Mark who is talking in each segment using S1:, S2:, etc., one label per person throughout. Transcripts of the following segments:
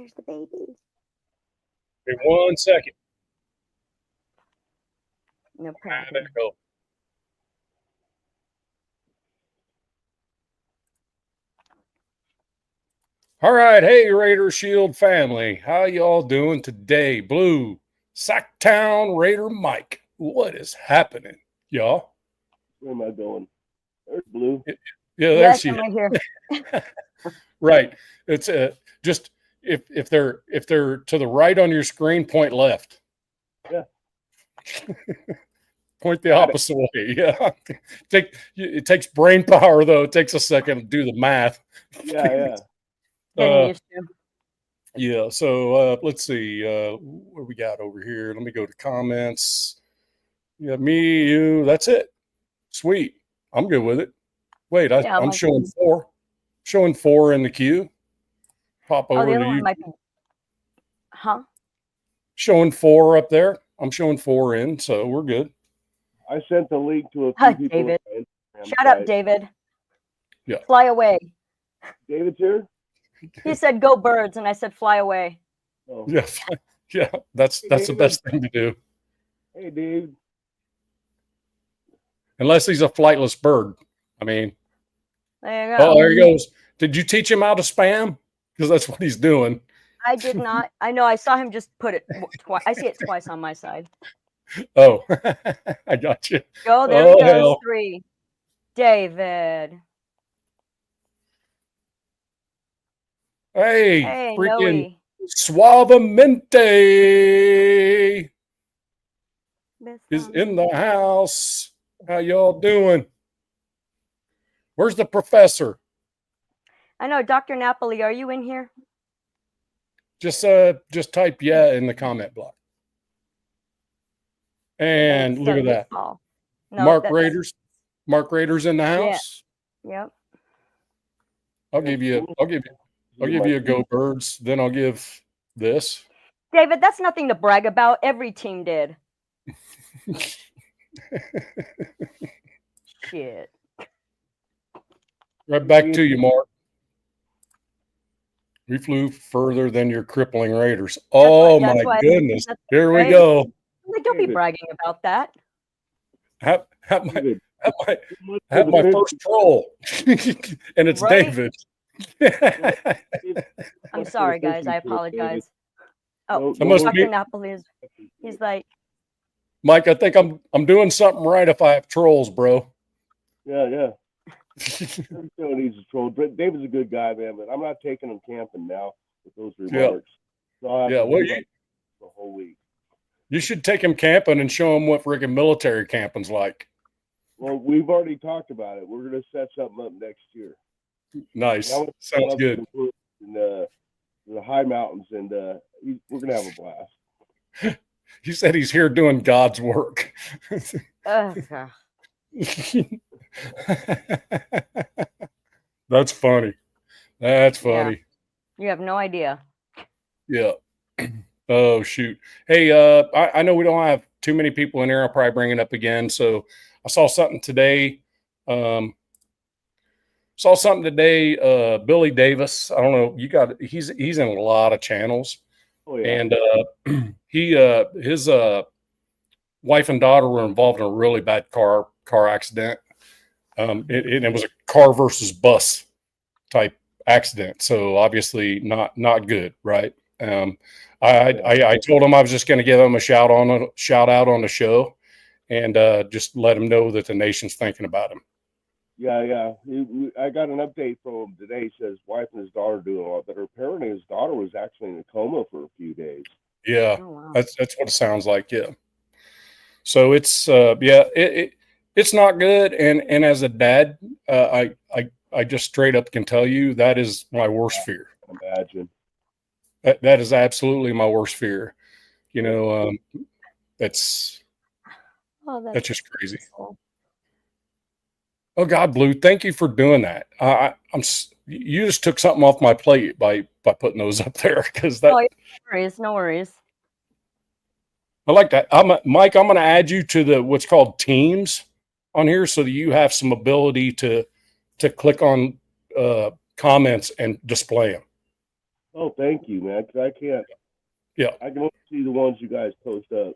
S1: Where's the baby?
S2: In 1 second.
S1: No
S2: There
S1: problem.
S2: you go. All right. Hey, Raider Shield family. How y'all doing today? Blue, Sacktown Raider Mike. What is happening, y'all?
S3: Where am I going? There's Blue.
S2: Yeah, there
S1: Yes,
S2: she
S1: I'm
S2: is.
S1: right here.
S2: Right. It's just if they're to the right on your screen, point left.
S3: Yeah.
S2: Point the opposite way. Yeah. It takes brain power though. It takes a second to do the math.
S3: Yeah.
S1: Getting used to.
S2: Yeah. So let's see what we got over here. Let me go to comments. Yeah, me, you. That's it. Sweet. I'm good with it. Wait,
S1: Yeah,
S2: I'm showing 4. Showing 4 in the queue. Pop
S1: the
S2: over
S1: other
S2: to
S1: one
S2: you.
S1: might be. Huh?
S2: Showing 4 up there. I'm showing 4 in, so we're good.
S3: I sent the link to a few
S1: Hi,
S3: people.
S1: David.
S3: on my Instagram
S1: Shut up,
S3: site.
S1: David.
S2: Yeah.
S1: Fly away.
S3: David's here?
S1: He said, "Go birds," and I said, "Fly away."
S3: Oh.
S2: Yeah, yeah. That's the best thing to do.
S3: Hey, Dave.
S2: Unless he's a flightless bird. I mean.
S1: There you go.
S2: Oh, there he goes. Did you teach him how to spam? Because that's what he's doing.
S1: I did not. I know. I saw him just put it twice. I see it twice on my side.
S2: Oh, I got you.
S1: Go. There he goes.
S2: Hell.
S1: 3. David.
S2: Hey, freaking
S1: Noe.
S2: Suavemente is in the house. How y'all doing? Where's the professor?
S1: I know, Dr. Napoli. Are you in here?
S2: Just type yeah in the comment block. And look at that.
S1: No,
S2: Mark Raiders. Mark Raiders in the house.
S1: Yeah. Yep.
S2: I'll give you a go birds. Then I'll give this.
S1: David, that's nothing to brag about. Every team did. Shit.
S2: Right back to you, Mark. We flew further than your crippling Raiders. Oh my goodness! Here we go.
S1: Don't be bragging about that.
S2: Have my first troll, and it's David.
S1: I'm sorry, guys. I apologize. Oh,
S2: Dr.
S1: Napoli is. He's like,
S2: Mike, I think I'm doing something right if I have trolls, bro.
S3: Yeah. Everyone needs a troll. David's a good guy, man, but I'm not taking him camping now with those remarks. So
S2: well,
S3: the whole week.
S2: You should take him camping and show him what freaking military camping's like.
S3: Well, we've already talked about it. We're going to set something up next year.
S2: Nice. Sounds good.
S3: In the high mountains, and we're going to have a blast.
S2: He said he's here doing God's work. That's funny. That's funny.
S1: Yeah. You have no idea.
S2: Yeah. Oh, shoot. Hey, I know we don't have too many people in here. I'll probably bring it up again. So I saw something today. Billy Davis. I don't know. He's in a lot of channels.
S3: Oh, yeah.
S2: And his wife and daughter were involved in a really bad car accident. It was a car versus bus type accident. So obviously not good, right? I told him I was just going to give him a shout out on the show, and just let him know that the nation's thinking about him.
S3: Yeah. I got an update from him today. He says his wife and his daughter are doing a lot better. Apparently, his daughter was actually in a coma for a few days.
S2: Yeah,
S1: oh, wow.
S2: That's what it sounds like. Yeah. So it's it's not good. And as a dad, I just straight up can tell you that is my worst fear.
S3: Imagine.
S2: That is absolutely my worst fear. You know, that's just crazy.
S1: Cool.
S2: Oh God, Blue, thank you for doing that. You just took something off my plate by putting those up there, because that.
S1: No worries.
S2: I like that. Mike, I'm going to add you to what's called teams on here, so that you have some ability to click on comments and display them.
S3: Oh, thank you, man. 'Cause I can't.
S2: Yeah.
S3: I can only see the ones you guys post up.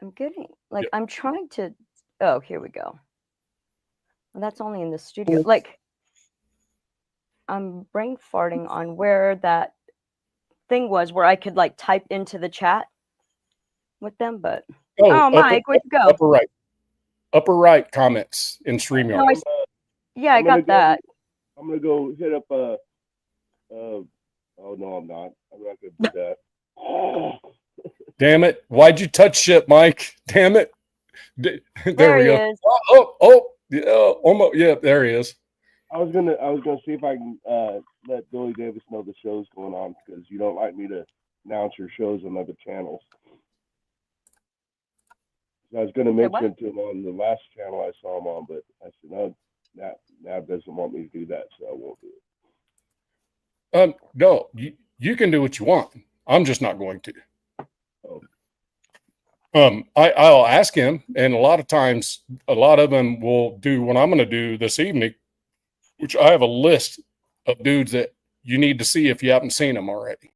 S1: I'm getting like
S2: Yeah.
S1: I'm trying to. Oh, here we go. Well, that's only in the studio. Like I'm brain farting on where that thing was where I could like type into the chat with them, but oh, Mike, where'd you go?
S2: Upper right comments in StreamYard.
S1: No, yeah, I got that.
S3: I'm gonna go hit up oh no, I'm not. I'm not gonna do that.
S2: Damn it! Why'd you touch shit, Mike? Damn it! There we
S1: he
S2: go.
S1: is.
S2: Yeah, almost. Yeah, there he is.
S3: I was gonna see if I can let Billy Davis know the show's going on, because you don't like me to announce your shows on other channels. So I was gonna mention it to him on the last channel I saw him on, but I said no, Nav doesn't want me to do that, so I won't do it.
S2: No, you can do what you want. I'm just not going to.
S3: Oh.
S2: I'll ask him, and a lot of times, a lot of them will do what I'm going to do this evening, which I have a list of dudes that you need to see if you haven't seen them already.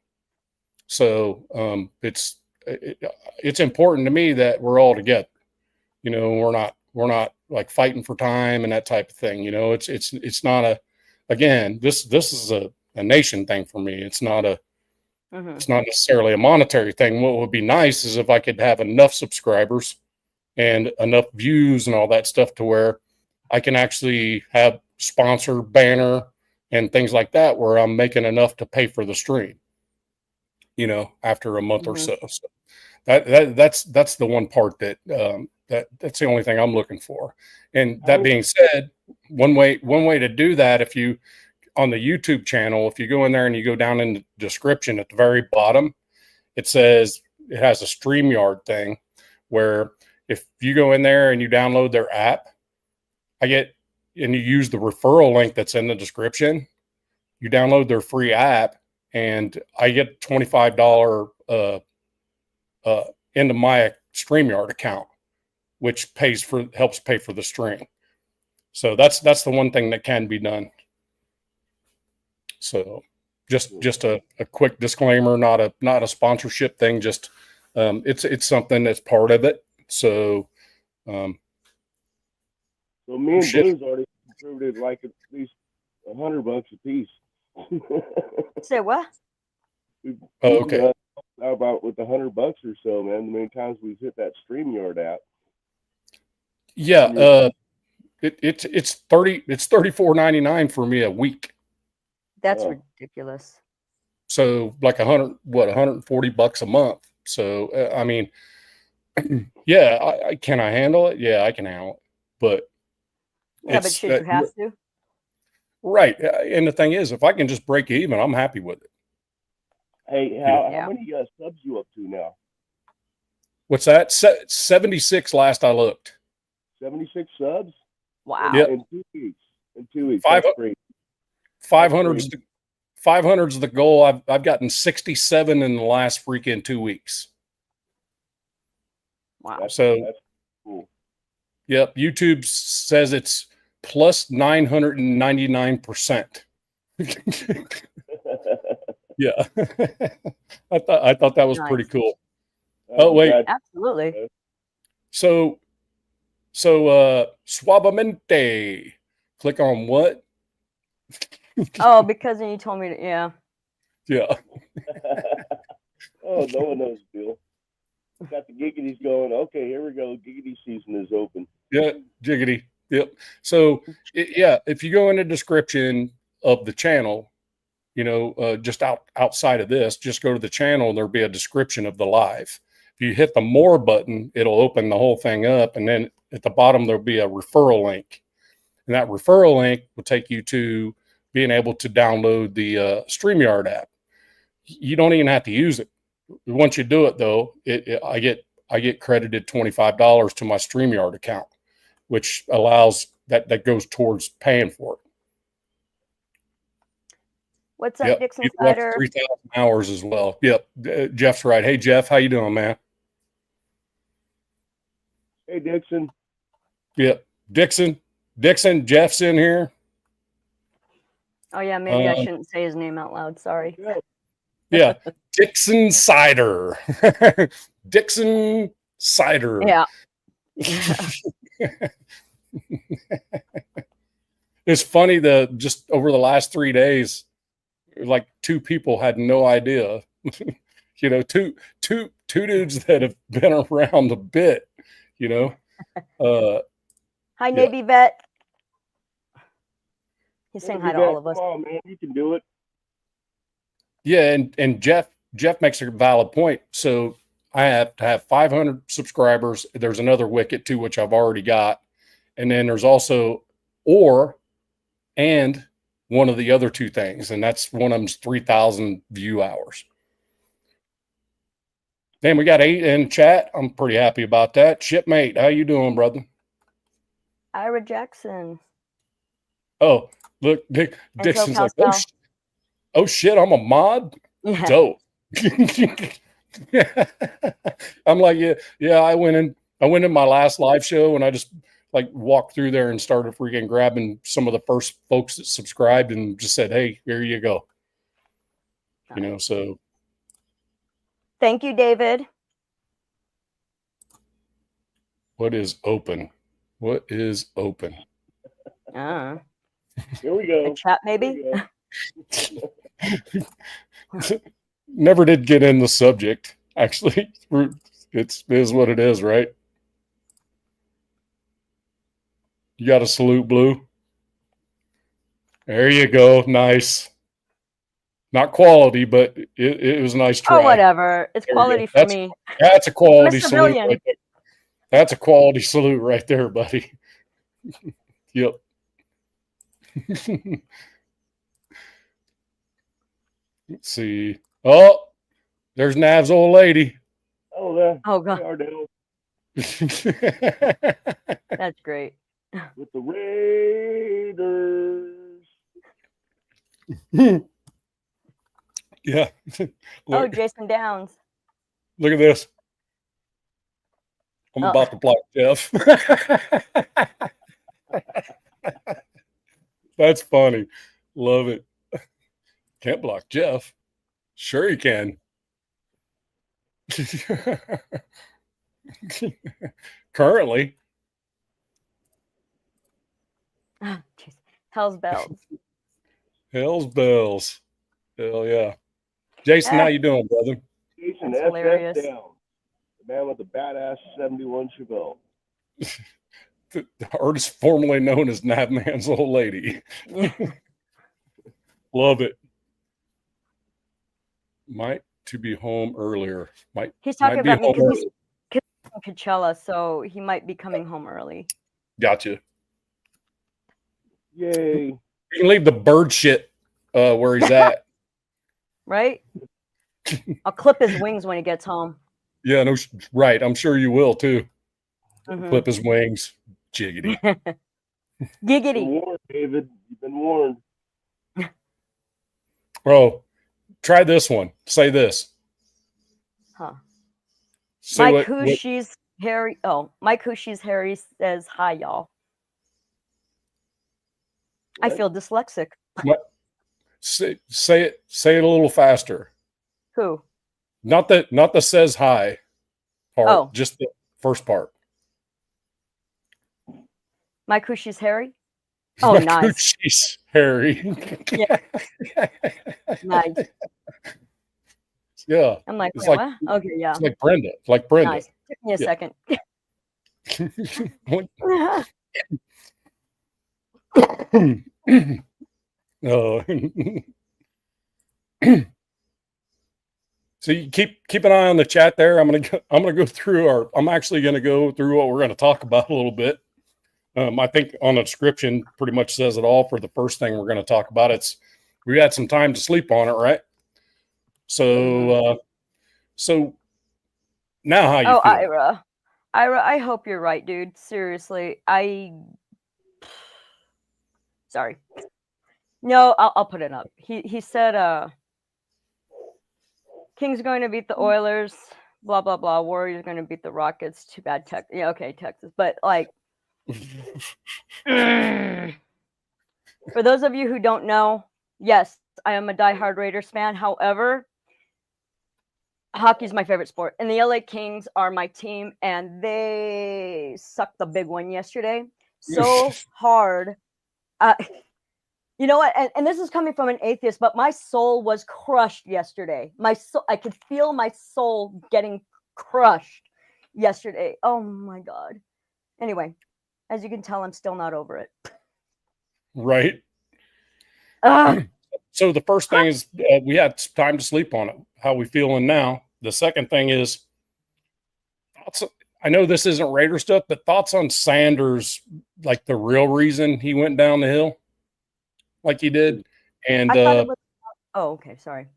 S2: So it's important to me that we're all together. You know, we're not like fighting for time and that type of thing. You know, it's not a. Again, this is a nation thing for me. It's not a. It's not necessarily a monetary thing. What would be nice is if I could have enough subscribers and enough views and all that stuff to where I can actually have sponsor banner and things like that, where I'm making enough to pay for the stream, you know, after a month or so. So that's the one part that that's the only thing I'm looking for. And that being said, one way to do that, if you on the YouTube channel, if you go in there and you go down in the description at the very bottom, it says it has a StreamYard thing where if you go in there and you download their app, and you use the referral link that's in the description, you download their free app, and I get $25 into my StreamYard account, which helps pay for the stream. So that's the one thing that can be done. So just a quick disclaimer, not a sponsorship thing. Just it's something that's part of it. So
S3: so me and Blue's already contributed like at least $100 a piece.
S1: Say what?
S2: Okay.
S3: About with $100 or so, man. The many times we've hit that StreamYard app.
S2: Yeah. It's $34.99 for me a week.
S1: That's ridiculous.
S2: So like $140 a month. So I mean, yeah, can I handle it? Yeah, I can handle it. But
S1: yeah, but should you have to?
S2: Right. And the thing is, if I can just break even, I'm happy with it.
S3: Hey, how many subs you up to now?
S2: What's that? 76 last I looked.
S3: 76 subs?
S1: Wow.
S2: Yep.
S3: In 2 weeks. In 2 weeks.
S2: 500's the goal. I've gotten 67 in the last freaking 2 weeks.
S1: Wow.
S3: That's cool.
S2: Yep. YouTube says it's plus 999%. Yeah. I thought that was pretty cool. Oh, wait.
S1: Absolutely.
S2: So suavemente. Click on what?
S1: Oh, because then you told me to, yeah.
S2: Yeah.
S3: Oh, no one knows, Bill. Got the giggities going. Okay, here we go. Giggity season is open.
S2: Yeah, jiggity. Yep. So, if you go in the description of the channel, you know, just outside of this, just go to the channel and there'll be a description of the live. If you hit the more button, it'll open the whole thing up. And then at the bottom, there'll be a referral link. And that referral link will take you to being able to download the StreamYard app. You don't even have to use it. Once you do it, though, I get credited $25 to my StreamYard account, which allows that goes towards paying for it.
S1: What's up, Dixon Spider?
S2: 3,000 hours as well. Yep. Jeff's right. Hey, Jeff, how you doing, man?
S3: Hey, Dixon.
S2: Yep. Dixon, Jeff's in here.
S1: Oh yeah, maybe I shouldn't say his name out loud. Sorry.
S2: Yeah, Dixon Cider. Dixon Cider.
S1: Yeah.
S2: It's funny that just over the last 3 days, like 2 people had no idea. You know, two dudes that have been around a bit. You know.
S1: Hi,
S2: Yeah.
S1: Navy vet. He's saying hi to all of us.
S3: Come on, man, you can do it.
S2: Yeah, and Jeff makes a valid point. So I have to have 500 subscribers. There's another wicket too, which I've already got, and then there's also and one of the other 2 things, and that's one of them's 3,000 view hours. Then we got 8 in chat. I'm pretty happy about that. Shipmate, how you doing, brother?
S1: Ira Jackson.
S2: Oh, look, Dixon's like, oh shit, I'm a mod.
S1: Yeah.
S2: Dope. I'm like, yeah. I went in my last live show and I just like walked through there and started freaking grabbing some of the first folks that subscribed and just said, hey, here you go. You know, so.
S1: Thank you, David.
S2: What is open? What is open?
S3: Here we go.
S1: A chat, maybe?
S2: Never did get in the subject. Actually, it is what it is, right? You got a salute, Blue. There you go. Nice. Not quality, but it was a nice try.
S1: Oh, whatever. It's quality for me.
S2: That's a quality salute.
S1: Right.
S2: That's a quality salute right there, buddy. Yep. Let's see. Oh, there's Nav's old lady.
S3: Oh, there.
S1: Oh, God.
S3: That's
S1: That's great.
S3: With the Raiders.
S2: Yeah.
S1: Oh, Jason Downs.
S2: Look at this. I'm about to block Jeff. That's funny. Love it. Can't block Jeff. Sure you can. Currently.
S1: Hell's bells.
S2: Hell's bells. Hell yeah. Jason, how you doing, brother?
S3: Jason,
S1: That's hilarious.
S3: down. The man with the badass 71 Chevelle.
S2: The artist formerly known as Navman's old lady.
S1: Yeah.
S2: Love it. Might to be home earlier.
S1: He's talking about me because he's from Coachella, so he might be coming home early.
S2: Gotcha.
S3: Yay.
S2: You can leave the bird shit where he's at.
S1: Right? I'll clip his wings when he gets home.
S2: Yeah, no, right. I'm sure you will too.
S1: Mm-hmm.
S2: Clip his wings. Jiggity.
S1: Giggity.
S3: You've been warned, David. You've been warned.
S2: Bro, try this one. Say this.
S1: Huh.
S2: Say
S1: Mike Hushi's Harry. Oh, Mike Hushi's Harry says hi, y'all.
S3: What?
S1: I feel dyslexic.
S2: What? Say it a little faster.
S1: Who?
S2: Not the says hi part,
S1: Oh.
S2: Just the first part.
S1: Mike Hushi's Harry? Oh,
S2: Mike
S1: nice.
S2: Hushi's Harry.
S1: Yeah. Nice.
S2: Yeah.
S1: I'm like,
S2: it's
S1: wait,
S2: like
S1: what? Okay, yeah.
S2: It's like Brenda. Like Brenda.
S1: Nice. Took me a second.
S2: Oh. So you keep an eye on the chat there. I'm gonna go through I'm actually gonna go through what we're gonna talk about a little bit. I think on the description pretty much says it all for the first thing we're gonna talk about. We had some time to sleep on it, right? So so now how you feel?
S1: Ira, I hope you're right, dude. Seriously, sorry. No, I'll put it up. He said Kings going to beat the Oilers, blah blah blah. Warriors going to beat the Rockets. Too bad Texas. Yeah, okay, Texas. But like, for those of you who don't know, Yes, I am a diehard Raiders fan. However, hockey is my favorite sport, and the LA Kings are my team, and they sucked the big one yesterday so hard. Uh, you know what? And this is coming from an atheist, but my soul was crushed yesterday. My soul, I could feel my soul getting crushed yesterday. Oh my God. Anyway, as you can tell, I'm still not over it.
S2: Right.
S1: Ugh.
S2: So the first thing is we had time to sleep on it. How we feeling now? The second thing is, I know this isn't Raider stuff, but thoughts on Sanders, like the real reason he went down the hill like he did. And
S1: I thought it was. Oh, okay. Sorry.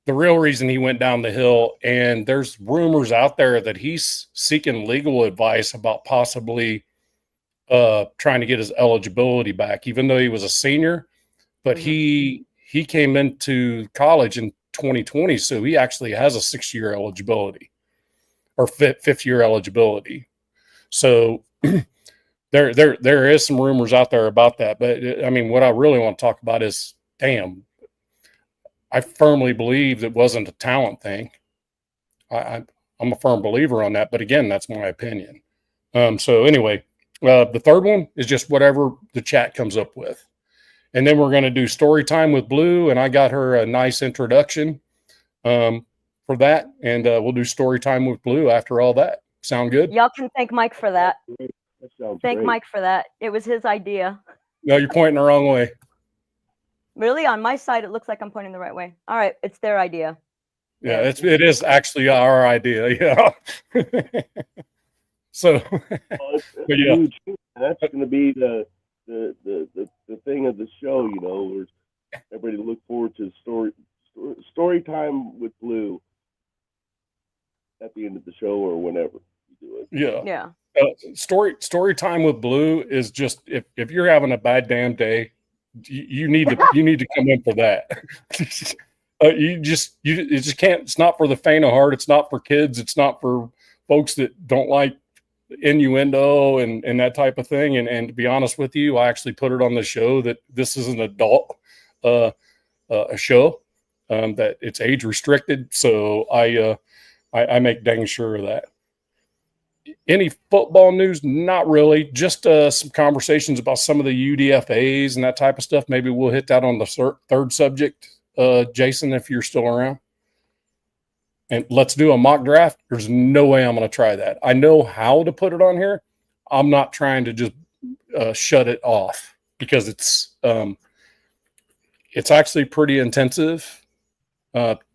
S2: the real reason he went down the hill. And there's rumors out there that he's seeking legal advice about possibly trying to get his eligibility back, even though he was a senior. But he came into college in 2020, so he actually has a 6-year eligibility or fifth year eligibility. So there is some rumors out there about that. But I mean, what I really want to talk about is, damn, I firmly believe it wasn't a talent thing. I'm a firm believer on that. But again, that's my opinion. So anyway, the third one is just whatever the chat comes up with. And then we're going to do story time with Blue. And I got her a nice introduction for that. And we'll do story time with Blue after all that. Sound good?
S1: Y'all can thank Mike for that.
S3: That sounds
S1: Thank
S3: great.
S1: Mike for that. It was his idea.
S2: No, you're pointing the wrong way.
S1: Really, on my side, it looks like I'm pointing the right way. All right, it's their idea.
S2: Yeah, it is actually our idea. Yeah. So,
S3: Well,
S2: but yeah,
S3: huge. That's going to be the thing of the show. You know, where everybody look forward to story time with Blue at the end of the show or whenever you do it.
S2: yeah.
S1: Yeah.
S2: Story time with Blue is just if you're having a bad damn day, you need to come in for that. You just can't. It's not for the faint of heart. It's not for kids. It's not for folks that don't like innuendo and that type of thing. And to be honest with you, I actually put it on the show that this is an adult a show, that it's age restricted. So I make dang sure of that. Any football news? Not really. Just some conversations about some of the UDFAs and that type of stuff. Maybe we'll hit that on the third subject, Jason, if you're still around. And let's do a mock draft. There's no way I'm going to try that. I know how to put it on here. I'm not trying to just shut it off because it's actually pretty intensive to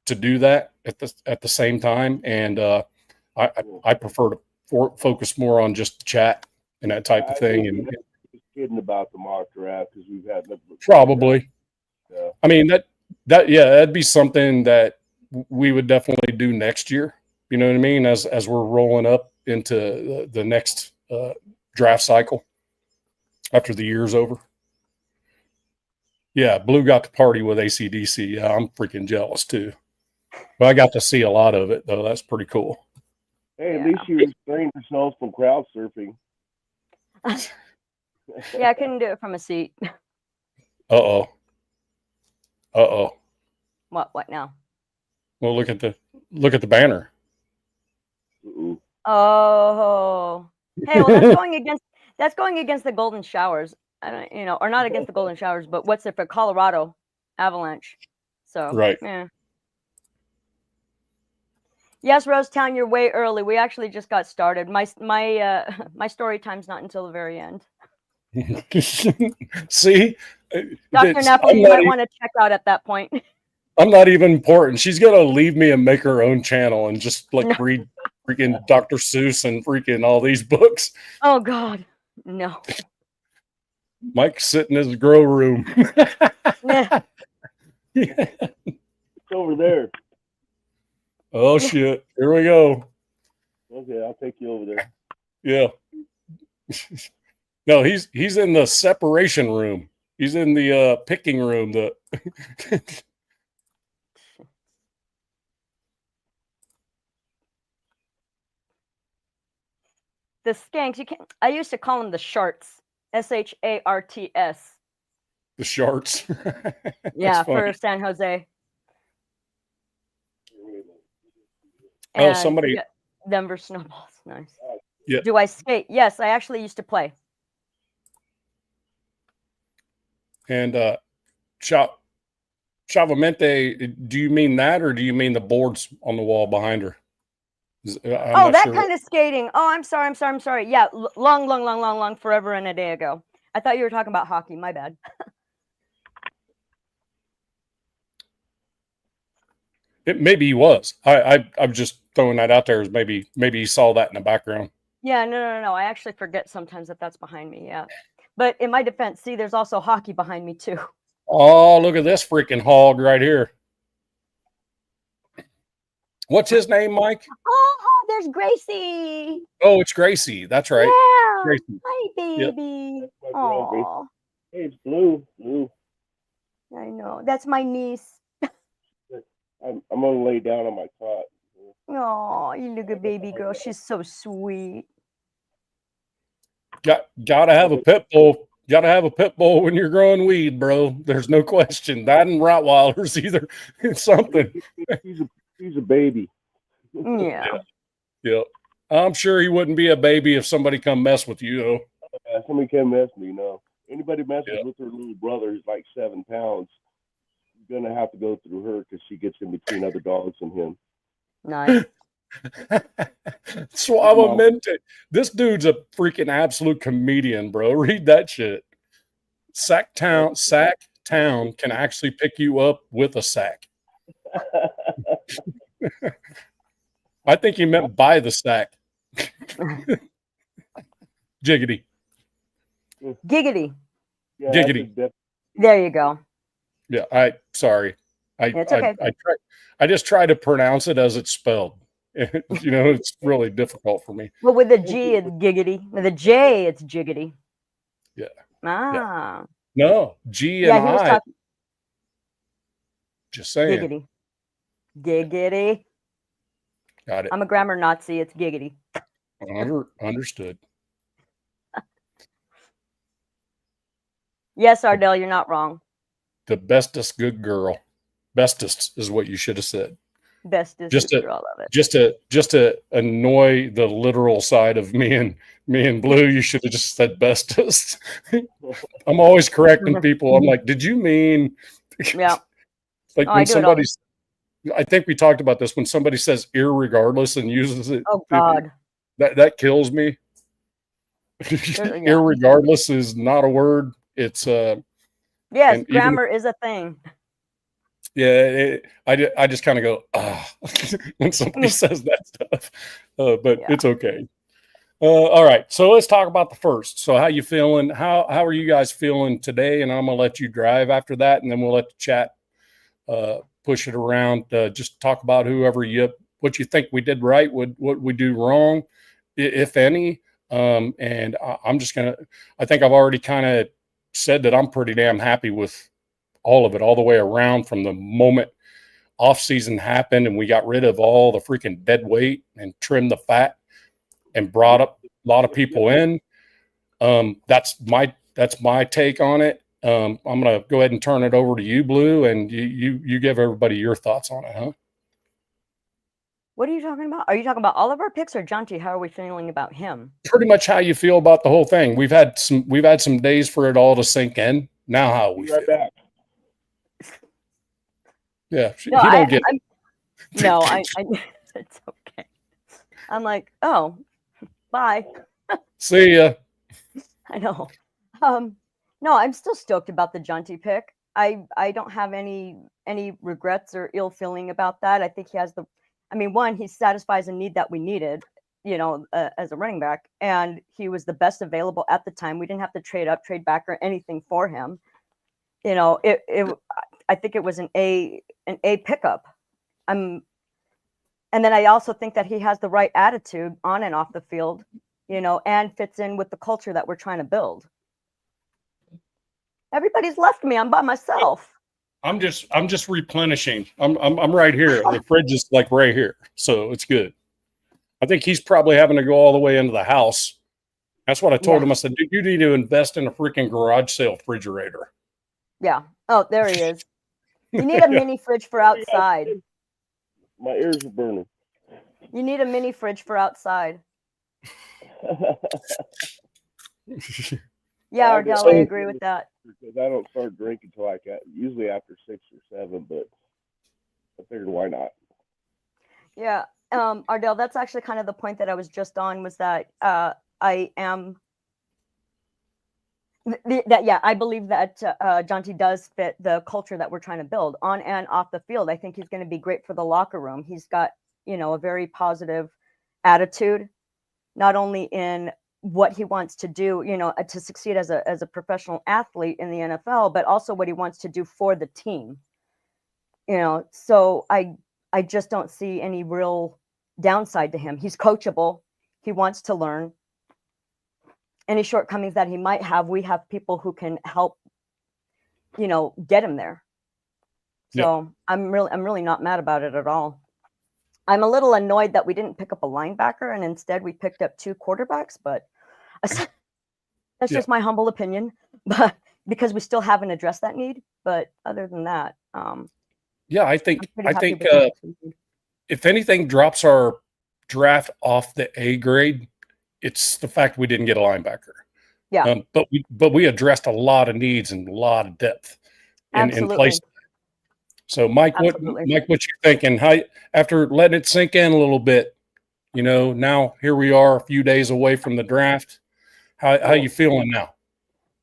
S2: do that at the same time. And I prefer to focus more on just the chat and that type of thing. And
S3: kidding about the mock draft because we've had
S2: probably. I mean that'd be something that we would definitely do next year. You know what I mean? As we're rolling up into the next draft cycle after the year's over. Yeah, Blue got to party with AC/DC. Yeah, I'm freaking jealous too. But I got to see a lot of it though. That's pretty cool.
S3: Hey, at least you restrained yourself from crowd surfing.
S1: Yeah, I couldn't do it from a seat.
S2: Uh-oh.
S1: What now?
S2: Well, look at the banner.
S3: Uh-oh.
S1: Oh. Hey, well that's going against the Golden Showers. I don't, or not against the Golden Showers, but what's it for Colorado Avalanche? So
S2: right.
S1: Yeah. Yes, Rosetown, you're way early. We actually just got started. My story time's not until the very end.
S2: See,
S1: Dr. Napoli, you might want to check out at that point.
S2: I'm not even important. She's gonna leave me and make her own channel and just read freaking Dr. Seuss and freaking all these books.
S1: Oh God, no.
S2: Mike's sitting in his grow room.
S1: Yeah.
S3: It's over there.
S2: Oh shit! Here we go.
S3: Okay, I'll take you over there.
S2: Yeah. No, he's in the separation room. He's in the picking room. The
S1: skanks. I used to call them the sharts. SHARTS.
S2: The Sharks.
S1: Yeah,
S2: funny.
S1: for San Jose.
S2: Oh,
S1: And
S2: somebody.
S1: yeah, Denver Snowballs. Nice.
S2: Yeah.
S1: Do I skate? Yes, I actually used to play.
S2: And Chavamente, do you mean that, or do you mean the boards on the wall behind her? I'm
S1: Oh,
S2: not
S1: that
S2: sure.
S1: kind of skating. Oh, I'm sorry. Yeah, long, forever and a day ago. I thought you were talking about hockey. My bad.
S2: Maybe he was. I'm just throwing that out there as maybe he saw that in the background.
S1: Yeah, no. I actually forget sometimes that that's behind me. Yeah. But in my defense, see, there's also hockey behind me too.
S2: Oh, look at this freaking hog right here. What's his name, Mike?
S1: Oh, there's Gracie.
S2: Oh, it's Gracie. That's right.
S1: Yeah.
S2: Gracie.
S1: Hi,
S2: Yep.
S1: baby.
S3: My girl, Gracie.
S1: Oh,
S3: Hey, it's Blue. Blue.
S1: I know. That's my niece.
S3: I'm gonna lay down on my cot.
S1: Oh, you look at baby girl. She's so sweet.
S2: Gotta have a pit bull. Gotta have a pit bull when you're growing weed, bro. There's no question. That and Rottweilers either. It's something.
S3: He's a baby.
S1: Yeah.
S2: Yep. I'm sure he wouldn't be a baby if somebody come mess with you, though.
S3: Somebody can't mess me, you know. Anybody messes
S2: Yep.
S3: with her little brother who's like 7 pounds, you're gonna have to go through her because she gets in between other dogs and him.
S1: Nice.
S2: Suavemente. This dude's a freaking absolute comedian, bro. Read that shit. Sack Town can actually pick you up with a sack. I think he meant by the sack. Jiggity.
S1: Giggity.
S3: Yeah,
S2: Giggity.
S1: There you go.
S2: Yeah, sorry.
S1: It's okay.
S2: I just try to pronounce it as it's spelled. You know, it's really difficult for me.
S1: Well, with a G, it's giggity. With a J, it's jiggity.
S2: Yeah.
S1: Ah.
S2: No, G
S1: Yeah,
S2: and
S1: he was
S2: I.
S1: talking
S2: Just saying.
S1: giggity. Giggity.
S2: Got it.
S1: I'm a grammar Nazi. It's giggity.
S2: Understood.
S1: Yes, Ardell, you're not wrong.
S2: The bestest good girl. Bestest is what you should have said.
S1: Best is
S2: Just
S1: good girl, I love it.
S2: Just to annoy the literal side of me and Blue, you should have just said bestest. I'm always correcting people. I'm like, did you mean?
S1: Yeah.
S2: Like
S1: Oh,
S2: when
S1: I do it all.
S2: somebody's, I think we talked about this, when somebody says irregardless and uses it.
S1: Oh God.
S2: That kills me.
S1: Yeah.
S2: Irregardless is not a word. It's
S1: Yes,
S2: and
S1: grammar is a thing.
S2: yeah, I just kind of go when somebody says that stuff, but
S1: Yeah.
S2: it's okay. All right, so let's talk about the first. So how you feeling? How are you guys feeling today? And I'm gonna let you drive after that, and then we'll let the chat push it around. Just talk about what you think we did right, what we do wrong, if any. And I'm just gonna. I think I've already kind of said that I'm pretty damn happy with all of it, all the way around, from the moment off season happened and we got rid of all the freaking dead weight and trimmed the fat and brought up a lot of people in. That's my take on it. I'm gonna go ahead and turn it over to you, Blue, and you give everybody your thoughts on it, huh?
S1: What are you talking about? Are you talking about all of our picks or Jonty? How are we feeling about him?
S2: Pretty much how you feel about the whole thing. We've had some days for it all to sink in. Now how we feel.
S3: Back.
S2: Yeah,
S1: No,
S2: he don't get.
S1: I it's okay. I'm like, oh, bye.
S2: See ya.
S1: I know. No, I'm still stoked about the Jonty pick. I don't have any regrets or ill feeling about that. I think he has one, he satisfies a need that we needed, as a running back, and he was the best available at the time. We didn't have to trade up, trade back, or anything for him. I think it was an A pickup. And then I also think that he has the right attitude on and off the field, and fits in with the culture that we're trying to build. Everybody's left me. I'm by myself.
S2: I'm just replenishing. I'm right here. The fridge is like right here, so it's good. I think he's probably having to go all the way into the house. That's what I told him. I said, dude, you need to invest in a freaking garage sale refrigerator.
S1: Yeah. Oh, there he is. You need a
S2: Yeah.
S1: mini fridge for outside.
S3: My ears are burning.
S1: You need a mini fridge for outside. Yeah,
S3: I
S1: Ardell, I
S3: just
S1: agree with that.
S3: because I don't start drinking until usually after 6 or 7, but I figured why not.
S1: Yeah. Ardell, that's actually kind of the point that I was just on, was that I am I believe that Jonty does fit the culture that we're trying to build on and off the field. I think he's going to be great for the locker room. He's got, a very positive attitude, not only in what he wants to do, to succeed as a professional athlete in the NFL, but also what he wants to do for the team. So I just don't see any real downside to him. He's coachable. He wants to learn. Any shortcomings that he might have, we have people who can help, get him there. So I'm really not mad about it at all. I'm a little annoyed that we didn't pick up a linebacker and instead we picked up 2 quarterbacks, but that's just my humble opinion. But because we still haven't addressed that need. But other than that,
S2: Yeah, I
S1: I'm
S2: think
S1: pretty happy with what we did.
S2: if anything drops our draft off the A grade, it's the fact we didn't get a linebacker.
S1: Yeah.
S2: But we addressed a lot of needs and a lot of depth in
S1: Absolutely.
S2: place. So Mike,
S1: Absolutely.
S2: what you thinking? How, after letting it sink in a little bit, now here we are a few days away from the draft. How you feeling now?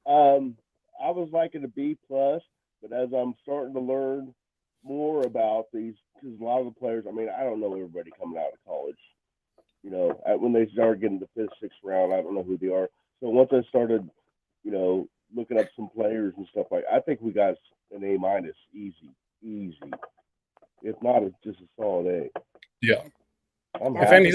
S3: I was liking a B plus, but as I'm starting to learn more about these, because a lot of the players, I mean, I don't know everybody coming out of college. When they start getting the 5th, 6th round, I don't know who they are. So once I started, looking up some players and stuff I think we got an A minus, easy. If not, it's just a solid A.
S2: Yeah.
S3: I'm
S2: If
S3: happy.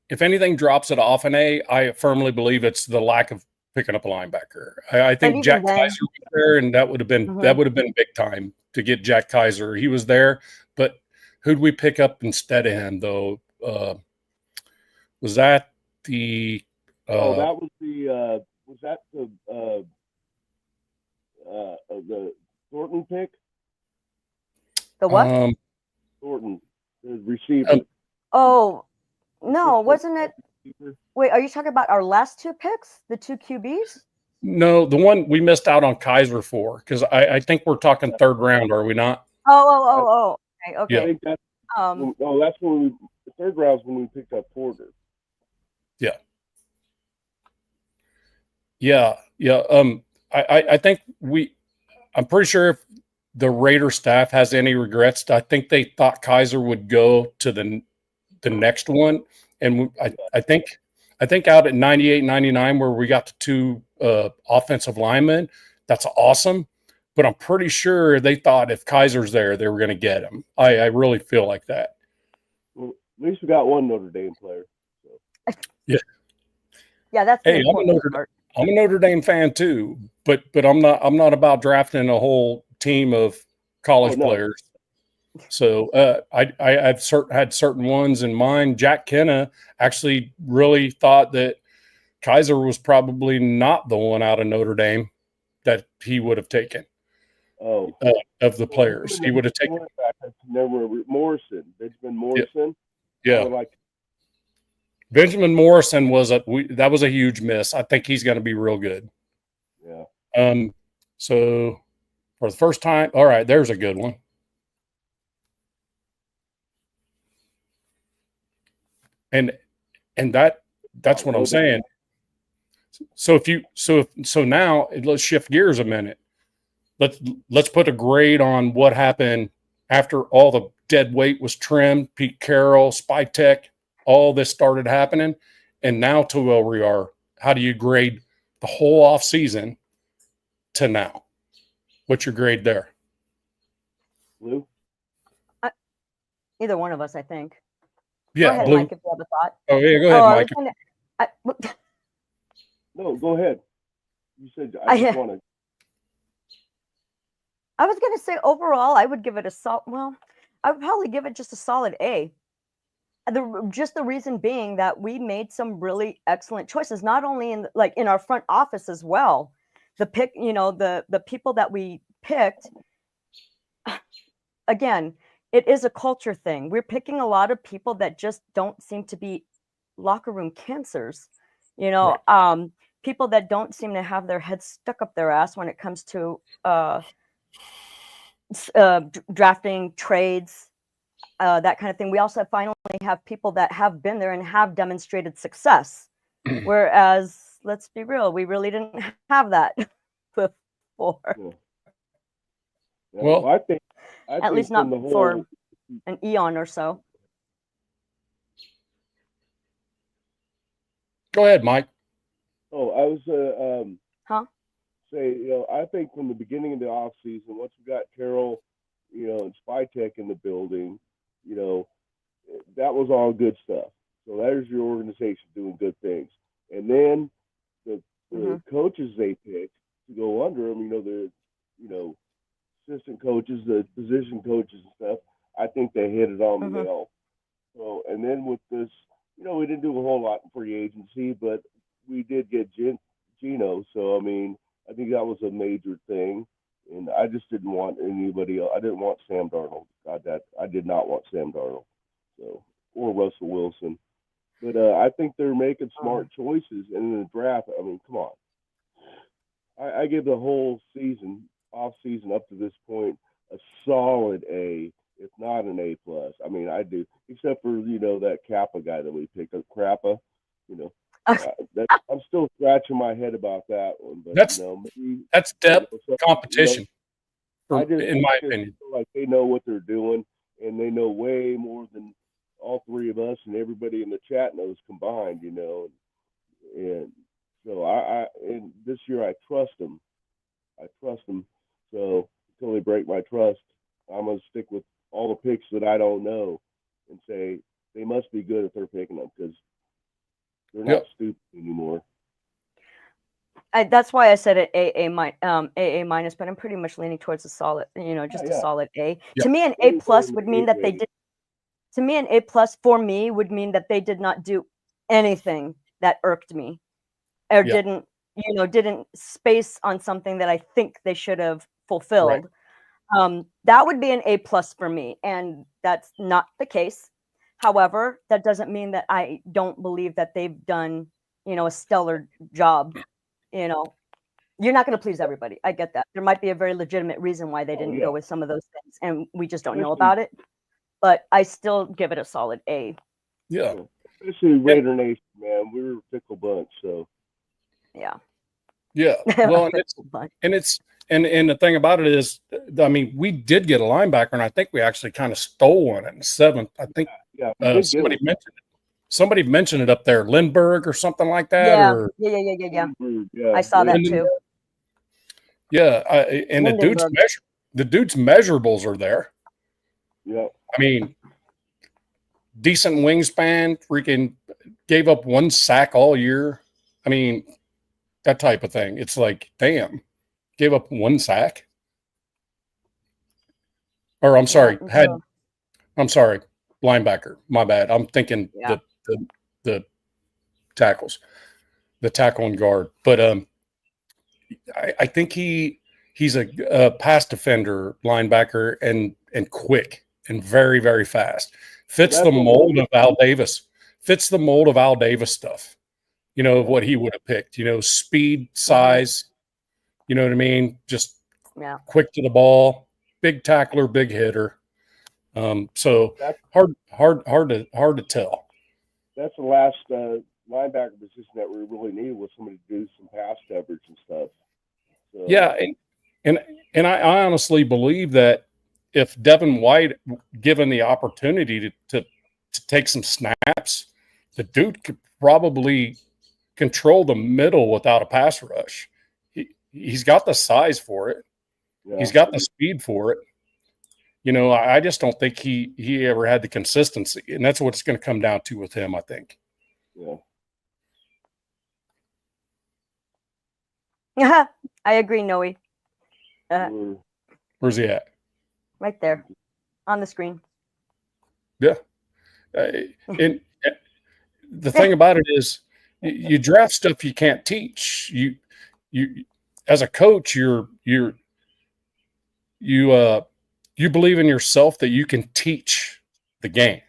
S2: If anything drops it off an A, I firmly believe it's the lack of picking up a linebacker. I think Jack Kaiser was there, and that would have been big time to get Jack Kaiser. He was there, but who'd we pick up instead of him though? Was that the?
S3: That was the Thornton pick?
S1: The what?
S3: Thornton, the receiver.
S1: Oh, no, wasn't it? Wait, are you talking about our last 2 picks? The 2 QBs?
S2: No, the one we missed out on Kaiser for, because I think we're talking 3rd round, are we not?
S1: Oh. Okay.
S3: I think that's that's when the 3rd round is when we picked up Porter.
S2: Yeah. I think I'm pretty sure if the Raider staff has any regrets, I think they thought Kaiser would go to the next one. And I think out at 98, 99, where we got the 2 offensive linemen, that's awesome. But I'm pretty sure they thought if Kaiser's there, they were going to get him. I really feel like that.
S3: Well, at least we got one Notre Dame player. So.
S1: Yeah, that's the important part.
S2: I'm a Notre Dame fan too, but I'm not about drafting a whole team of college players. So I've had certain ones in mind. Jack Kenna actually really thought that Kaiser was probably not the one out of Notre Dame that he would have taken. Of the players, he would have taken.
S3: Morrison, Benjamin Morrison.
S2: Yeah. Benjamin Morrison that was a huge miss. I think he's going to be real good.
S3: Yeah.
S2: So for the first time, all right, there's a good one. And that's what I'm saying. So now let's shift gears a minute. Let's put a grade on what happened after all the dead weight was trimmed. Pete Carroll, Spytech, all this started happening, and now to where we are. How do you grade the whole off season to now? What's your grade there?
S3: Blue?
S1: Either one of us, I think.
S2: Yeah,
S1: go ahead,
S2: Blue.
S1: Mike, if you have a thought.
S2: Oh, yeah, go ahead, Mike.
S3: No, go ahead. You said I just want to.
S1: I was going to say overall, I would give it I would probably give it just a solid A. Just the reason being that we made some really excellent choices, not only in our front office as well. the people that we picked, again, it is a culture thing. We're picking a lot of people that just don't seem to be locker room cancers, people that don't seem to have their heads stuck up their ass when it comes to drafting trades, that kind of thing. We also finally have people that have been there and have demonstrated success. Whereas, let's be real, we really didn't have that before.
S3: Yeah.
S2: Well,
S3: I think
S1: At least not for an eon or so.
S2: Go ahead, Mike.
S3: Oh, I was say, I think from the beginning of the off season, once we got Carroll, and Spytech in the building, that was all good stuff. So there's your organization doing good things. And then the coaches they picked to go under them, the assistant coaches, the position coaches and stuff, I think they hit it on the nail. So, and then with this, we didn't do a whole lot in free agency, but we did get Gino. So, I mean, I think that was a major thing. And I just didn't want anybody else. I didn't want Sam Darnold. I did not want Sam Darnold. So, or Russell Wilson. But I think they're making smart choices. And in the draft, I mean, come on. I give the whole off season up to this point, a solid A, if not an A plus. I mean, I do, except for that Kappa guy that we picked up, Krappa. I'm still scratching my head about that one. But
S2: that's depth competition. In my opinion,
S3: feel like they know what they're doing, and they know way more than all three of us and everybody in the chat knows combined. And so and this year I trust them. So until they break my trust, I'm gonna stick with all the picks that I don't know and say they must be good if they're picking them, because they're not stupid anymore.
S1: That's why I said it AA minus, but I'm pretty much leaning towards a solid, just a solid A. Yeah. To me, an A plus would mean that they did. To me, an A plus for me would mean that they did not do anything that irked me, or didn't space on something that I think they should have fulfilled. Right. That would be an A plus for me, and that's not the case. However, that doesn't mean that I don't believe that they've done, a stellar job. You're not going to please everybody. I get that. There might be a very legitimate reason why they didn't go with some of those things, and we just don't know about it. But I still give it a solid A.
S2: Yeah.
S3: Especially Raider Nation, man. We were a fickle bunch, so.
S1: Yeah.
S2: Yeah. Well, and the thing about it is, I mean, we did get a linebacker, and I think we actually kind of stole one in the 7th. I think somebody mentioned it up there, Lindbergh or something like that.
S1: Yeah. I saw that too.
S2: Yeah, and the dude's measurables are there.
S3: Yeah.
S2: I mean, decent wingspan, freaking gave up 1 sack all year. I mean, that type of thing. It's like, damn, gave up 1 sack. Or I'm sorry, linebacker. My bad. I'm thinking the tackles, the tackle and guard. But I think he's a pass defender linebacker and quick and very, very fast. Fits the mold of Al Davis. Fits the mold of Al Davis stuff. Of what he would have picked. Speed, size. You know what I mean? Just quick to the ball, big tackler, big hitter. So hard to tell.
S3: That's the last linebacker position that we really needed, was somebody to do some pass coverage and stuff. So.
S2: Yeah, and I honestly believe that if Devin White given the opportunity to take some snaps, the dude could probably control the middle without a pass rush. He's got the size for it. Yeah. He's got the speed for it. I just don't think he ever had the consistency, and that's what it's going to come down to with him, I think.
S3: Yeah.
S1: I agree, Noe.
S2: Where's he at?
S1: Right there on the screen.
S2: Yeah. And the thing about it is, you draft stuff you can't teach. as a coach, you believe in yourself that you can teach the game,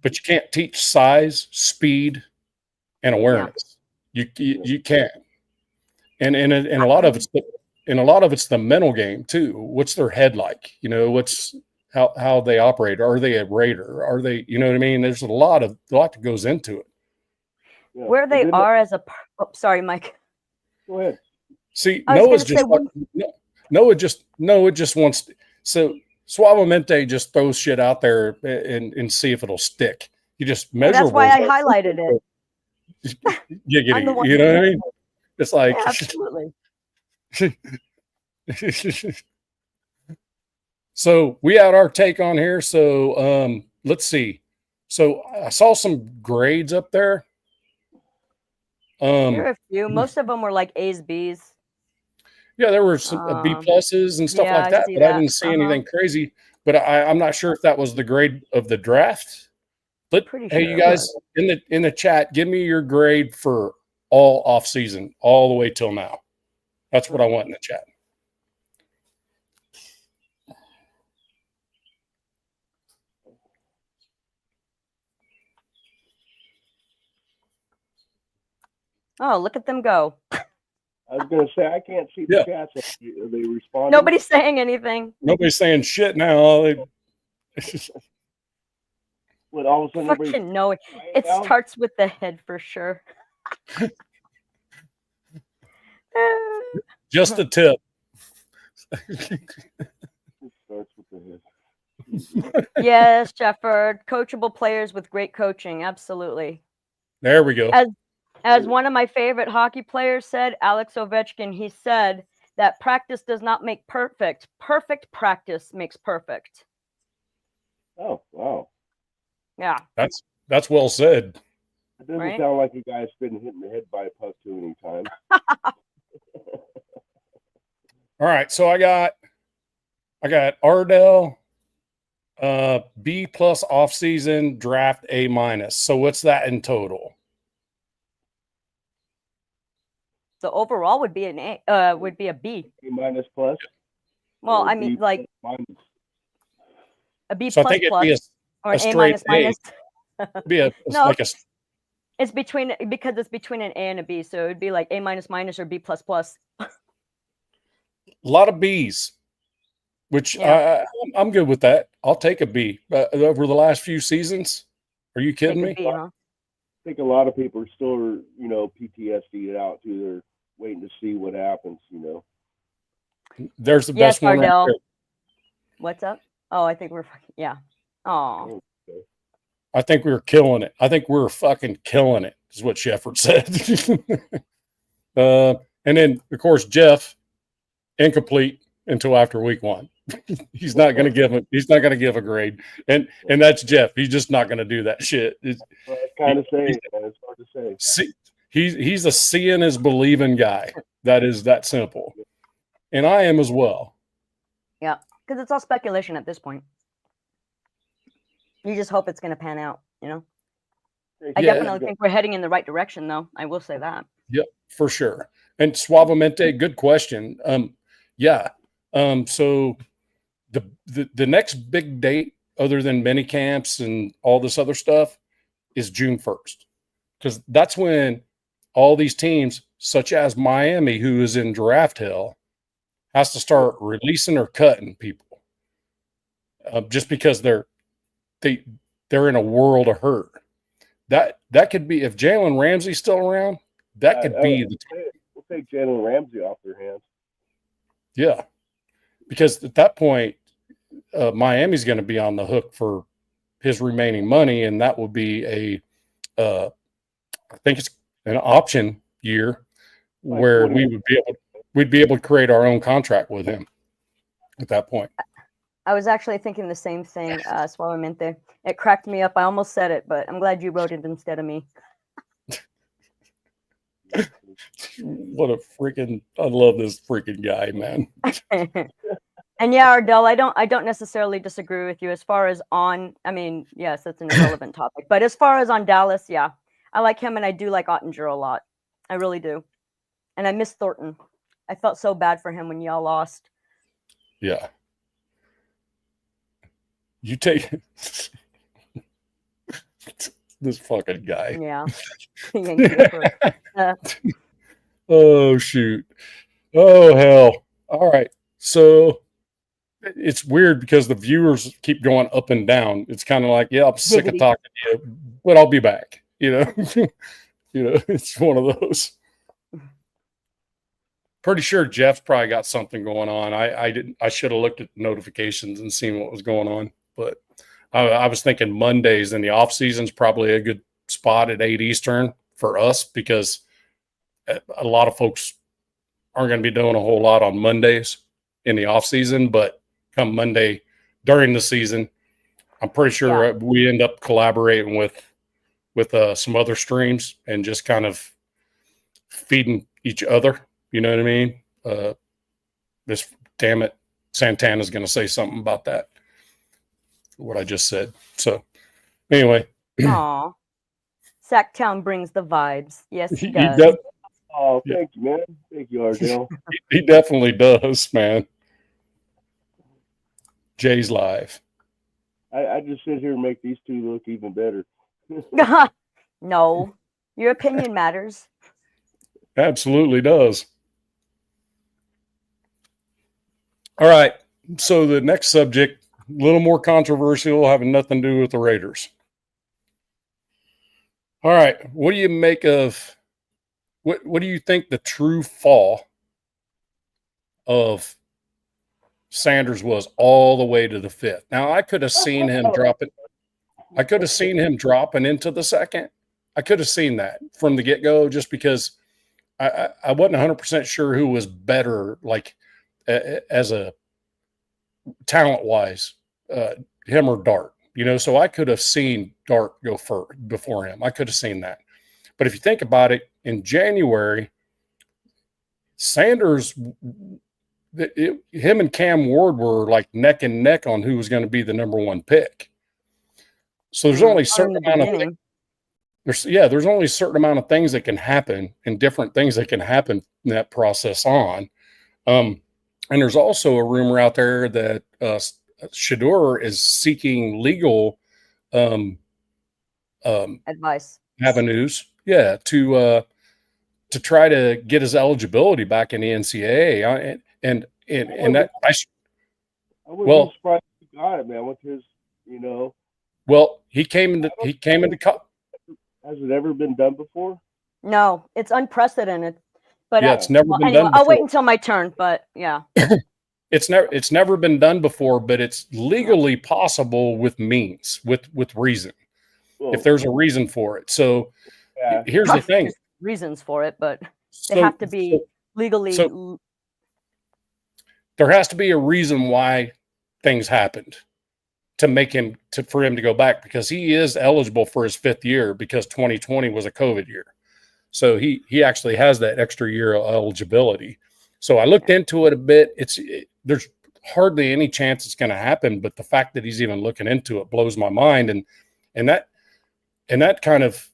S2: but you can't teach size, speed, and awareness. You can't. And a lot of it's the mental game too. What's their head like? You know, what's how they operate. Are they a raider? Are they, you know what I mean? There's a lot that goes into it.
S3: Yeah.
S1: Where they are as a sorry, Mike.
S3: Go ahead.
S2: See, Noah just wants so Suavemente just throws shit out there and see if it'll stick. You just measure.
S1: That's why I highlighted it.
S2: You know what I mean? It's like
S1: absolutely.
S2: So we had our take on here. So let's see. So I saw some grades up there.
S1: There are a few. Most of them were like A's, B's.
S2: Yeah, there were some B pluses and stuff like that, but I didn't see anything crazy. But I'm not sure if that was the grade of the draft. But hey, you guys in the chat, give me your grade for all off season, all the way till now. That's what I want in the chat.
S1: Oh, look at them go.
S3: I was going to say, I can't see the chats. Are they responding?
S1: Nobody's saying anything.
S2: Nobody's saying shit now.
S3: What, all of a sudden
S1: fucking no. It starts with the head for sure.
S2: Just a tip.
S3: It starts with the head.
S1: Yes, Shefford. Coachable players with great coaching. Absolutely.
S2: There we go.
S1: As one of my favorite hockey players said, Alex Ovechkin, he said that practice does not make perfect. Perfect practice makes perfect.
S3: Oh, wow.
S1: Yeah.
S2: That's well said.
S3: It doesn't sound like a guy's been hit in the head by a puck too many times.
S2: All right, so I got Ardell, B plus off season, draft A minus. So what's that in total?
S1: The overall would be an A. Would be a B.
S3: A minus plus.
S1: Well, I mean, like a B
S2: so
S1: plus
S2: I think
S1: plus
S2: it'd be
S1: or an A minus minus.
S2: Be a
S1: no,
S2: like a.
S1: It's between because it's between an A and a B, so it'd be like A minus minus or B plus plus.
S2: A lot of B's, which I'm good with that. I'll take a B over the last few seasons. Are you kidding me?
S1: B, huh?
S3: I think a lot of people are still, PTSD it out too. They're waiting to see what happens,
S2: There's the best one. Right there.
S1: What's up? Oh, I think we're fucking Oh.
S3: Okay.
S2: I think we were killing it. I think we were fucking killing it, is what Shefford said. And then, of course, Jeff, incomplete until after week 1. He's not going to give a grade. And that's Jeff. He's just not going to do that shit. It's
S3: kind of saying, it's hard to say.
S2: See, he's a seeing is believing guy. That is that simple. And I am as well.
S1: Yeah, because it's all speculation at this point. You just hope it's going to pan out, I definitely think we're heading in the right direction, though. I will say that.
S2: Yep, for sure. And Suavemente, good question. So the next big date, other than mini camps and all this other stuff, is June 1st, because that's when all these teams, such as Miami, who is in draft hell, has to start releasing or cutting people, just because they're in a world of hurt. That could be, if Jalen Ramsey's still around, that could be the time.
S3: We'll take Jalen Ramsey off their hands. Yeah,
S2: because at that point, Miami's going to be on the hook for his remaining money, and that will be I think it's an option year where we'd be able to create our own contract with him at that point.
S1: I was actually thinking the same thing, Suavemente. It cracked me up. I almost said it, but I'm glad you wrote it instead of me.
S2: What a freaking! I love this freaking guy, man.
S1: And yeah, Ardell, I don't necessarily disagree with you as far as on. I mean, yes, that's an irrelevant topic, but as far as on Dallas, yeah, I like him, and I do like Ottinger a lot. I really do, and I miss Thornton. I felt so bad for him when y'all lost.
S2: Yeah. You take this fucking guy.
S1: Yeah. Yankee Ripper.
S2: Oh, shoot. Oh, hell. All right. So it's weird because the viewers keep going up and down. It's kind of like, yeah, I'm sick of
S1: Giggity.
S2: talking to you, but I'll be back. It's one of those. Pretty sure Jeff's probably got something going on. I should have looked at the notifications and seen what was going on, but I was thinking Mondays in the off season is probably a good spot at 8 Eastern for us, because a lot of folks aren't going to be doing a whole lot on Mondays in the off season, but come Monday during the season, I'm pretty sure we end up collaborating with some other streams and just kind of feeding each other. You know what I mean? This, damn it, Santana's going to say something about that, what I just said. So anyway.
S1: Aw. Sacktown brings the vibes. Yes, he
S2: He
S1: does.
S3: Oh, thank you, man. Thank you, Ardell.
S2: He definitely does, man. Jay's live.
S3: I just sit here and make these two look even better.
S1: No, your opinion matters.
S2: Absolutely does. All right. So the next subject, a little more controversial, having nothing to do with the Raiders. All right. What do you make of what do you think the true fall of Sanders was all the way to the fifth? Now, I could have seen him dropping. I could have seen him dropping into the second. I could have seen that from the get-go, just because I wasn't 100% sure who was better, like as a talent-wise, him or Dart. So I could have seen Dart go first before him. I could have seen that. But if you think about it, in January, Sanders, him and Cam Ward were like neck and neck on who was going to be the number one pick. So there's only a certain amount of things. There's only a certain amount of things that can happen, and different things that can happen in that process on. And there's also a rumor out there that Shador is seeking legal
S1: Advice
S2: avenues, to try to get his eligibility back in the NCAA. And that
S3: I wouldn't be surprised if he got it, man, with his,
S2: Well, he came into
S3: Has it ever been done before?
S1: No, it's unprecedented. But
S2: it's never been done before.
S1: I'll wait until my turn, but yeah.
S2: It's never been done before, but it's legally possible with means, with reason. Well, if there's a reason for it. So here's the thing.
S1: There's reasons for it, but they have to be legally.
S2: So there has to be a reason why things happened to make him for him to go back, because he is eligible for his fifth year, because 2020 was a COVID year. So he actually has that extra year of eligibility. So I looked into it a bit. There's hardly any chance it's going to happen, but the fact that he's even looking into it blows my mind. And that kind of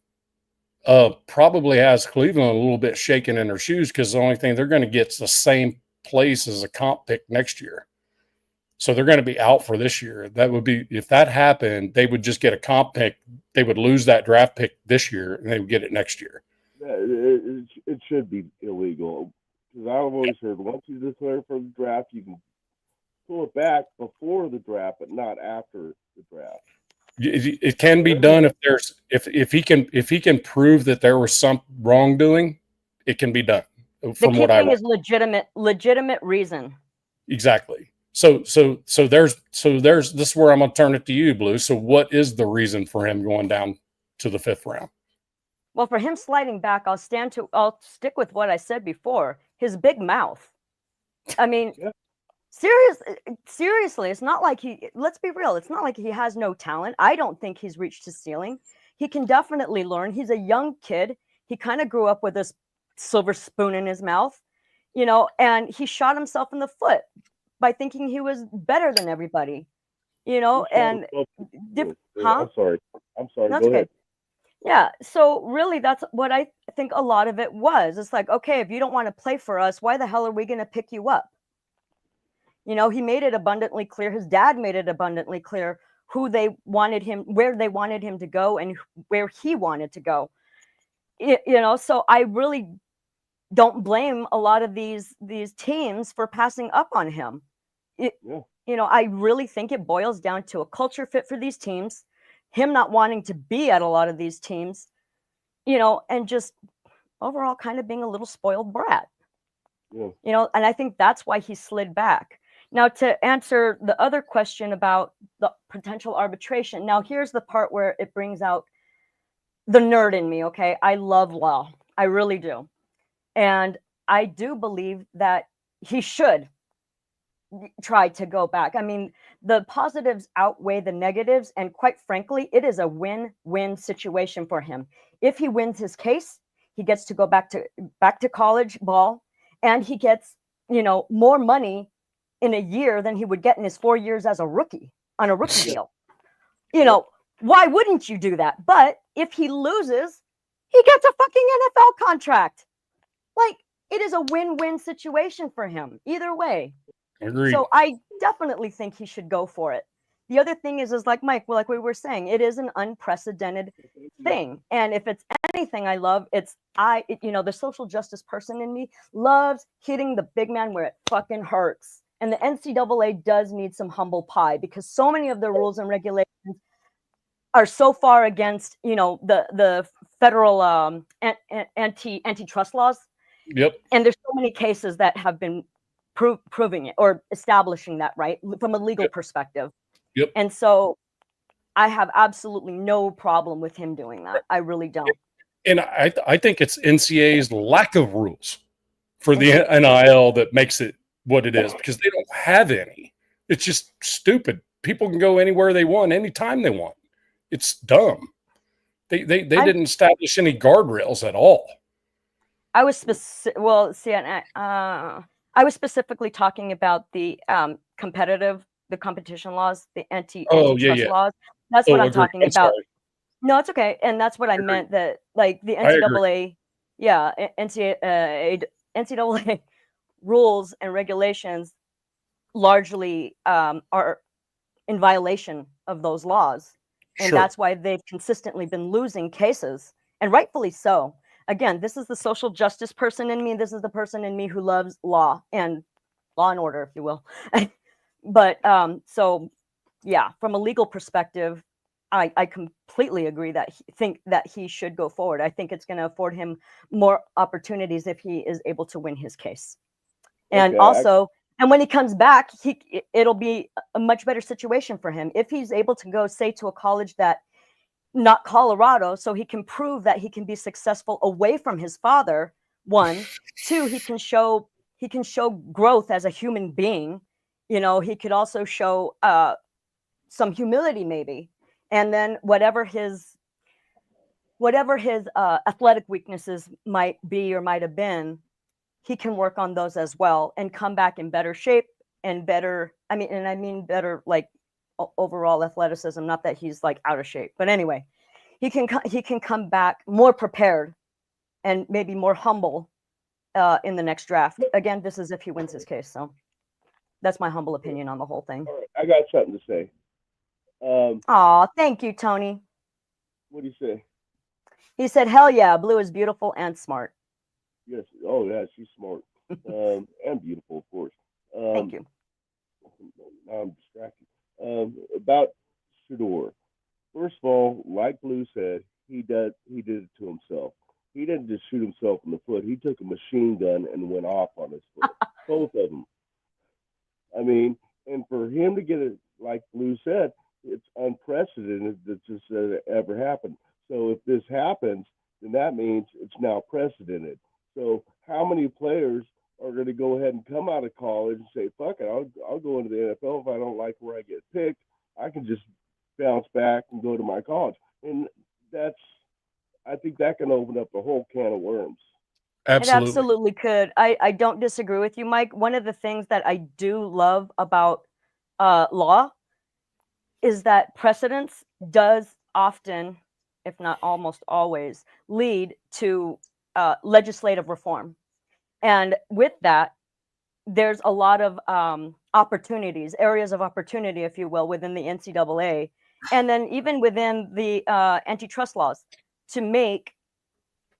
S2: probably has Cleveland a little bit shaken in their shoes, because the only thing they're going to get is the same place as a comp pick next year. So they're going to be out for this year. That would be, if that happened, they would just get a comp pick. They would lose that draft pick this year, and they would get it next year.
S3: It should be illegal, because I've always heard once you declare for the draft, you can pull it back before the draft, but not after the draft.
S2: It can be done if he can prove that there was some wrongdoing. It can be done.
S1: The key thing is legitimate reason.
S2: Exactly. So there's this is where I'm going to turn it to you, Blue. So what is the reason for him going down to the fifth round?
S1: Well, for him sliding back, I'll stick with what I said before. His big mouth. I mean, seriously, it's not like let's be real. It's not like he has no talent. I don't think he's reached his ceiling. He can definitely learn. He's a young kid. He kind of grew up with this silver spoon in his mouth, and he shot himself in the foot by thinking he was better than everybody, and
S3: I'm sorry.
S1: That's
S3: Go
S1: okay.
S3: ahead.
S1: Yeah. So really, that's what I think a lot of it was. It's like, okay, if you don't want to play for us, why the hell are we going to pick you up? You know, he made it abundantly clear. His dad made it abundantly clear who they wanted him, where they wanted him to go, and where he wanted to go. You know, so I really don't blame a lot of these teams for passing up on him. It,
S3: Yeah.
S1: you know, I really think it boils down to a culture fit for these teams, him not wanting to be at a lot of these teams, you know, and just overall kind of being a little spoiled brat.
S3: Yeah.
S1: You know, and I think that's why he slid back. Now, to answer the other question about the potential arbitration, now here's the part where it brings out the nerd in me. Okay, I love law, I really do, and I do believe that he should try to go back. I mean, the positives outweigh the negatives, and quite frankly, it is a win-win situation for him. If he wins his case, he gets to go back to college ball, and he gets, you know, more money in a year than he would get in his 4 years as a rookie on a rookie
S3: Yeah.
S1: deal. You
S3: Yep.
S1: know, why wouldn't you do that? But if he loses, he gets a fucking NFL contract. Like, it is a win-win situation for him either way.
S2: Agreed.
S1: So I definitely think he should go for it. The other thing is like Mike, like we were saying, it is an unprecedented thing. And if it's anything I love, you know, the social justice person in me loves hitting the big man where it fucking hurts. And the NCAA does need some humble pie, because so many of the rules and regulations are so far against, you know, the federal antitrust laws.
S2: Yep.
S1: And there's so many cases that have been proving it or establishing that, right, from a legal
S2: Yep.
S1: perspective.
S2: Yep.
S1: And so I have absolutely no problem with him doing that. I really don't.
S2: And I think it's NCAA's lack of rules for the
S1: Mhm.
S2: NIL that makes it what it is, because they don't have any. It's just stupid. People can go anywhere they want, anytime they want. It's dumb. They didn't establish any guardrails at all.
S1: I was well, see, I was specifically talking about the the competition laws, the
S2: Oh,
S1: antitrust
S2: yeah.
S1: laws. That's what
S2: Oh,
S1: I'm
S2: agreed.
S1: talking
S2: I'm
S1: about.
S2: sorry.
S1: No, it's okay. And that's what I
S2: Agreed.
S1: meant, that like the
S2: I agree.
S1: NCAA, yeah, NCAA rules and regulations largely are in violation of those laws. And
S2: Sure.
S1: that's why they've consistently been losing cases, and rightfully so. Again, this is the social justice person in me. This is the person in me who loves law and order, if you will. But so yeah, from a legal perspective, I completely agree that think that he should go forward. I think it's going to afford him more opportunities if he is able to win his case. And
S3: Okay.
S1: also, and when he comes back, it'll be a much better situation for him if he's able to go, say, to a college that, not Colorado, so he can prove that he can be successful away from his father. One, two, he can show growth as a human being. You know, he could also show some humility, maybe, and then whatever his athletic weaknesses might be or might have been, he can work on those as well and come back in better shape and better. I mean better, like overall athleticism. Not that he's like out of shape, but anyway, he can come back more prepared and maybe more humble in the next draft. Again, this is if he wins his case. So that's my humble opinion on the whole thing.
S3: All right. I got something to say.
S1: Aw, thank you, Tony.
S3: What do you say?
S1: He said, "Hell yeah, Blue is beautiful and smart."
S3: Yes. Oh, yeah. She's smart. And beautiful, of course.
S1: Thank you.
S3: Now I'm distracted. About Shador. First of all, like Blue said, he did it to himself. He didn't just shoot himself in the foot. He took a machine gun and went off on his foot. Both of them. I mean, and for him to get it, like Blue said, it's unprecedented that this ever happened. So if this happens, then that means it's now precedented. So how many players are going to go ahead and come out of college and say, "Fuck it, I'll go into the NFL if I don't like where I get picked. I can just bounce back and go to my college." And that's, I think that can open up a whole can of worms.
S1: It
S2: Absolutely.
S1: absolutely could. I don't disagree with you, Mike. One of the things that I do love about law is that precedence does often if not almost always, lead to legislative reform. And with that, there's a lot of opportunities, areas of opportunity, if you will, within the NCAA, and then even within the antitrust laws to make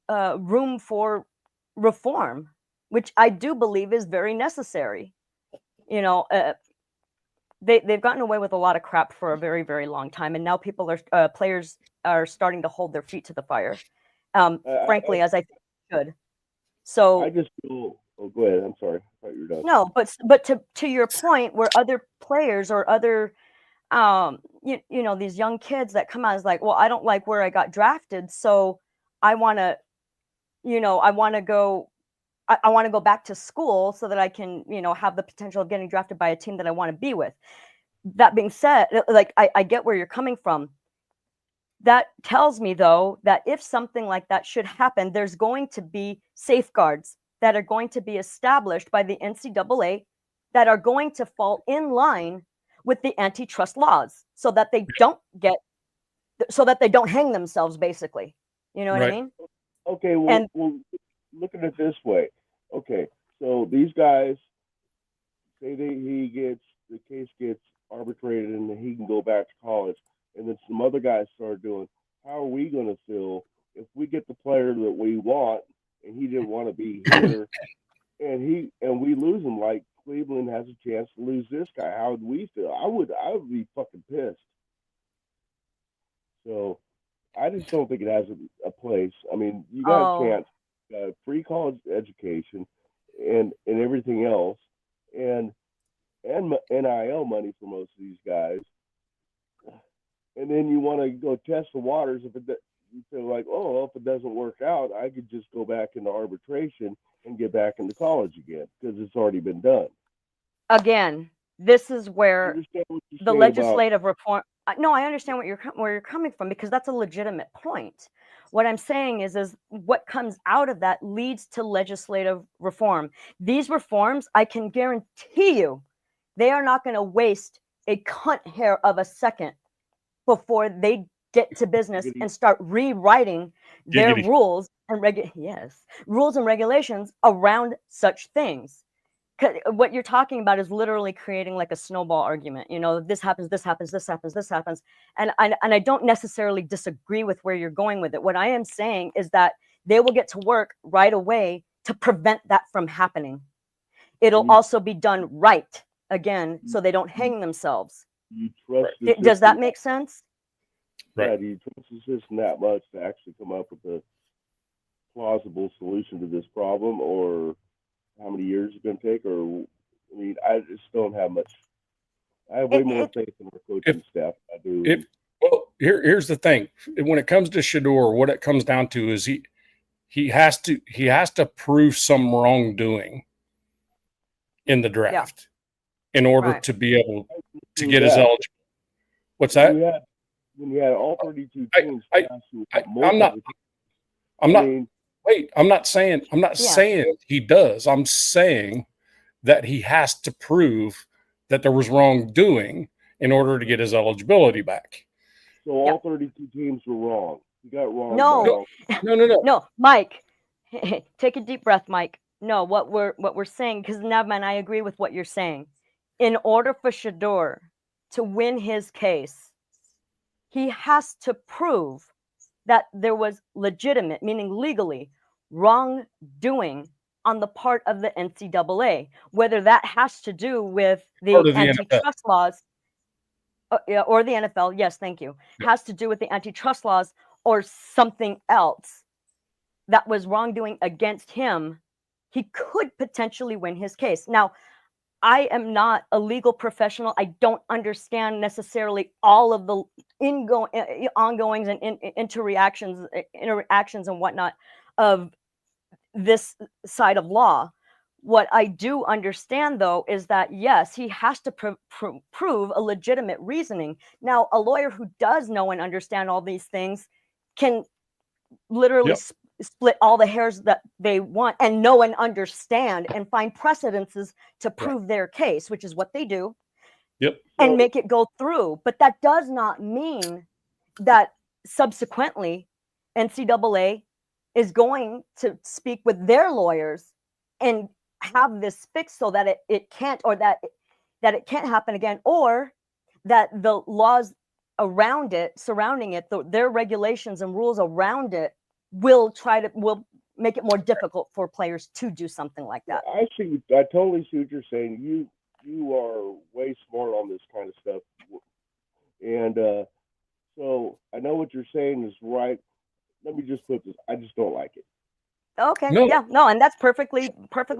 S1: room for reform, which I do believe is very necessary. You know, they've gotten away with a lot of crap for a very, very long time, and now players are starting to hold their feet to the fire. Frankly, as I think they should. So
S3: I just feel. Oh, go ahead. I'm sorry. I thought you were done.
S1: no, but to your point, where other players or other you know, these young kids that come out is like, well, I don't like where I got drafted, so I want to, you know, I want to go back to school so that I can, you know, have the potential of getting drafted by a team that I want to be with. That being said, like I get where you're coming from. That tells me, though, that if something like that should happen, there's going to be safeguards that are going to be established by the NCAA that are going to fall in line with the antitrust laws so that they don't hang themselves, basically. You know what I mean?
S3: Okay, well, look at it this way. Okay, so these guys say the case gets arbitrated and he can go back to college, and then some other guys start doing. How are we going to feel if we get the player that we want and he didn't want to be here, and we lose him? Like Cleveland has a chance to lose this guy. How would we feel? I would be fucking pissed. So I just don't think it has a place. I mean, you got a chance, free college education, and everything else, and NIL money for most of these guys, and then you want to go test the waters. If you feel like, oh, well, if it doesn't work out, I could just go back into arbitration and get back into college again because it's already been done.
S1: Again, this is where the legislative reform. No, I understand where you're coming from, because that's a legitimate point. What I'm saying is what comes out of that leads to legislative reform. These reforms, I can guarantee you, they are not going to waste a cunt hair of a second before they get to business and start rewriting their rules and regulations around such things. What you're talking about is literally creating like a snowball argument. You know, this happens, this happens, this happens, this happens. And I don't necessarily disagree with where you're going with it. What I am saying is that they will get to work right away to prevent that from happening. It'll also be done right, again, so they don't hang themselves.
S3: You trust
S1: Does that make sense?
S3: Right. Yeah, do you trust the system that much to actually come up with a plausible solution to this problem, or how many years it's going to take? Or, I mean, I just don't have much. I have way more faith in our coaching staff than I do.
S2: Well, here's the thing. When it comes to Shedeur, what it comes down to is he has to prove some wrongdoing in the draft in order to be able to get his eligible. What's that?
S3: When you had all 32 teams,
S2: I'm not saying he does. I'm saying that he has to prove that there was wrongdoing in order to get his eligibility back.
S3: So all 32 teams were wrong. You got wrong.
S1: No, Mike, take a deep breath, Mike. No, what we're saying, because Navman, I agree with what you're saying. In order for Shedeur to win his case, he has to prove that there was legitimate, meaning legally, wrongdoing on the part of the NCAA, whether that has to do with the antitrust laws or the NFL. Yes, thank you. Has to do with the antitrust laws or something else that was wrongdoing against him. He could potentially win his case. Now, I am not a legal professional. I don't understand necessarily all of the ongoings and interactions and whatnot of this side of law. What I do understand, though, is that, yes, he has to prove a legitimate reasoning. Now, a lawyer who does know and understand all these things can literally split all the hairs that they want and know and understand and find precedences to prove their case, which is what they do, and make it go through. But that does not mean that subsequently, NCAA is going to speak with their lawyers and have this fixed so that it can't, or that it can't happen again, or that the laws around it, surrounding it, their regulations and rules around it will make it more difficult for players to do something like that.
S3: I totally see what you're saying. You are way smart on this kind of stuff, and so I know what you're saying is right. Let me just put this: I just don't like it.
S1: Okay,
S2: No.
S1: yeah, no, and that's perfectly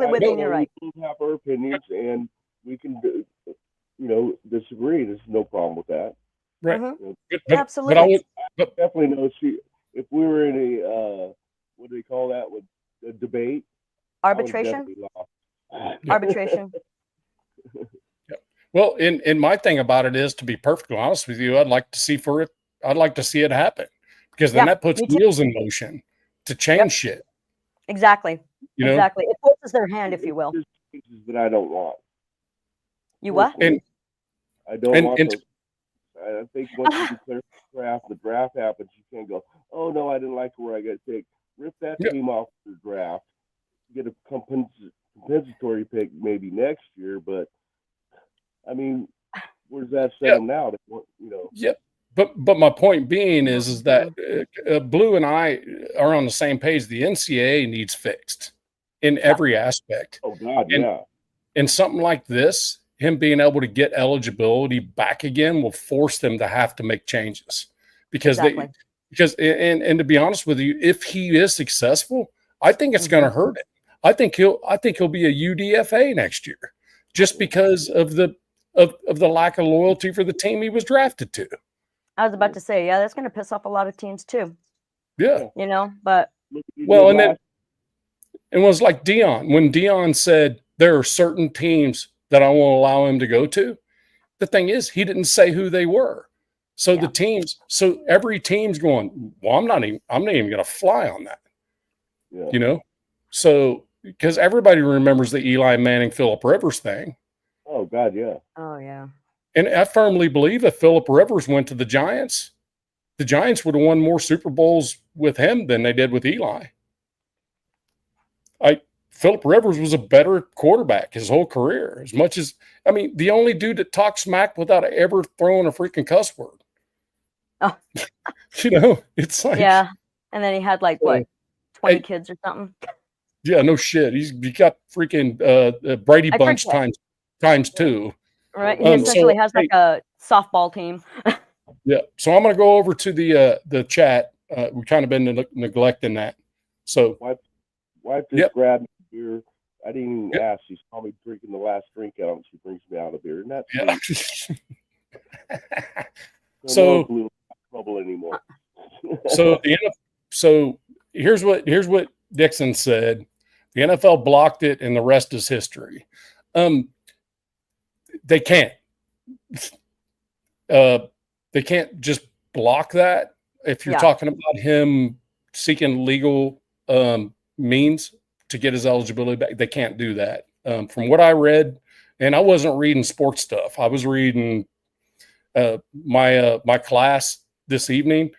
S1: within your right.
S3: We have our opinions, and we can, disagree. There's no problem with that.
S2: Right.
S1: Absolutely.
S2: But I would,
S3: Definitely know. See, if we were in a what do they call that? With a debate,
S1: arbitration. Arbitration.
S2: Well, and my thing about it is, to be perfectly honest with you, I'd like to see it happen, because then that puts wheels in motion to change shit.
S1: Exactly.
S2: You know?
S1: Exactly. It forces their hand, if you will.
S3: There's changes that I don't want.
S1: You what?
S2: And
S3: I don't want those. I think once you declare the draft happens, you can't go, oh no, I didn't like where I got picked. Rip that team off the draft. Get a compensatory pick maybe next year, but I mean, where's that set them now?
S2: Yeah, but my point being is that Blue and I are on the same page. The NCAA needs fixed in every aspect.
S3: Oh God,
S2: And something like this, him being able to get eligibility back again, will force them to have to make changes, because and to be honest with you, if he is successful, I think it's going to hurt it. I think he'll be a UDFA next year, just because of the lack of loyalty for the team he was drafted to.
S1: I was about to say, that's going to piss off a lot of teams too.
S2: Yeah.
S1: But
S2: well, and then it was like Dion. When Dion said there are certain teams that I won't allow him to go to, the thing is, he didn't say who they were. So every team's going, well, I'm not even going to fly on that. Yeah. So, because everybody remembers the Eli Manning, Phillip Rivers thing.
S3: Oh God, yeah.
S1: Oh yeah.
S3: And
S2: I firmly believe if Phillip Rivers went to the Giants would have won more Super Bowls with him than they did with Eli. Phillip Rivers was a better quarterback his whole career. As much as, the only dude that talked smack without ever throwing a freaking cuss word.
S1: Oh.
S2: It's like,
S1: yeah. And then he had 20 kids or something.
S2: Yeah, no shit. He got freaking Brady Bunch times two.
S1: Right. He essentially has a softball team.
S2: Yeah. So I'm going to go over to the chat. We've kind of been neglecting that. So
S3: wife just grabbed me a beer. I didn't even ask. She saw me drinking the last drink out, and she brings me out a beer. And that's
S2: so
S3: no trouble anymore.
S2: So here's what Dixon said. The NFL blocked it, and the rest is history. They can't. They can't just block that. If you're talking about him seeking legal means to get his eligibility back, they can't do that. From what I read, and I wasn't reading sports stuff. I was reading my class this evening.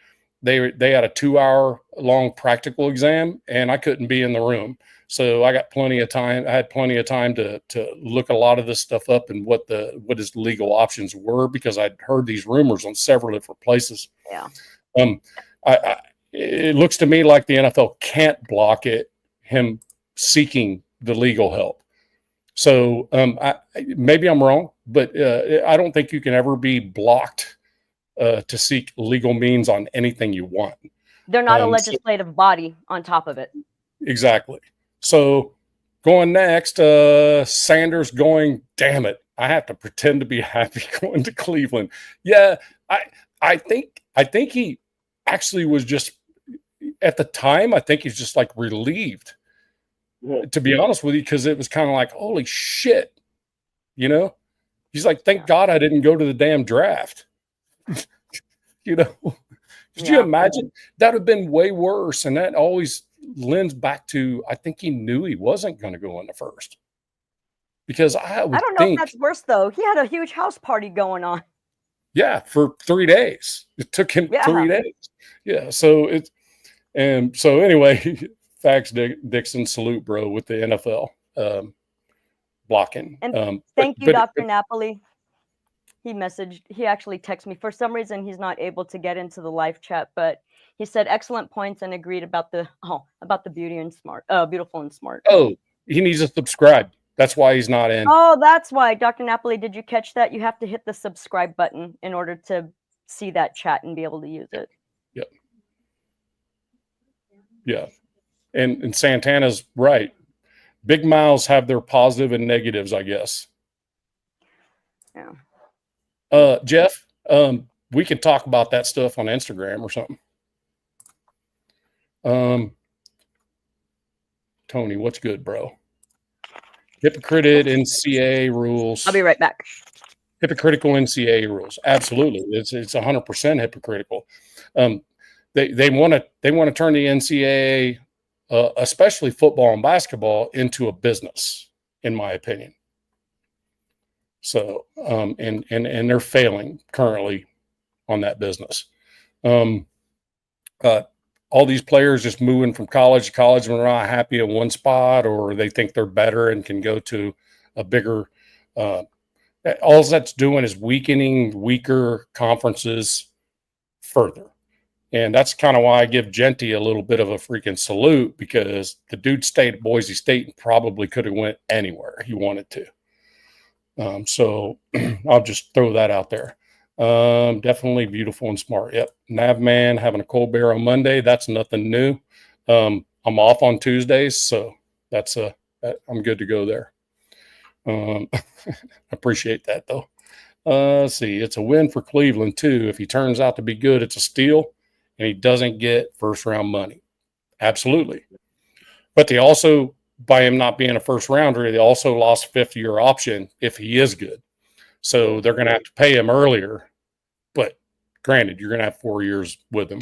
S2: They had a 2-hour long practical exam, and I couldn't be in the room. So I got plenty of time. I had plenty of time to look a lot of this stuff up and what his legal options were, because I'd heard these rumors on several different places.
S1: Yeah.
S2: It looks to me like the NFL can't block it, him seeking the legal help. So maybe I'm wrong, but I don't think you can ever be blocked to seek legal means on anything you want.
S1: They're not a legislative body on top of it.
S2: Exactly. So going next, Sanders going, damn it, I have to pretend to be happy going to Cleveland. Yeah, I think he actually was just, at the time, I think he's just like relieved, to be honest with you, because it was kind of like, holy shit, he's like, thank God I didn't go to the damn draft. Could you imagine? That would have been way worse. And that always lends back to, I think he knew he wasn't going to go in the first. Because I don't know
S1: if that's worse, though. He had a huge house party going on.
S2: Yeah, for 3 days. It took him
S1: Yeah.
S2: 3 days. Yeah, so it's and so anyway, facts, Dixon, salute, bro, with the NFL blocking.
S1: And thank you, Dr. Napoli. He actually texted me. For some reason, he's not able to get into the live chat, but he said excellent points and agreed about the beautiful and smart.
S2: Oh, he needs to subscribe. That's why he's not in.
S1: Oh, that's why. Dr. Napoli, did you catch that? You have to hit the subscribe button in order to see that chat and be able to use it.
S2: Yep. Yeah. And Santana's right. Big mouths have their positive and negatives, I guess.
S1: Yeah.
S2: Jeff, we can talk about that stuff on Instagram or something. Tony, what's good, bro? Hypocrite NCAA rules.
S1: I'll be right back.
S2: Hypocritical NCAA rules. Absolutely. It's 100% hypocritical. They want to turn the NCAA, especially football and basketball, into a business, in my opinion. So, and they're failing currently on that business. All these players just moving from college to college when they're not happy in one spot, or they think they're better and can go to a bigger. All that's doing is weakening weaker conferences further. And that's kind of why I give Genty a little bit of a freaking salute, because the dude stayed at Boise State and probably could have went anywhere he wanted to. So I'll just throw that out there. Definitely beautiful and smart. Yep. Navman having a cold beer on Monday. That's nothing new. I'm off on Tuesdays, so that's I'm good to go there. Appreciate that though. Let's see. It's a win for Cleveland too. If he turns out to be good, it's a steal, and he doesn't get first round money. Absolutely. But they also, by him not being a first rounder, they also lost 5th-year option if he is good. So they're going to have to pay him earlier. But granted, you're going to have 4 years with him.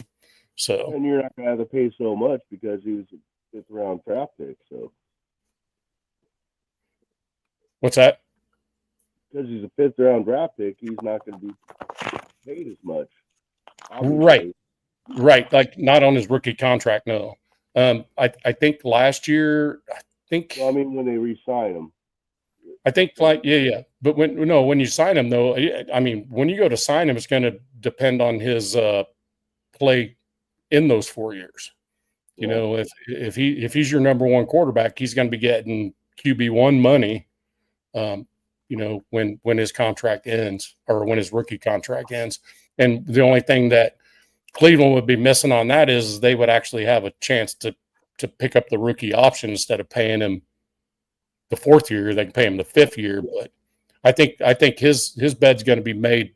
S2: So,
S3: and you're not going to have to pay so much because he was a 5th-round draft pick. So
S2: what's that?
S3: Because he's a 5th-round draft pick, he's not going to be paid as much.
S2: Obviously. Right. Like not on his rookie contract. No. I think last year,
S3: Well, I mean, when they re-sign him.
S2: I think yeah. But when you sign him though, I mean, when you go to sign him, it's going to depend on his play in those 4 years. You know, if he's your number one quarterback, he's going to be getting QB1 money. You know, when his contract ends, or when his rookie contract ends. And the only thing that Cleveland would be missing on that is they would actually have a chance to pick up the rookie option instead of paying him the 4th year. They can pay him the 5th year, but I think his bed's going to be made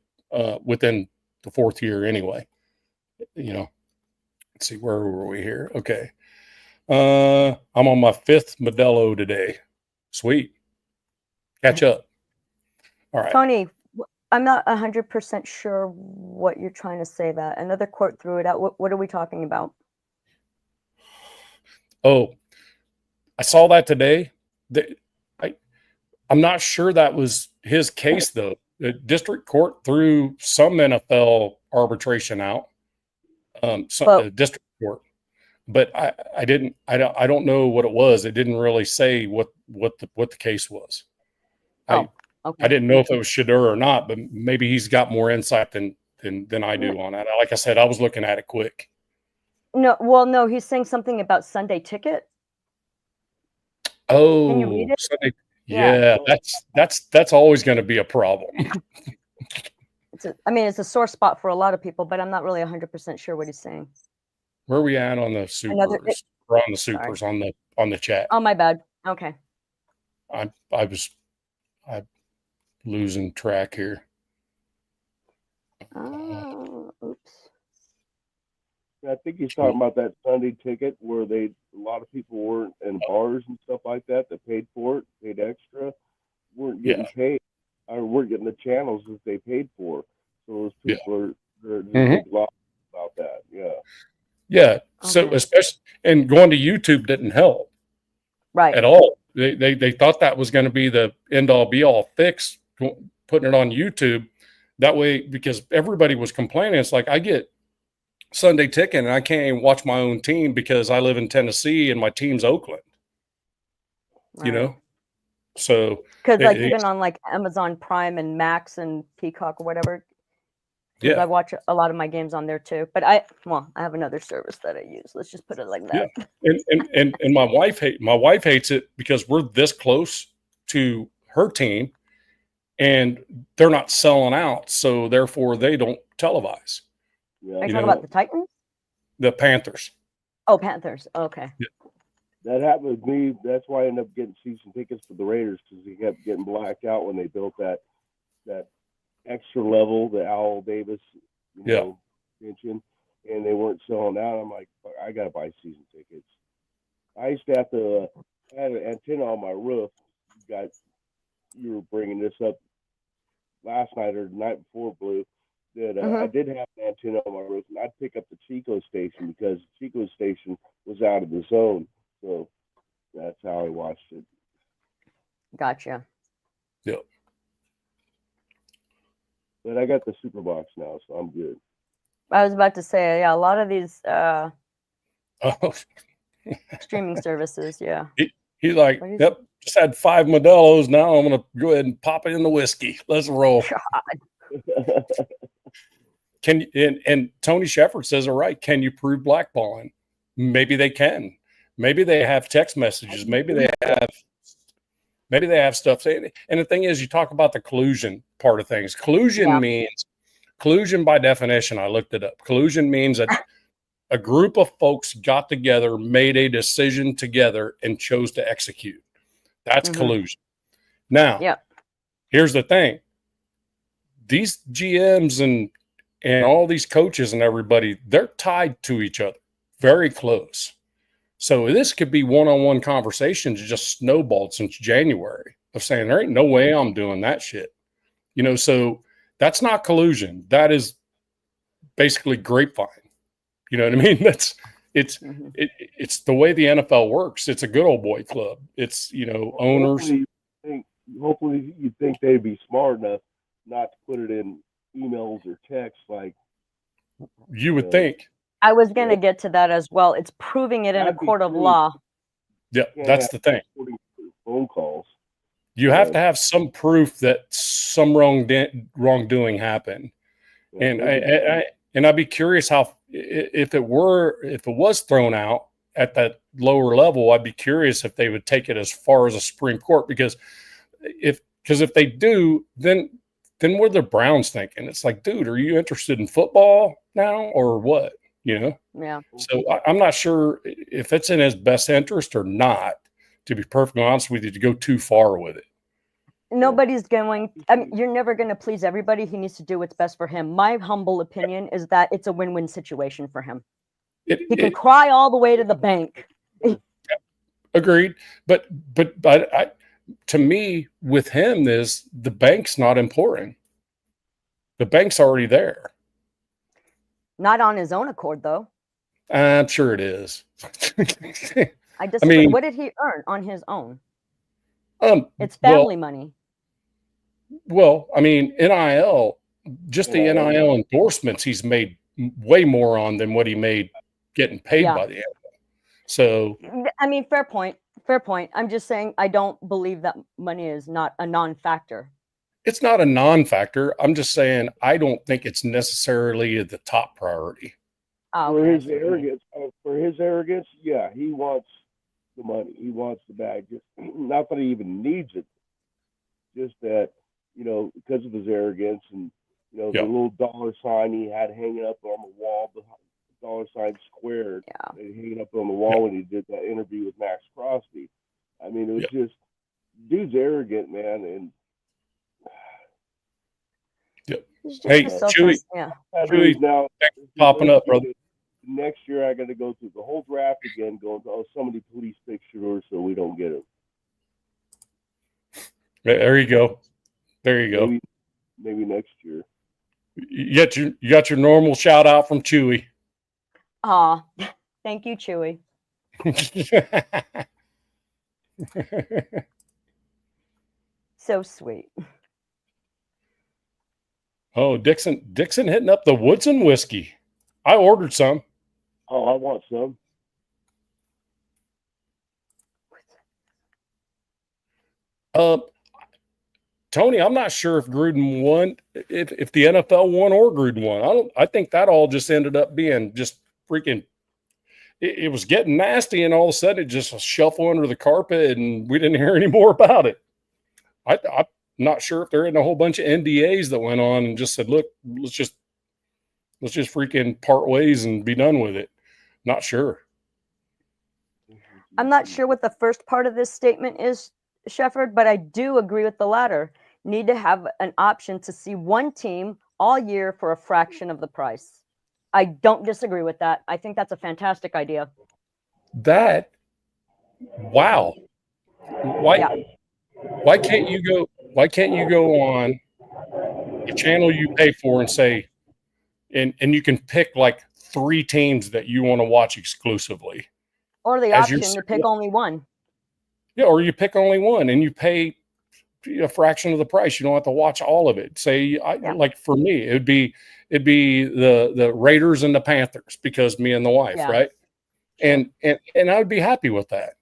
S2: within the 4th year anyway. You know, let's see, where were we here? Okay, I'm on my 5th Modelo today. Sweet, catch up. All right,
S1: Tony, I'm not 100% sure what you're trying to say. That another court threw it out. What are we talking about?
S2: Oh, I saw that today. I'm not sure that was his case though. The district court threw some NFL arbitration out. District court, but I don't know what it was. It didn't really say what the case was. Okay. I didn't know if it was Shadur or not, but maybe he's got more insight than I do on that. Like I said, I was looking at it quick.
S1: No, he's saying something about Sunday ticket.
S2: Oh,
S1: can you read it?
S2: Sunday, yeah, that's always going to be a problem.
S1: It's a sore spot for a lot of people, but I'm not really 100% sure what he's saying.
S2: Where are we at on the supers? We're on the supers. Sorry. on the chat.
S1: Oh, my bad. Okay.
S2: I'm losing track here.
S1: Oops.
S3: I think he's talking about that Sunday ticket where a lot of people weren't in bars and stuff like that paid for it, paid extra, weren't getting paid, or weren't getting the channels that they paid for. So those people are just lost about that. Yeah. Yeah.
S2: Okay. So especially, and going to YouTube didn't help.
S1: Right.
S2: At all. They thought that was going to be the end all be all fix, putting it on YouTube. That way, because everybody was complaining, it's like I get Sunday ticket and I can't even watch my own team because I live in Tennessee and my team's Oakland, you know? So
S1: because like even on like Amazon Prime and Max and Peacock or whatever, because I watch a lot of my games on there too. But I have another service that I use. Let's just put it like that.
S2: Yeah. And my wife hates it because we're this close to her team and they're not selling out, so therefore they don't televise.
S3: Yeah.
S1: Are you talking about the Titans?
S2: The Panthers.
S1: Oh, Panthers. Okay.
S2: Yeah.
S3: That happened with me. That's why I ended up getting season tickets for the Raiders, because he kept getting blacked out when they built that extra level, the Al Davis, extension, and they weren't selling out. I'm like, I gotta buy season tickets. I used to have to. I had an antenna on my roof. You were bringing this up last night or the night before, Blue. That I did have an antenna on my roof, and I'd pick up the Chico station because the Chico station was out of the zone. So that's how I watched it.
S1: Gotcha.
S2: Yep.
S3: But I got the super box now, so I'm good.
S1: I was about to say, yeah, a lot of these streaming services, yeah.
S2: He's like, yep, just had 5 Modelo's. Now I'm gonna go ahead and pop it in the whiskey. Let's roll. And Tony Shepard says it right. Can you prove blackballing? Maybe they can. Maybe they have text messages. Maybe they have stuff saying. And the thing is, you talk about the collusion part of things. Collusion means by definition. I looked it up. Collusion means that a group of folks got together, made a decision together, and chose to execute. That's collusion. Now, here's the thing. These GMs and all these coaches and everybody, they're tied to each other, very close. So this could be one-on-one conversations just snowballed since January of saying, there ain't no way I'm doing that shit. So that's not collusion. That is basically grapevine. You know what I mean? It's the way the NFL works. It's a good old boy club. It's, owners.
S3: Hopefully you think they'd be smart enough not to put it in emails or texts like
S2: you would think.
S1: I was going to get to that as well. It's proving it in a court of law.
S2: Yeah, that's the thing.
S3: Phone calls.
S2: You have to have some proof that some wrongdoing happened. And I'd be curious how if it was thrown out at that lower level, I'd be curious if they would take it as far as a Supreme Court, because if they do, then what are the Browns thinking? It's like, dude, are you interested in football now or what? Yeah. So I'm not sure if it's in his best interest or not, to be perfectly honest with you, to go too far with it.
S1: Nobody's going, you're never going to please everybody. He needs to do what's best for him. My humble opinion is that it's a win-win situation for him. He can cry all the way to the bank.
S2: Agreed. But to me, with him, the bank's not important. The bank's already there.
S1: Not on his own accord, though.
S2: I'm sure it is.
S1: What did he earn on his own? It's family money.
S2: Well, NIL, just the NIL endorsements, he's made way more on than what he made getting paid by the NFL. So,
S1: fair point. Fair point. I'm just saying I don't believe that money is not a non-factor.
S2: It's not a non-factor. I'm just saying I don't think it's necessarily the top priority.
S3: For his arrogance, yeah, he wants the money. He wants the bag. Just not that he even needs it. Just that, because of his arrogance and the little dollar sign he had hanging up on the wall, the dollar sign squared, hanging up on the wall when he did that interview with Max Crosby. It was just, dude's arrogant, man, and.
S2: Hey, Chewy, now popping up, brother.
S3: Next year, I got to go through the whole draft again, going to somebody please fix yours so we don't get him.
S2: There you go.
S3: Maybe next year.
S2: You got your normal shout out from Chewy.
S1: Aw, thank you, Chewy. So sweet.
S2: Oh, Dixon hitting up the Woodson whiskey. I ordered some.
S3: Oh, I want some.
S2: Tony, I'm not sure if Gruden won, if the NFL won or Gruden won. I think that all just ended up being just freaking. It was getting nasty, and all of a sudden it just shuffled under the carpet, and we didn't hear any more about it. I'm not sure if there isn't a whole bunch of NDAs that went on and just said, "Look, let's just freaking part ways and be done with it." Not sure.
S1: I'm not sure what the first part of this statement is, Shefford, but I do agree with the latter. Need to have an option to see one team all year for a fraction of the price. I don't disagree with that. I think that's a fantastic idea.
S2: Wow. Why can't you go on a channel you pay for and say, and you can pick like 3 teams that you want to watch exclusively.
S1: Or the
S2: As
S1: option to pick only one.
S2: Yeah, or you pick only one and you pay a fraction of the price. You don't have to watch all of it. Say, like for me, it'd be the Raiders and the Panthers because me and the wife, right? And I would be happy with that,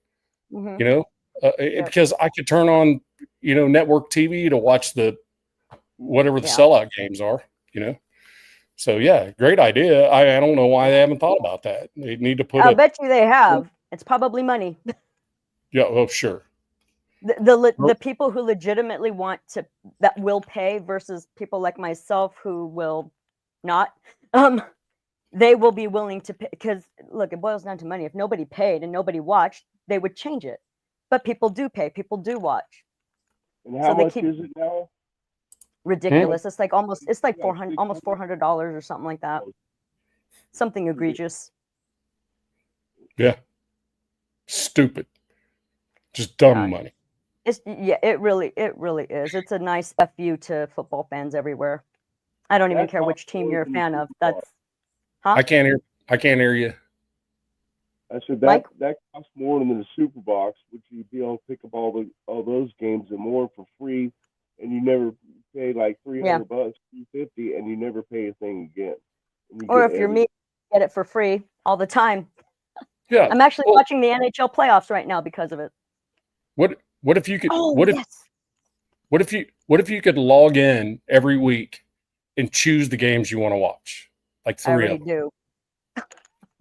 S2: because I could turn on, network TV to watch whatever the sellout games are, So yeah, great idea. I don't know why they haven't thought about that. They need to put.
S1: I'll bet you they have. It's probably money.
S2: Yeah, oh sure.
S1: The people who legitimately want to, that will pay versus people like myself who will not. They will be willing to pay because look, it boils down to money. If nobody paid and nobody watched, they would change it. But people do pay. People do watch.
S3: And how much is it now?
S1: Ridiculous. It's like almost $400 or something like that. Something egregious.
S2: Yeah. Stupid. Just dumb money.
S1: It really is. It's a nice FU to football fans everywhere. I don't even care which team you're a fan of. That's
S2: I can't hear you.
S3: I said that costs more than the Super Box, which you'd be able to pick up all those games and more for free, and you never pay like $300, $350, and you never pay a thing again.
S1: Or if you're me, get it for free all the time.
S2: Yeah,
S1: I'm actually watching the NHL playoffs right now because of it.
S2: What if you could? What if you could log in every week and choose the games you want to watch? Like 3 of them.
S1: Do.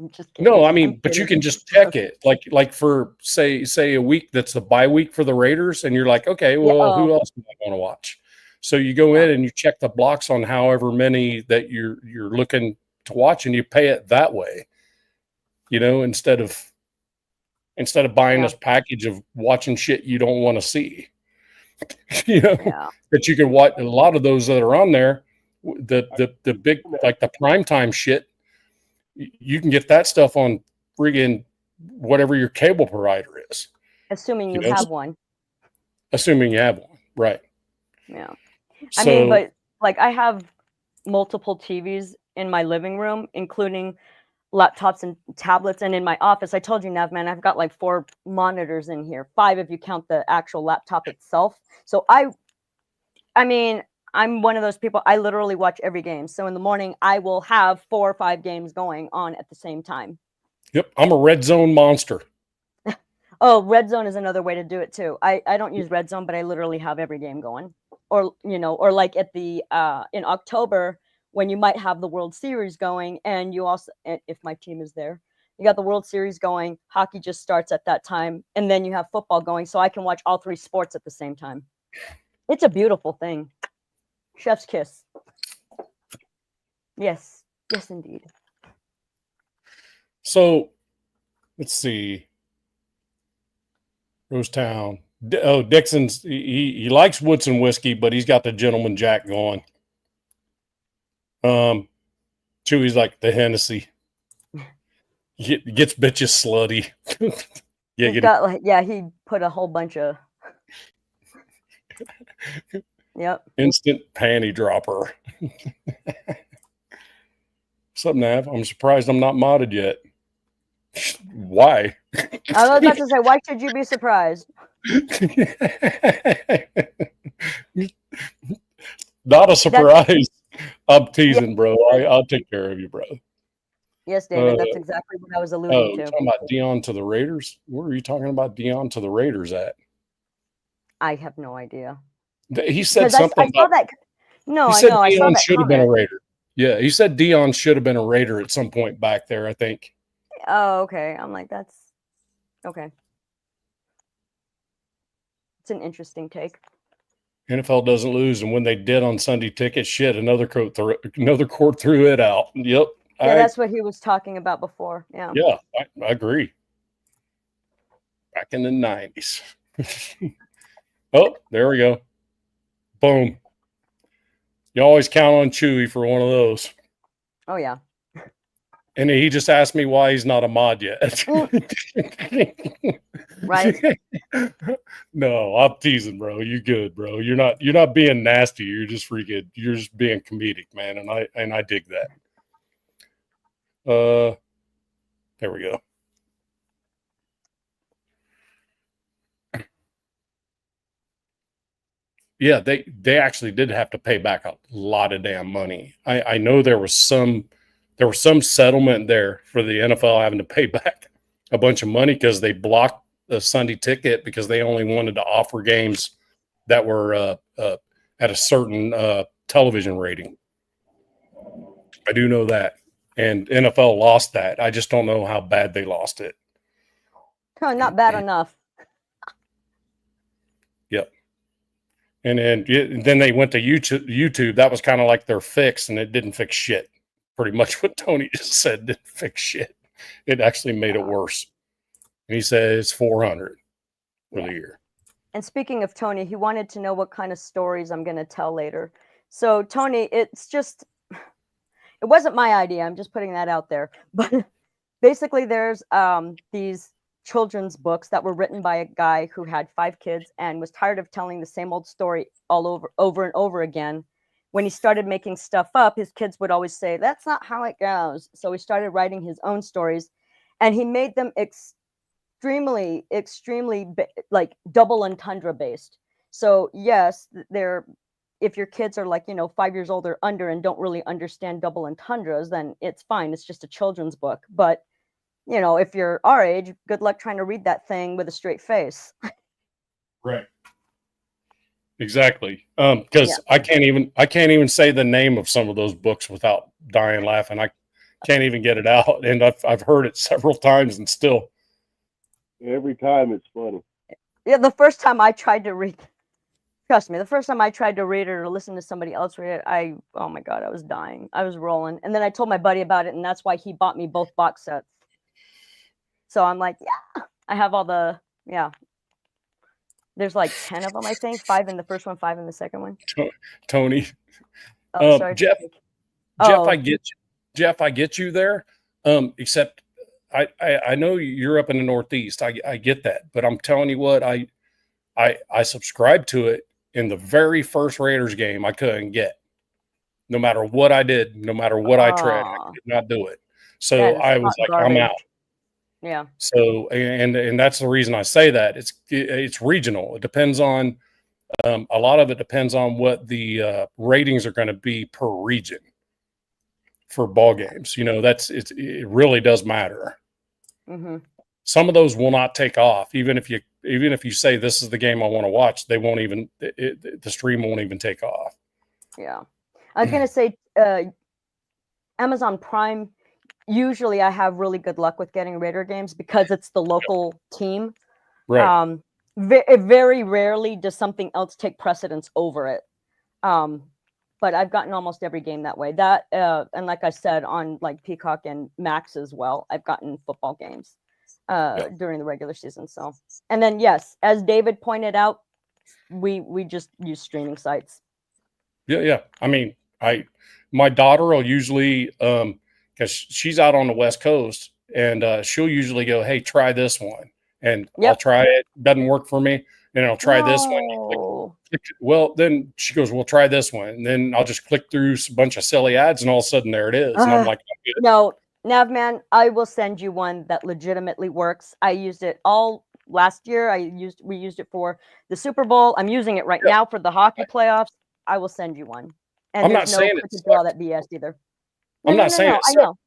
S1: I'm just kidding.
S2: No, I mean, but you can just check it. Like for say a week that's the bye week for the Raiders, and you're like, okay, well, who else do I want to watch? So you go in and you check the blocks on however many that you're looking to watch, and you pay it that way. Instead of buying this package of watching shit you don't want to see. That you can watch a lot of those that are on there. The big, like the primetime shit, you can get that stuff on friggin' whatever your cable provider is.
S1: Assuming you have one.
S2: Assuming you have one, right.
S1: Yeah. I mean, but like I have multiple TVs in my living room, including laptops and tablets, and in my office. I told you, Nav, man, I've got like 4 monitors in here, 5 if you count the actual laptop itself. So I mean, I'm one of those people, I literally watch every game. So in the morning, I will have 4 or 5 games going on at the same time.
S2: Yep, I'm a red zone monster.
S1: Oh, red zone is another way to do it too. I don't use red zone, but I literally have every game going. Or, or like at the, in October, when you might have the World Series going, and you also, if my team is there, you got the World Series going, hockey just starts at that time, and then you have football going, so I can watch all 3 sports at the same time. It's a beautiful thing. Chef's kiss. Yes, indeed.
S2: So, let's see. Rosetown. Dixon's, he likes Woodson whiskey, but he's got the Gentleman Jack going. Chewy's like the Hennessy. Gets bitches slutty.
S1: He put a whole bunch of
S2: instant panty dropper. Something, Nav. I'm surprised I'm not modded yet. Why?
S1: I was about to say, why should you be surprised?
S2: Not a surprise. I'm teasing, bro. I'll take care of you, bro.
S1: Yes,
S2: Uh,
S1: David, that's exactly what I was
S2: oh,
S1: alluding
S2: you're
S1: to.
S2: talking about Dion to the Raiders? Where are you talking about Dion to the Raiders at?
S1: I have no idea.
S2: He said
S1: Because I
S2: something
S1: saw
S2: about.
S1: that. No,
S2: He
S1: I
S2: said
S1: know. I saw
S2: Dion
S1: that
S2: should have been
S1: comment.
S2: a Raider. Yeah, he said Dion should have been a Raider at some point back there. I think.
S1: Oh, okay. I'm like, that's okay. It's an interesting take.
S2: NFL doesn't lose, and when they did on Sunday Ticket, shit, another court threw it out. Yep.
S1: Yeah, that's what he was talking about before. Yeah.
S2: Yeah, I agree. Back in the 90s. Oh, there we go. Boom. You always count on Chewy for one of those.
S1: Oh yeah.
S2: And he just asked me why he's not a mod yet.
S1: Right.
S2: No, I'm teasing, bro. You good, bro. You're not being nasty. You're just you're just being comedic, man. And I dig that. There we go. Yeah, they actually did have to pay back a lot of damn money. I know there was some settlement there for the NFL having to pay back a bunch of money because they blocked the Sunday Ticket because they only wanted to offer games that were at a certain television rating. I do know that, and NFL lost that. I just don't know how bad they lost it.
S1: Oh, not bad enough.
S2: Yep. And then they went to YouTube. That was kind of like their fix, and it didn't fix shit. Pretty much what Tony just said didn't fix shit. It actually made it worse. And he says 400 for the year.
S1: And speaking of Tony, he wanted to know what kind of stories I'm going to tell later. So Tony, it wasn't my idea. I'm just putting that out there. But basically, there's these children's books that were written by a guy who had 5 kids and was tired of telling the same old story all over and over again. When he started making stuff up, his kids would always say, "That's not how it goes." So he started writing his own stories, and he made them extremely like double entendre based. So yes, if your kids are like 5 years old or under and don't really understand double entendres, then it's fine. It's just a children's book. But if you're our age, good luck trying to read that thing with a straight face.
S2: Right. Exactly. Because I can't even say the name of some of those books without dying laughing. I can't even get it out, and I've heard it several times, and still.
S3: Every time it's funny.
S1: Yeah, the first time I tried to read, trust me, the first time I tried to read it or listen to somebody else read it, oh my God, I was dying. I was rolling. And then I told my buddy about it, and that's why he bought me both box sets. So I'm like, yeah, I have all the, yeah. There's like 10 of them, I think. 5 in the first one, 5 in the second one.
S2: Tony.
S1: Oh, sorry.
S2: Jeff,
S1: Oh.
S2: I get you. Jeff, I get you there. Except I know you're up in the Northeast. I get that. But I'm telling you what, I subscribed to it in the very first Raiders game. I couldn't get. No matter what I did, no matter what I tried, I could not do it. So I was like, garbage. I'm out.
S1: Yeah.
S2: So and that's the reason I say that. It's regional. It depends on a lot of it depends on what the ratings are going to be per region for ball games. It really does matter.
S1: Mm-hmm.
S2: Some of those will not take off, even if you say this is the game I want to watch. They won't even the stream won't even take off.
S1: Yeah, I was gonna say Amazon Prime. Usually, I have really good luck with getting Raider games because it's the local team.
S2: Right.
S1: Very rarely does something else take precedence over it. But I've gotten almost every game that way. That and like I said, on like Peacock and Max as well, I've gotten football games during the regular season. So, and then yes, as David pointed out, we just use streaming sites.
S2: Yeah. I mean, my daughter will usually because she's out on the West Coast, and she'll usually go, "Hey, try this one," and I'll try it. Doesn't work for me, and I'll try this one. Well, then she goes, "Well, try this one," and then I'll just click through a bunch of silly ads, and all of a sudden there it is, and I'm like,
S1: "No, Navman, I will send you one that legitimately works. I used it all last year. We used it for the Super Bowl. I'm using it right now for the hockey playoffs. I will send you one." And
S2: I'm
S1: there's
S2: not
S1: no
S2: saying it
S1: click and draw
S2: sucked.
S1: that BS either.
S2: I'm not saying it
S1: I
S2: sucked.
S1: know.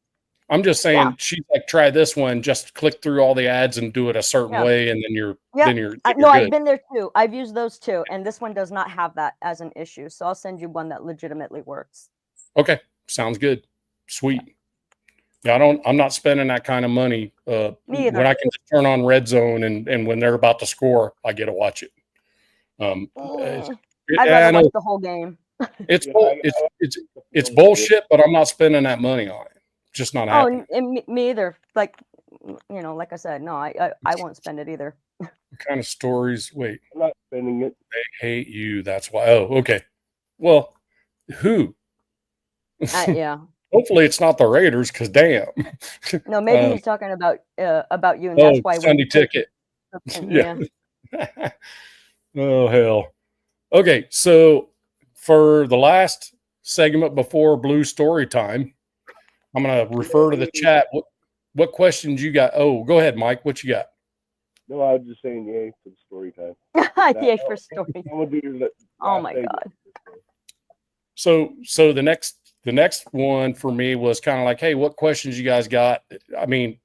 S2: I'm just
S1: Yeah.
S2: saying she's like, try this one, just click through all the ads and do it a certain
S1: Yeah.
S2: way, and then you're
S1: Yeah.
S2: you're
S1: No, I've
S2: good.
S1: been there too. I've used those too, and this one does not have that as an issue. So I'll send you one that legitimately works.
S2: Okay, sounds good. Sweet. Yeah, I'm not spending that kind of money
S1: Me
S2: when
S1: either.
S2: I can just turn on Red Zone and when they're about to score, I get to watch it.
S1: I'd
S2: I
S1: rather
S2: know
S1: watch the whole game.
S2: it's
S3: Yeah,
S2: bull,
S3: I like
S2: it's
S3: the
S2: bullshit, but I'm not spending that money on it. Just not
S1: Oh,
S2: happening.
S1: and me either. Like, like I said, no, I won't spend it either.
S2: What kind of stories? Wait,
S3: I'm not spending it.
S2: they hate you. That's why. Oh, okay. Well, who?
S1: Yeah.
S2: Hopefully, it's not the Raiders, because damn.
S1: No, maybe he's talking about you, and
S2: Oh,
S1: that's why when
S2: Sunday
S1: he takes
S2: ticket.
S1: yeah.
S2: Oh hell. Okay, so for the last segment before Blue Story Time, I'm gonna refer to the chat. What questions you got? Oh, go ahead, Mike. What you got?
S3: No, I was just saying yay for the story time.
S1: Yay for story.
S3: I'm gonna do your
S1: Oh
S3: last
S1: my
S3: segment.
S1: god.
S2: So the next one for me was kind of like, hey, what questions you guys got? I mean,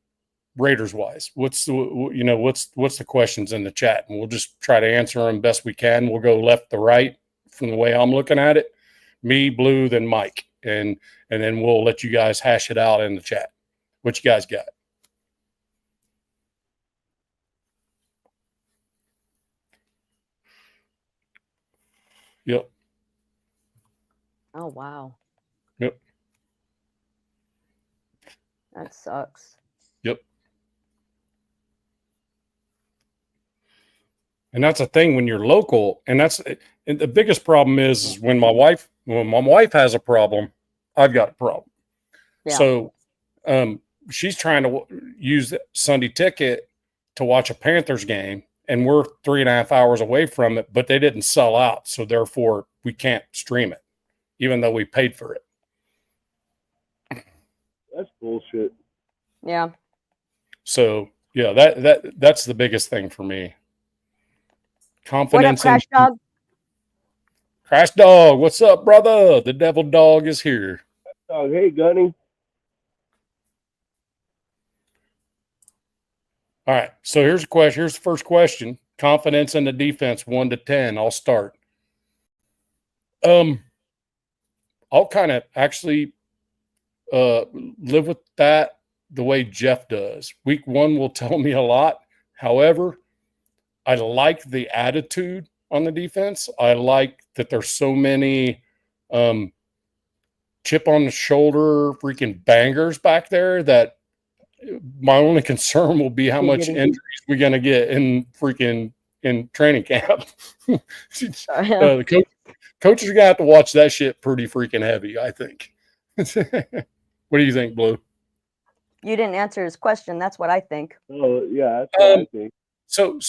S2: Raiders wise, what's the questions in the chat, and we'll just try to answer them best we can. We'll go left to right from the way I'm looking at it. Me, Blue, then Mike, and then we'll let you guys hash it out in the chat. What you guys got? Yep.
S1: Oh wow.
S2: Yep.
S1: That sucks.
S2: Yep. And that's a thing when you're local, and the biggest problem is when my wife has a problem, I've got a problem.
S1: Yeah.
S2: So she's trying to use Sunday ticket to watch a Panthers game, and we're 3.5 hours away from it, but they didn't sell out, so therefore we can't stream it, even though we paid for it.
S3: That's bullshit.
S1: Yeah.
S2: So yeah, that's the biggest thing for me. Confidence.
S1: What up, Crash Dog?
S2: Crash Dog, what's up, brother? The Devil Dog is here.
S3: Oh, hey, Gunny.
S2: All right, so here's a question. Here's the first question. Confidence in the defense, 1 to 10. I'll start. I'll kind of actually live with that the way Jeff does. Week 1 will tell me a lot. However, I like the attitude on the defense. I like that there's so many chip on the shoulder freaking bangers back there that my only concern will be how much injuries we're going to get in training camp. The coaches are going to have to watch that shit pretty freaking heavy, I think. What do you think, Blue?
S1: You didn't answer his question. That's what I think.
S3: Oh, yeah, that's what I think.
S2: So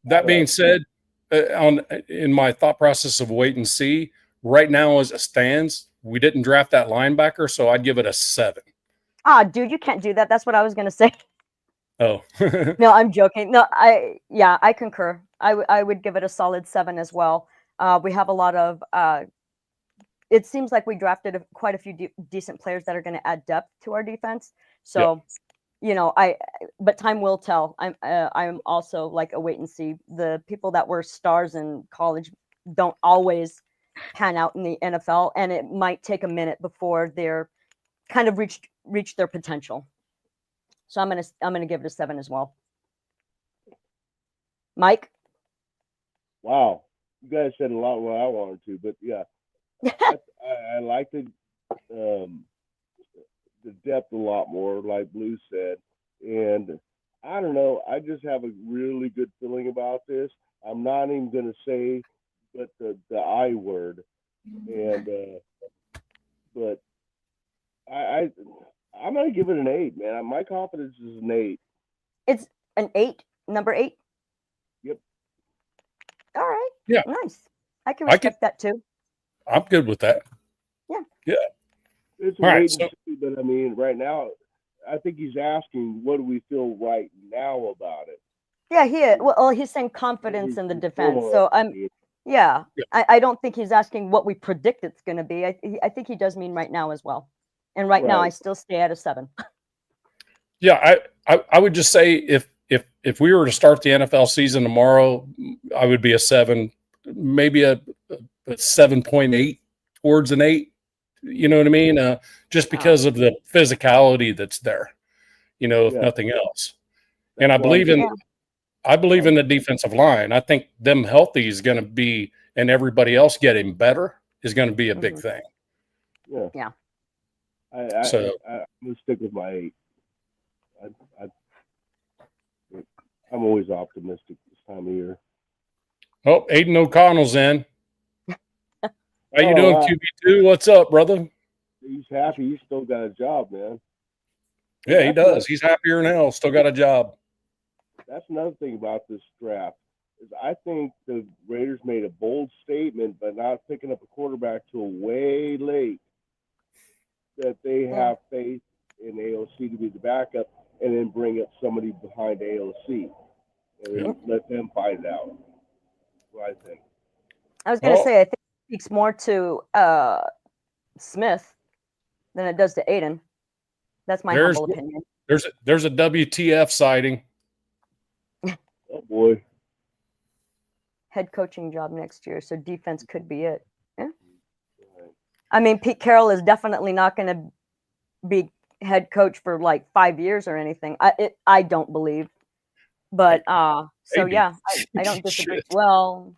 S2: that being said, in my thought process of wait and see, right now as it stands, we didn't draft that linebacker, so I'd give it a 7.
S1: Ah, dude, you can't do that. That's what I was gonna say.
S2: Oh.
S1: No, I'm joking. No, I concur. I would give it a solid 7 as well. We have a lot of it seems like we drafted quite a few decent players that are going to add depth to our defense. So, but time will tell. I'm also like a wait and see. The people that were stars in college don't always pan out in the NFL, and it might take a minute before they're kind of reach their potential. So I'm gonna give it a 7 as well. Mike?
S3: Wow, you guys said a lot what I wanted to, but yeah, I like the depth a lot more, like Blue said, and I don't know. I just have a really good feeling about this. I'm not even gonna say, but the I word, and but I'm gonna give it an 8, man. My confidence is an 8.
S1: It's an 8, number 8.
S3: Yep.
S1: All right.
S2: Yeah.
S1: Nice. I can respect that too.
S2: I'm good with that.
S1: Yeah.
S2: Yeah.
S3: It's a
S2: All right,
S3: wait and see, but I mean, right now, I think he's asking, what do we feel right now about it?
S1: Yeah, he is. Well, he's saying confidence in the defense. So Yeah.
S2: Yeah.
S1: I don't think he's asking what we predict it's going to be. I think he does mean right now as well. And right now, I
S3: Right.
S1: still stay at a 7.
S2: Yeah, I would just say if we were to start the NFL season tomorrow, I would be a 7, maybe a 7.8 towards an 8. You know what I mean? Just
S1: Oh,
S2: because of the physicality that's there. If
S3: Yeah.
S2: nothing else. And I
S3: That's why I'm
S2: believe in
S1: yeah.
S2: the defensive line. I think them healthy is going to be, and everybody else getting better is going to be a big
S1: Mhm.
S2: thing.
S3: Yeah.
S1: Yeah.
S2: So
S3: I'm gonna stick with my 8. I, I'm always optimistic this time of year.
S2: oh, Aiden O'Connell's in. How you
S3: Oh,
S2: doing,
S3: wow.
S2: QB2? What's up, brother?
S3: He's happy. He's still got a job, man. And
S2: Yeah, he
S3: that's another,
S2: does. He's happier than hell. Still got a job.
S3: that's another thing about this draft is I think the Raiders made a bold statement by not picking up a quarterback till way late. That they
S1: Yeah.
S3: have faith in AOC to be the backup, and then bring up somebody behind AOC, and then let them find it out. That's what I think.
S1: I was going to
S2: Oh,
S1: say, I think it speaks more to Smith than it does to Aiden. That's my
S2: there's
S1: humble opinion.
S2: there's a WTF sighting.
S3: Oh boy.
S1: Head coaching job next year, so defense could be it. Yeah. I mean, Pete Carroll is definitely not going to be head coach for like 5 years or anything. I don't believe. But so
S2: Maybe.
S1: yeah, I don't disagree.
S2: Shit.
S1: Well,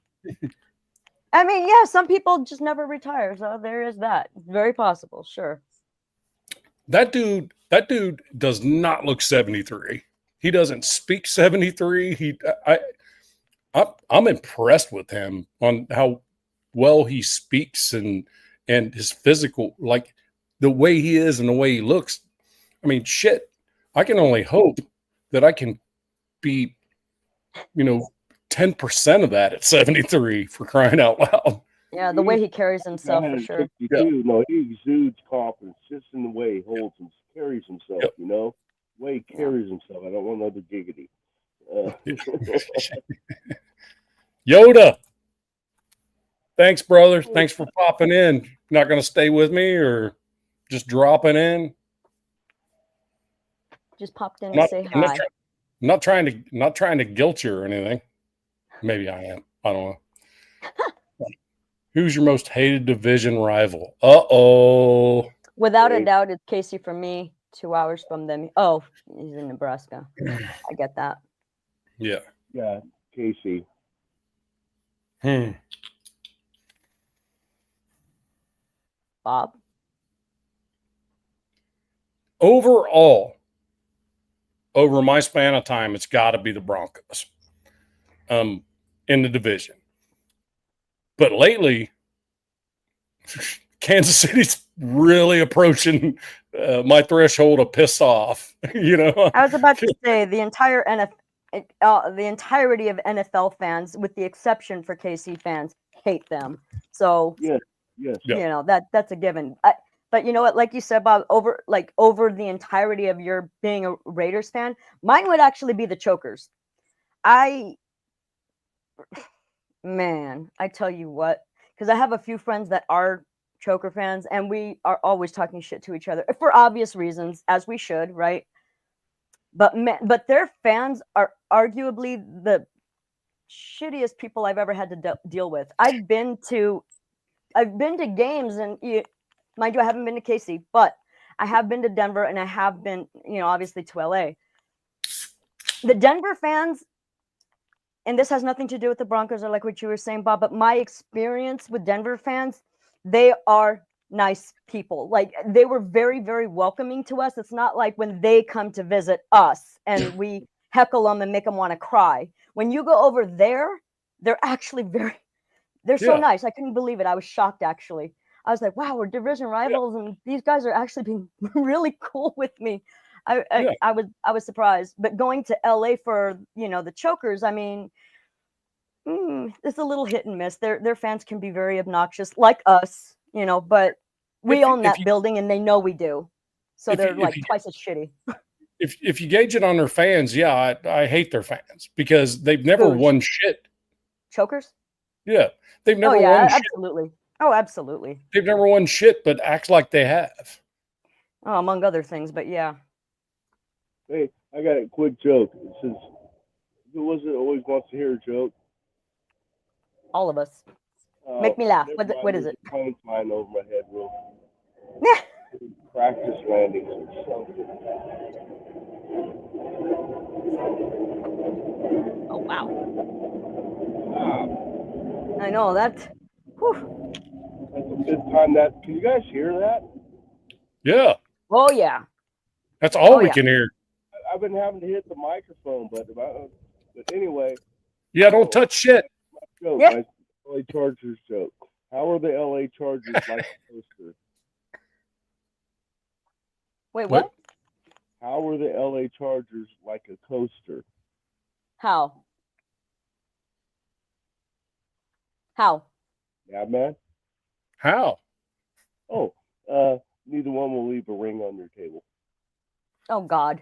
S1: I mean, yeah, some people just never retire, so there is that. Very possible, sure.
S2: That dude does not look 73. He doesn't speak 73. I'm impressed with him on how well he speaks and his physical, like the way he is and the way he looks. I mean, shit. I can only hope that I can be, 10% of that at 73, for crying out loud.
S1: Yeah, the way he carries himself for sure.
S3: 162. No, he exudes confidence just in the way he holds and carries himself.
S2: Yep.
S3: The way he carries himself. I don't want another giggity.
S2: Yoda. Thanks, brother. Thanks for popping in. Not going to stay with me or just dropping in?
S1: Just popped in to say hi.
S2: Not trying to guilt you or anything. Maybe I am. I don't know. Who's your most hated division rival? Uh-oh.
S1: Without a doubt, it's Casey for me. 2 hours from them. Oh, he's in Nebraska. I get that.
S2: Yeah.
S3: Yeah, Casey.
S1: Bob?
S2: Overall, over my span of time, it's got to be the Broncos in the division. But lately, Kansas City's really approaching my threshold of piss off.
S1: I was about to say the entire the entirety of NFL fans, with the exception for KC fans, hate them. So
S3: Yes.
S1: that's a given. But you know what? Like you said, Bob, over the entirety of your being a Raiders fan, mine would actually be the Chokers. I tell you what, because I have a few friends that are Choker fans, and we are always talking shit to each other for obvious reasons, as we should, right? But their fans are arguably the shittiest people I've ever had to deal with. I've been to games, and mind you, I haven't been to KC, but I have been to Denver, and I have been, obviously to LA. The Denver fans, and this has nothing to do with the Broncos or like what you were saying, Bob, but my experience with Denver fans, they are nice people. Like, they were very, very welcoming to us. It's not like when they come to visit us and we heckle them and make them want to cry. When you go over there, they're actually they're so nice. I couldn't believe it. I was shocked, actually. I was like, wow, we're division rivals, and these guys are actually being really cool with me. I was surprised. But going to LA for, the Chokers, I mean, it's a little hit and miss. Their fans can be very obnoxious, like us, but we own that building, and they know we do. So they're twice as shitty.
S2: If you gauge it on their fans, I hate their fans because they've never won shit.
S1: Chokers?
S2: Yeah, they've
S1: Oh
S2: never
S1: yeah,
S2: won shit.
S1: absolutely. Oh, absolutely.
S2: They've never won shit, but act like they have.
S1: Oh, among other things, but yeah.
S3: Hey, I got a quick joke. It says, "Who was it always wants to hear a joke?"
S1: All of us. Make me laugh.
S3: Never mind.
S1: What is
S3: There's
S1: it?
S3: a plane flying over my head, real practice landings or something.
S1: Oh wow.
S3: Ah,
S1: I know that. Whew.
S3: that's the fifth time that. Can you guys hear that?
S2: Yeah,
S1: Oh yeah.
S2: that's all
S1: Oh
S2: we
S1: yeah.
S2: can hear.
S3: I've been having to hit the microphone, but anyway,
S2: Yeah, don't touch shit.
S3: joke.
S1: Yeah.
S3: My LA Chargers joke. How are the LA Chargers like a coaster?
S1: Wait,
S2: What?
S1: what?
S3: How are the LA Chargers like a coaster?
S1: How? How?
S3: Yeah, man.
S2: How?
S3: Oh, neither one will leave a ring on your table.
S1: Oh God.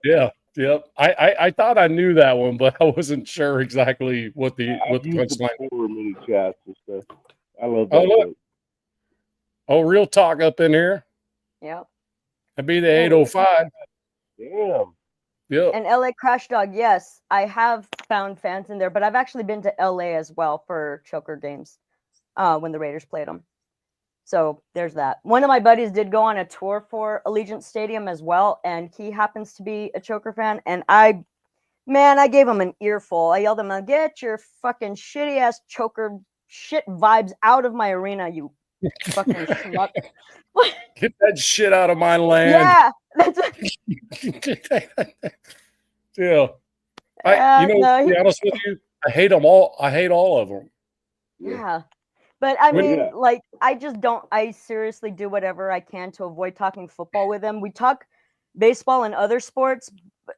S2: Yeah, yep. I thought I knew that one, but I wasn't sure exactly what the
S3: I've used it
S2: punchline.
S3: before in many chats and stuff. I love
S2: Oh
S3: that
S2: look,
S3: joke.
S2: oh real talk up in here.
S1: Yeah.
S2: That'd be the 805.
S3: Damn.
S2: Yep.
S1: And LA Crash Dog, yes, I have found fans in there, but I've actually been to LA as well for Choker games when the Raiders played them. So there's that. One of my buddies did go on a tour for Allegiant Stadium as well, and he happens to be a Choker fan. And I gave him an earful. I yelled at him, "Get your fucking shitty ass Choker shit vibes out of my arena, you fucking schmuck."
S2: Get that shit out of my land.
S1: Yeah, that's what,
S2: Yeah. To
S1: no,
S2: be honest with you, I hate them all. I hate all of them.
S1: yeah. But I
S2: When-
S1: mean, like, I just don't. I seriously do whatever I can to avoid talking football with him. We talk baseball and other sports,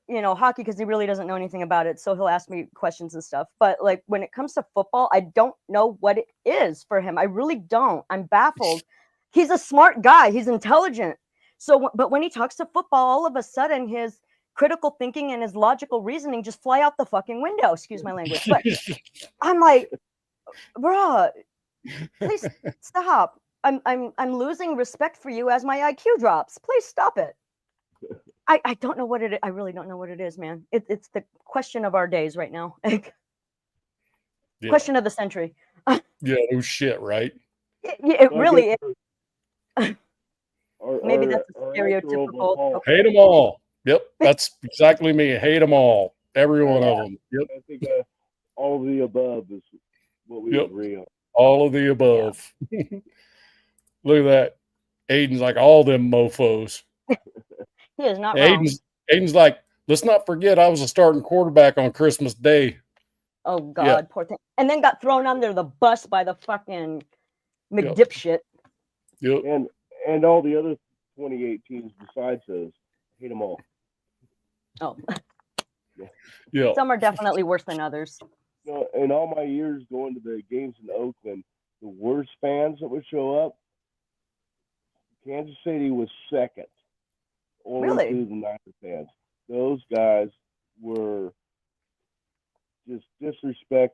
S1: hockey, because he really doesn't know anything about it. So he'll ask me questions and stuff. But like when it comes to football, I don't know what it is for him. I really don't. I'm baffled. He's a smart guy. He's intelligent. So, but when he talks to football, all of a sudden his critical thinking and his logical reasoning just fly out the fucking window. Excuse my language. But I'm like, bruh, please stop. I'm losing respect for you as my IQ drops. Please stop it. I don't know what it is. I really don't know what it is, man. It's the question of our days right now.
S2: Yeah.
S1: Question of the century.
S2: Yeah, no shit, right?
S1: It really is. Maybe
S3: Our
S1: that's a stereotypical.
S3: Hall.
S2: Hate them all. Yep, that's exactly me. Hate them all. Every one of them. Yep.
S3: I think all of the above is what we
S2: Yep.
S3: agree on.
S2: All of the above. Look at that. Aiden's like all them mofos.
S1: He is not wrong.
S2: Aiden's like, let's not forget I was a starting quarterback on Christmas Day.
S1: Oh God, poor thing. And then got thrown under the bus by the fucking McDipshit.
S2: Yep.
S3: And all the other 28 teams besides those. Hate them all.
S1: Oh.
S2: Yeah.
S1: Some are definitely worse than others.
S3: In all my years going to the games in Oakland, the worst fans that would show up, Kansas City was second. Only
S1: Really?
S3: to the Niner fans. Those guys were just disrespecting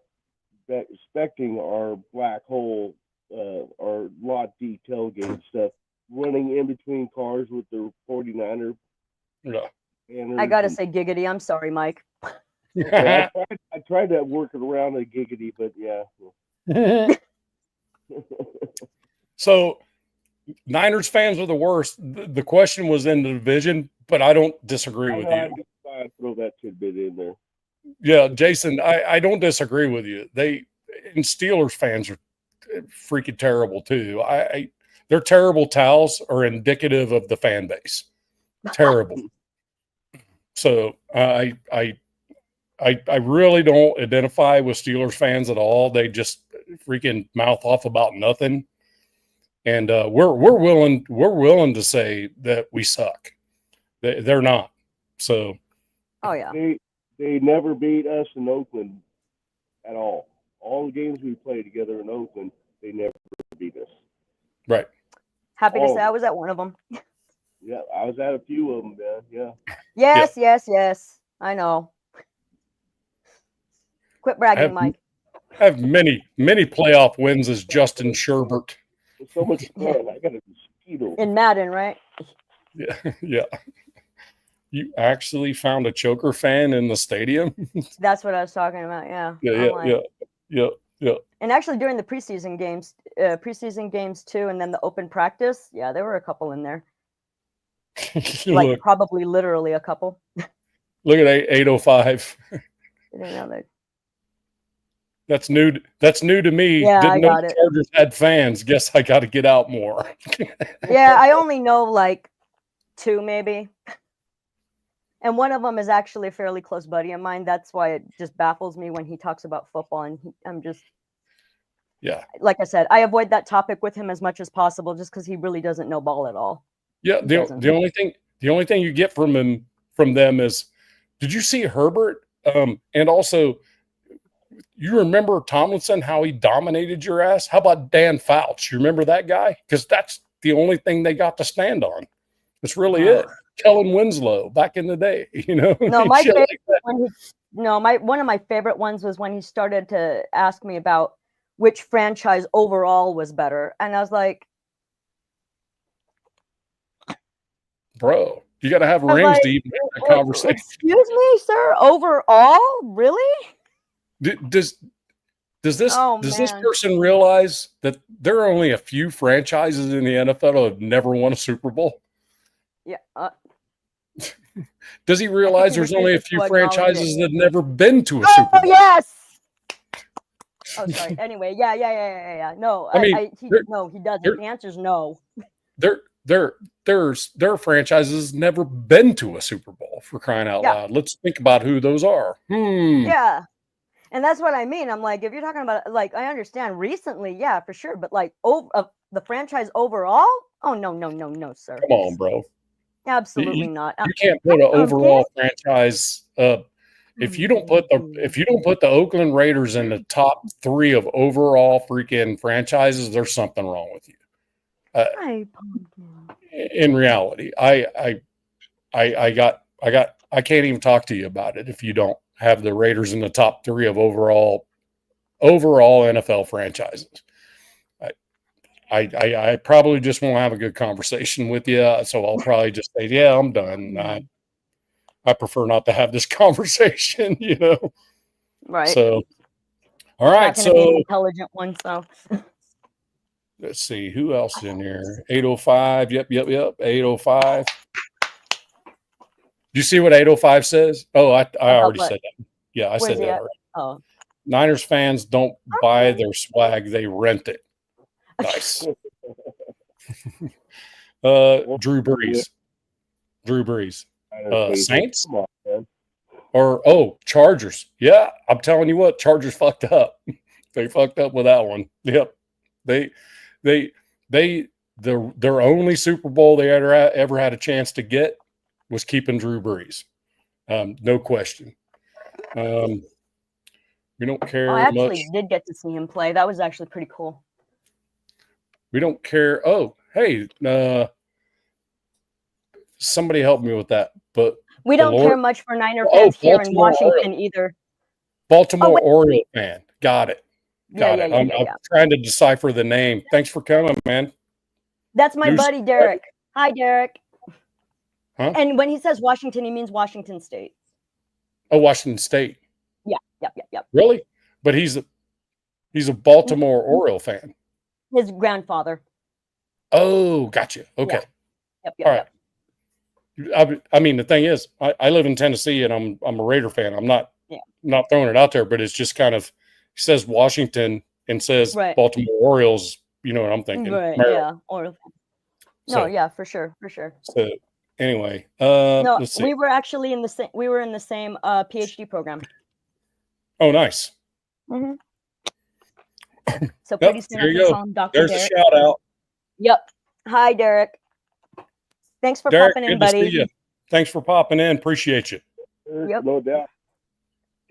S3: our black hole, our lot D tailgate stuff, running in between cars with the 49er.
S2: Yeah.
S1: I gotta say giggity. I'm sorry, Mike.
S3: Okay, I tried to work it around a giggity, but yeah.
S2: So Niners fans are the worst. The question was in the division, but I don't disagree with you.
S3: I throw that tidbit in there.
S2: Yeah, Jason, I don't disagree with you. And Steelers fans are freaking terrible too. Their terrible towels are indicative of the fan base. Terrible. So I really don't identify with Steelers fans at all. They just freaking mouth off about nothing. And we're willing to say that we suck. They're not. So.
S1: Oh yeah.
S3: They never beat us in Oakland at all. All the games we played together in Oakland, they never beat us.
S2: Right.
S1: Happy to say I was at one of them.
S3: Yeah, I was at a few of them, man. Yeah.
S1: Yes. I know. Quit bragging, Mike.
S2: have many playoff wins as Justin Sherbert.
S3: There's so much fun. I got a mosquito.
S1: In Madden, right?
S2: Yeah, yeah. You actually found a choker fan in the stadium?
S1: That's what I was talking about. Yeah.
S2: Yeah.
S1: And actually, during the preseason games too, and then the open practice, yeah, there were a couple in there. Like
S2: Look,
S1: probably literally a couple.
S2: look at 805.
S1: I didn't know that.
S2: That's new. That's new to me.
S1: Yeah,
S2: Didn't
S1: I
S2: know
S1: got
S2: the
S1: it.
S2: Chargers had fans. Guess I got to get out more.
S1: Yeah, I only know like 2 maybe. And one of them is actually a fairly close buddy of mine. That's why it just baffles me when he talks about football. And I'm just,
S2: Yeah.
S1: like I said, I avoid that topic with him as much as possible just because he really doesn't know ball at all.
S2: Yeah.
S1: He
S2: The
S1: doesn't.
S2: only thing you get from them is, did you see Herbert? And also, you remember Tomlinson, how he dominated your ass? How about Dan Fouts? You remember that guy? Because that's the only thing they got to stand on. That's really it. Kellen Winslow back in the day, you know.
S1: No, my
S2: Shit
S1: favorite
S2: like that.
S1: one of my favorite ones was when he started to ask me about which franchise overall was better, and I was like,
S2: Bro, you got to have
S1: I was
S2: rings
S1: like,
S2: to even have that conversation.
S1: excuse me, sir, overall, really?
S2: Does this
S1: Oh,
S2: does this
S1: man.
S2: person realize that there are only a few franchises in the NFL that have never won a Super Bowl?
S1: Yeah.
S2: Does he realize
S1: he
S2: there's only a
S1: refuses
S2: few
S1: to acknowledge
S2: franchises
S1: it.
S2: that have never been to a Super
S1: Oh
S2: Bowl?
S1: yes. Oh, sorry. Anyway, yeah. No,
S2: I mean,
S1: no, he doesn't.
S2: there-
S1: The answer is no.
S2: There are franchises never been to a Super Bowl, for crying out
S1: Yeah.
S2: loud. Let's think about who those are.
S1: Yeah. And that's what I mean. I'm like, if you're talking about, like, I understand recently, yeah, for sure. But like, the franchise overall? Oh, no, sir.
S2: Come on, bro.
S1: Absolutely not.
S2: You can't put an overall franchise. If you don't put the Oakland Raiders in the top 3 of overall freaking franchises, there's something wrong with you.
S1: Hi, Pumpkin.
S2: In reality, I can't even talk to you about it if you don't have the Raiders in the top 3 of overall NFL franchises. I probably just won't have a good conversation with you, so I'll probably just say, yeah, I'm done. I prefer not to have this conversation, you know.
S1: Right.
S2: So, all right.
S1: Not going to be an intelligent one. So
S2: let's see who else in here. 805. Yep. 805. Do you see what 805 says? Oh, I already said that. Yeah, I said that already.
S1: Oh.
S2: Niners fans don't buy their swag; they rent it. Nice. Drew Brees. Saints?
S3: Come on, man.
S2: Or Chargers. Yeah, I'm telling you what, Chargers fucked up. They fucked up with that one. Yep. Their only Super Bowl they ever had a chance to get was keeping Drew Brees. No question. We don't care
S1: I actually
S2: much.
S1: did get to see him play. That was actually pretty cool.
S2: We don't care. Oh, hey, somebody help me with that. But
S1: we don't care much for Niner fans here in Washington either.
S2: Baltimore Oriole fan. Got it.
S1: Yeah.
S2: I'm trying to decipher the name. Thanks for coming, man.
S1: That's my buddy Derek. Hi, Derek.
S2: Huh?
S1: And when he says Washington, he means Washington State.
S2: Oh, Washington State.
S1: Yeah.
S2: Really? But he's a Baltimore Oriole fan.
S1: His grandfather.
S2: Oh, gotcha. Okay.
S1: Yep.
S2: All right. I mean, the thing is, I live in Tennessee, and I'm a Raider fan. I'm not throwing it out there, but it's just kind of, he says Washington and says Baltimore Orioles. You know what I'm thinking?
S1: Right.
S2: Maryland.
S1: Yeah. Oriole. No. Yeah. For sure.
S2: So anyway,
S1: no,
S2: let's see.
S1: we were actually in the same. We were in the same PhD program.
S2: Oh, nice.
S1: Mm-hmm. So pretty soon,
S2: there you go. There's
S1: Derek.
S2: a shout out.
S1: Yep. Hi, Derek. Thanks for
S2: Derek,
S1: popping in,
S2: good
S1: buddy.
S2: to see you. Thanks for popping in. Appreciate you.
S3: Yep. No doubt.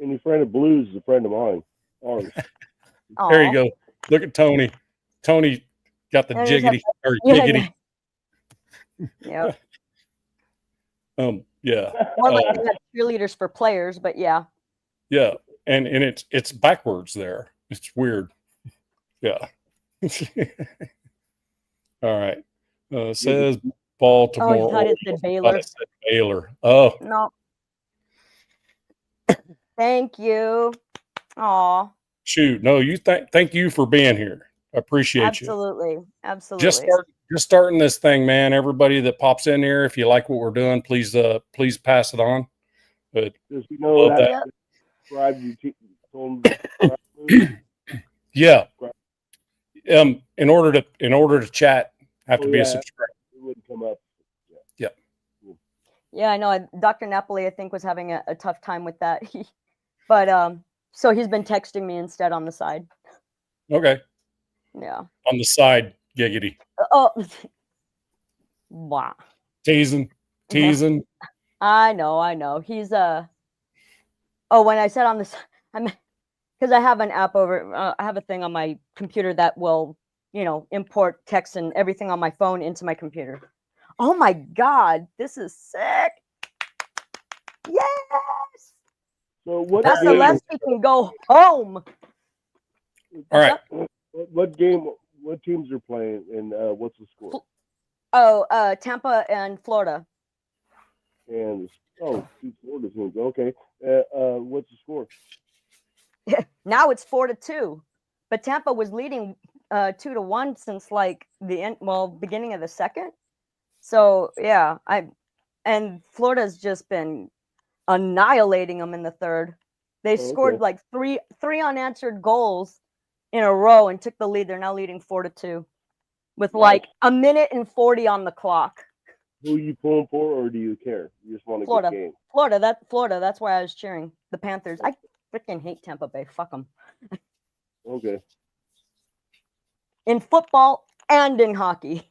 S3: Any friend of Blues is a friend of mine.
S2: There you go. Look at Tony. Tony got the jiggity or giggity.
S1: Yep.
S2: Yeah.
S1: More like cheerleaders for players, but yeah.
S2: Yeah, and it's backwards there. It's weird. Yeah. All right. Says
S1: Oh,
S2: Baltimore.
S1: you thought it
S2: Orioles.
S1: said
S2: I thought
S1: Baylor.
S2: it said Baylor. Oh,
S1: No, thank you. Aw,
S2: shoot. No, you thank you for being here. I appreciate you.
S1: absolutely,
S2: Just
S1: absolutely.
S2: starting this thing, man. Everybody that pops in here, if you like what we're doing, please pass it on. But
S3: Does he know
S2: love
S3: that?
S2: that.
S1: Yep.
S3: Subscribe. Told him to subscribe. Lou?
S2: Yeah.
S3: Subscribe.
S2: In order to chat, have to
S3: Oh
S2: be a
S3: yeah,
S2: subscriber.
S3: it wouldn't come up.
S2: Yeah.
S1: Yeah, I know. Dr. Napoli, I think, was having a tough time with that. But so he's been texting me instead on the side.
S2: Okay.
S1: Yeah.
S2: On the side, giggity.
S1: Oh, wow.
S2: Teasing.
S1: I know. He's Oh, when I said on this, I'm because I have an app over. I have a thing on my computer that will, import text and everything on my phone into my computer. Oh my God, this is sick! Yes,
S3: So what
S1: Master
S3: game?
S1: Leslie can go home.
S2: All right.
S3: What game? What teams are playing, and what's the score?
S1: Oh, Tampa and Florida.
S3: And two Florida teams. Okay. What's the score?
S1: Now it's 4-2, but Tampa was leading 2-1 since like beginning of the second. So yeah, and Florida's just been annihilating them in the third. They scored like three unanswered goals in a row and took the lead. They're now leading 4-2 with like a minute and 40 on the clock.
S3: Who are you pulling for, or do you care? You just want a
S1: Florida.
S3: good game.
S1: Florida. That's why I was cheering the Panthers. I freaking hate Tampa Bay. Fuck them.
S3: Okay.
S1: In football and in hockey.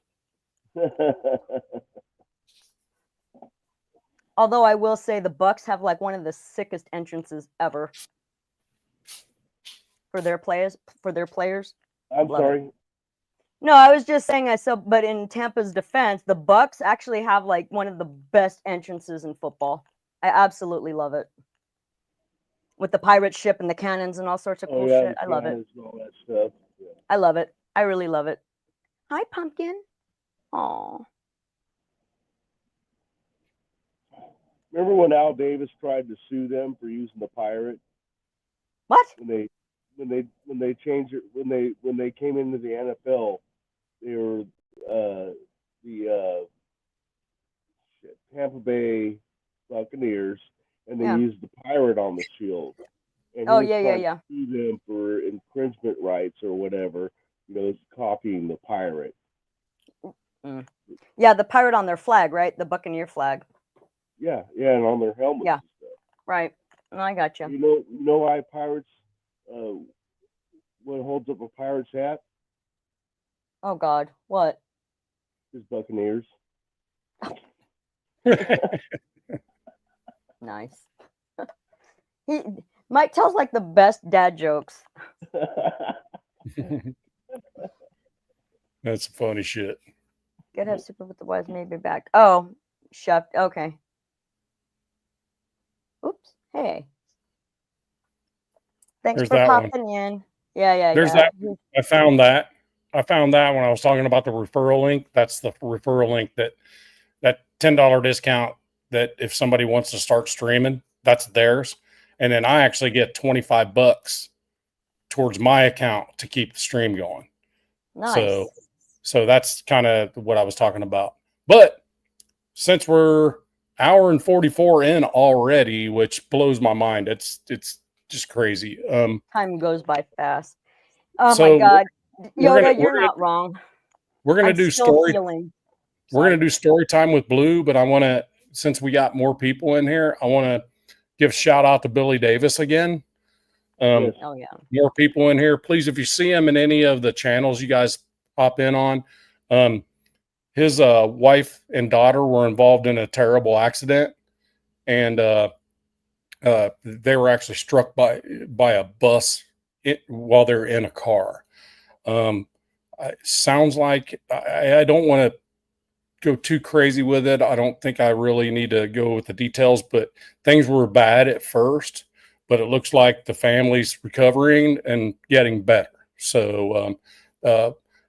S1: Although I will say the Bucks have like one of the sickest entrances ever for their players.
S3: I'm
S1: Love
S3: sorry.
S1: it. No, I was just saying but in Tampa's defense, the Bucks actually have like one of the best entrances in football. I absolutely love it. With the pirate ship and the cannons and all sorts of cool shit. I love it.
S3: And all that stuff. Yeah.
S1: I love it. I really love it. Hi, Pumpkin. Aw.
S3: Remember when Al Davis tried to sue them for using the pirate?
S1: What?
S3: When they changed it, when they came into the NFL, they were the Tampa Bay Buccaneers, and they used the pirate on the shield. And he was trying to sue them for infringement rights or whatever. It's copying the pirate.
S1: Mm. Yeah, the pirate on their flag, right? The Buccaneer flag.
S3: Yeah, and on their helmets and stuff.
S1: Right. I got you.
S3: You know why pirates? What holds up a pirate's hat?
S1: Oh God, what?
S3: Is Buccaneers.
S1: Nice. Mike tells like the best dad jokes.
S2: That's funny shit.
S1: Gotta have super with the wise maybe back. Oh, shucked. Okay. Oops. Hey. Thanks
S2: There's
S1: for
S2: that
S1: popping in. Yeah.
S2: There's that. I found that when I was talking about the referral link. That's the referral link that $10 discount that if somebody wants to start streaming, that's theirs. And then I actually get $25 towards my account to keep the stream going.
S1: Nice.
S2: So that's kind of what I was talking about. But since we're hour and 44 in already, which blows my mind, it's just crazy.
S1: Time goes by fast. Oh my God, Yoda, you're not wrong.
S2: We're gonna do story. We're gonna do story time with Blue, but I want to, since we got more people in here, I want to give a shout out to Billy Davis again.
S1: Oh yeah.
S2: More people in here, please. If you see him in any of the channels you guys pop in on, his wife and daughter were involved in a terrible accident, and they were actually struck by a bus while they're in a car. Sounds like I don't want to go too crazy with it. I don't think I really need to go with the details, but things were bad at first. but it looks like the family's recovering and getting better. So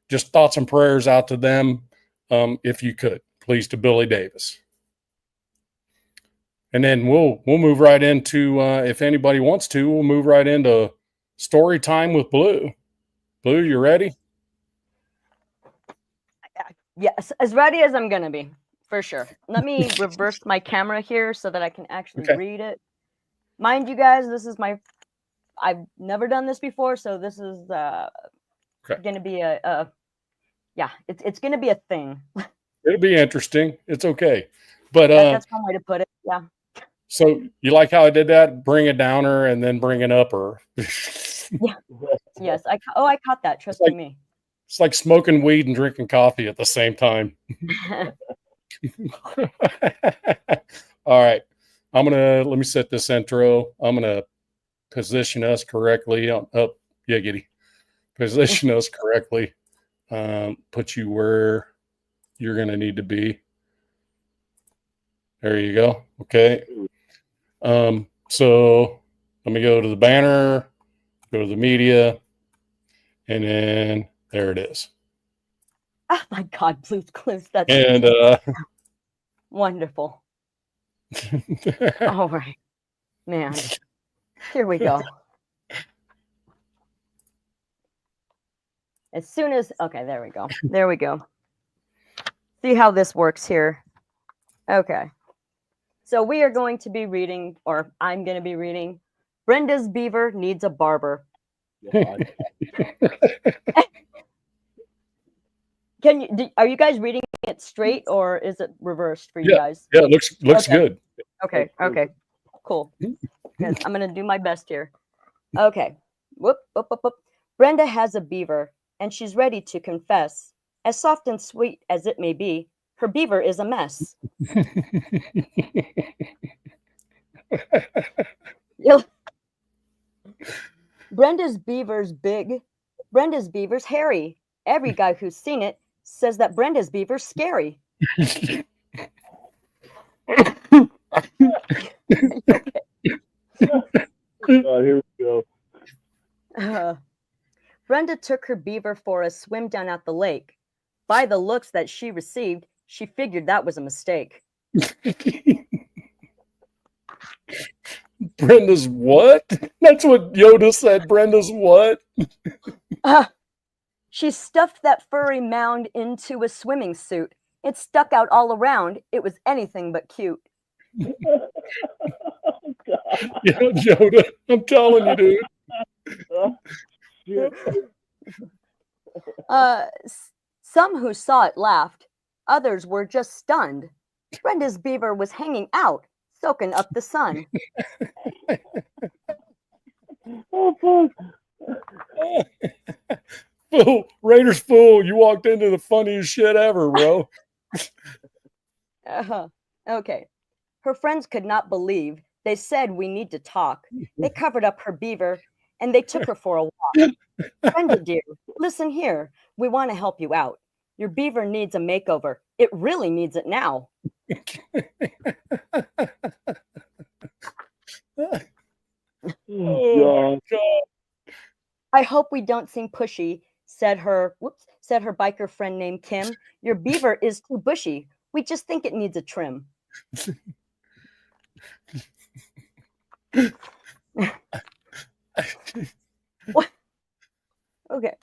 S2: just thoughts and prayers out to them, if you could, please, to Billy Davis. And then we'll move right into, if anybody wants to, we'll move right into story time with Blue. Blue, you ready?
S1: Yes, as ready as I'm gonna be, for sure. Let me reverse my camera here so that I can actually read it. Mind you guys, this is I've never done this before, so this is gonna be it's gonna be a thing.
S2: It'll be interesting. It's okay. But
S1: that's one way to put it. Yeah.
S2: So you like how I did that? Bring a downer and then bring an upper.
S1: Yeah. Yes. I caught that. Trust me.
S2: It's like smoking weed and drinking coffee at the same time. All right. Let me set this intro. I'm going to position us correctly. Position us correctly. Put you where you're going to need to be. There you go. Okay. So let me go to the banner, go to the media, and then there it is.
S1: Oh my God, Blue's Clues. That's wonderful. All right, man. Here we go. As soon as, okay, there we go. There we go. See how this works here. Okay. So we are going to be reading, or I'm going to be reading, Brenda's Beaver Needs a Barber. Are you guys reading it straight or is it reversed for you guys?
S2: Yeah, it looks good.
S1: Okay, cool. I'm going to do my best here. Okay. Whoop. Brenda has a beaver and she's ready to confess. As soft and sweet as it may be, her beaver is a mess. Brenda's beaver's big. Brenda's beaver's hairy. Every guy who's seen it says that Brenda's beaver's scary.
S3: Here we go.
S1: Brenda took her beaver for a swim down at the lake. By the looks that she received, she figured that was a mistake.
S2: Brenda's what? That's what Yoda said. Brenda's what?
S1: She stuffed that furry mound into a swimming suit. It stuck out all around. It was anything but cute.
S2: Yeah, Yoda, I'm telling you, dude.
S1: Some who saw it laughed. Others were just stunned. Brenda's beaver was hanging out, soaking up the sun.
S3: Oh,
S2: Fool, Raiders fool, you walked into the funniest shit ever, bro.
S1: Okay. Her friends could not believe. They said, we need to talk. They covered up her beaver and they took her for a walk. Brenda, dear, listen here. We want to help you out. Your beaver needs a makeover. It really needs it now.
S3: God.
S1: I hope we don't seem pushy, said her biker friend named Kim. Your beaver is too bushy. We just think it needs a trim. What? Okay.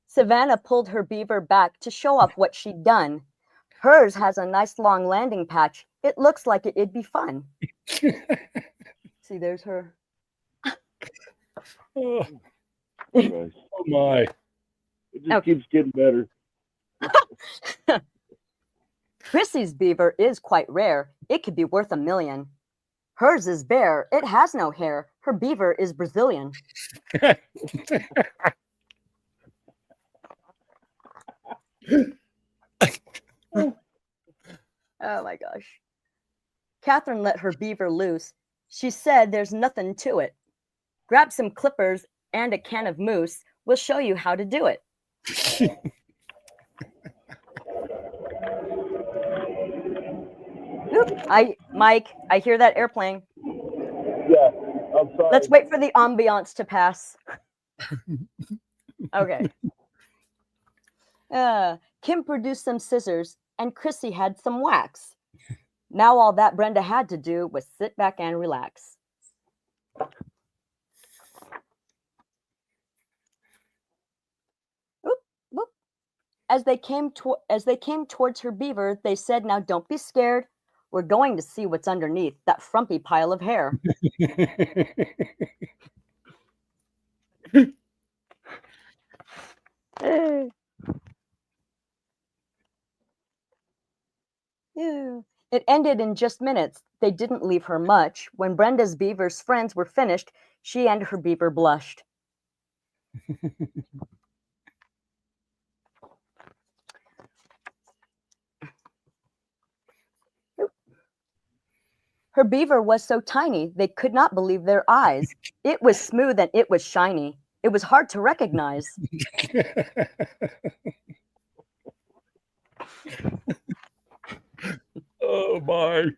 S1: Savannah pulled her beaver back to show off what she'd done. Hers has a nice long landing patch. It looks like it'd be fun. See, there's her.
S2: Oh my.
S3: It just keeps getting better.
S1: Chrissy's beaver is quite rare. It could be worth $1 million. Hers is bare. It has no hair. Her beaver is Brazilian. Oh my gosh. Catherine let her beaver loose. She said there's nothing to it. Grab some clippers and a can of mousse. We'll show you how to do it. Oop, Mike, I hear that airplane.
S3: Yeah. I'm sorry.
S1: Let's wait for the ambiance to pass. Okay. Kim produced some scissors and Chrissy had some wax. Now all that Brenda had to do was sit back and relax. Oop, whoop. As they came towards her beaver, they said, "Now don't be scared. We're going to see what's underneath that frumpy pile of hair." It ended in just minutes. They didn't leave her much. When Brenda's beaver's friends were finished, she and her beaver blushed. Her beaver was so tiny, they could not believe their eyes. It was smooth and it was shiny. It was hard to recognize.
S2: Oh, my.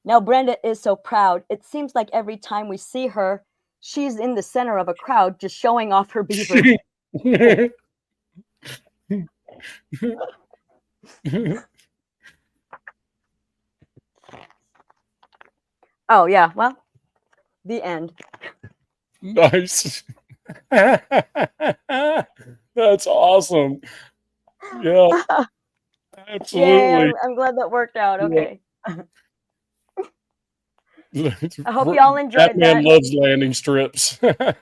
S1: Now Brenda is so proud. It seems like every time we see her, she's in the center of a crowd just showing off her beaver. Oh, yeah. Well, the end.
S2: Nice. That's awesome. Yeah, absolutely.
S1: Yay, I'm glad that worked out. Okay.
S2: I
S1: hope y'all enjoyed
S2: Batman
S1: that.
S2: loves landing strips.
S1: I'm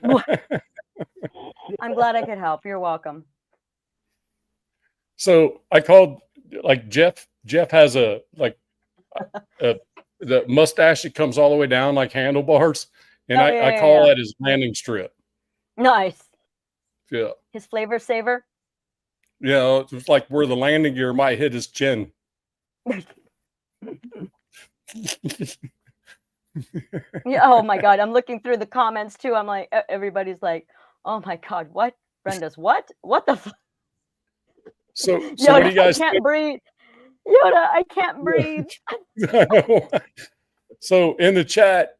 S1: glad I could help. You're welcome.
S2: So I called like Jeff. Jeff has the mustache that comes all the way down like handlebars, and I call that his landing strip.
S1: Nice.
S2: Yeah.
S1: His flavor saver.
S2: Yeah, it's like where the landing gear might hit his chin.
S1: Yeah. Oh my God. I'm looking through the comments too. I'm like, everybody's like, "Oh my God, what? Brenda's what? What the?"
S2: So
S1: Yoda,
S2: what do you guys
S1: I can't
S2: think?
S1: breathe. Yoda, I can't breathe.
S2: I know. So in the chat,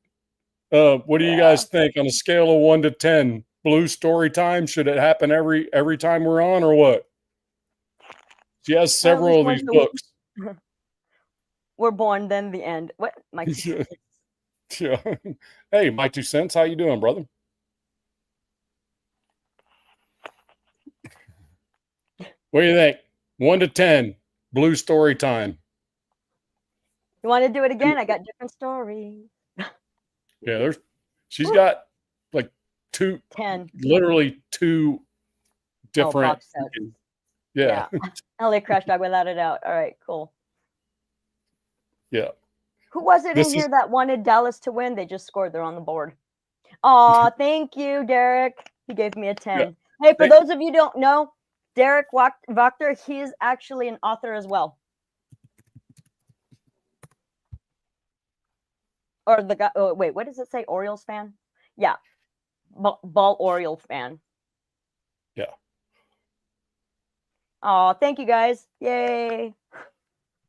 S2: what do you guys think on a scale of 1 to 10? Blue story time, should it happen every time we're on, or what? She has several of these books.
S1: We're born, then the end. What? My
S2: Yeah. Hey, my 2 cents. How you doing, brother? What do you think? 1 to 10, blue story time.
S1: You want to do it again? I got different stories.
S2: Yeah, she's got like
S1: 10.
S2: Literally 2 different.
S1: box sets.
S2: Yeah.
S1: LA Crash Dog, without a doubt. All right, cool.
S2: Yeah.
S1: Who was it in here that wanted Dallas to win? They just scored. They're on the board. Oh, thank you, Derek. He gave me a 10. Yeah. Hey, for those of you who don't know, Derek Wachter, he's actually an author as well. Or the guy, oh, wait, what does it say? Orioles fan? Yeah. Ball Orioles fan.
S2: Yeah.
S1: Oh, thank you guys. Yay.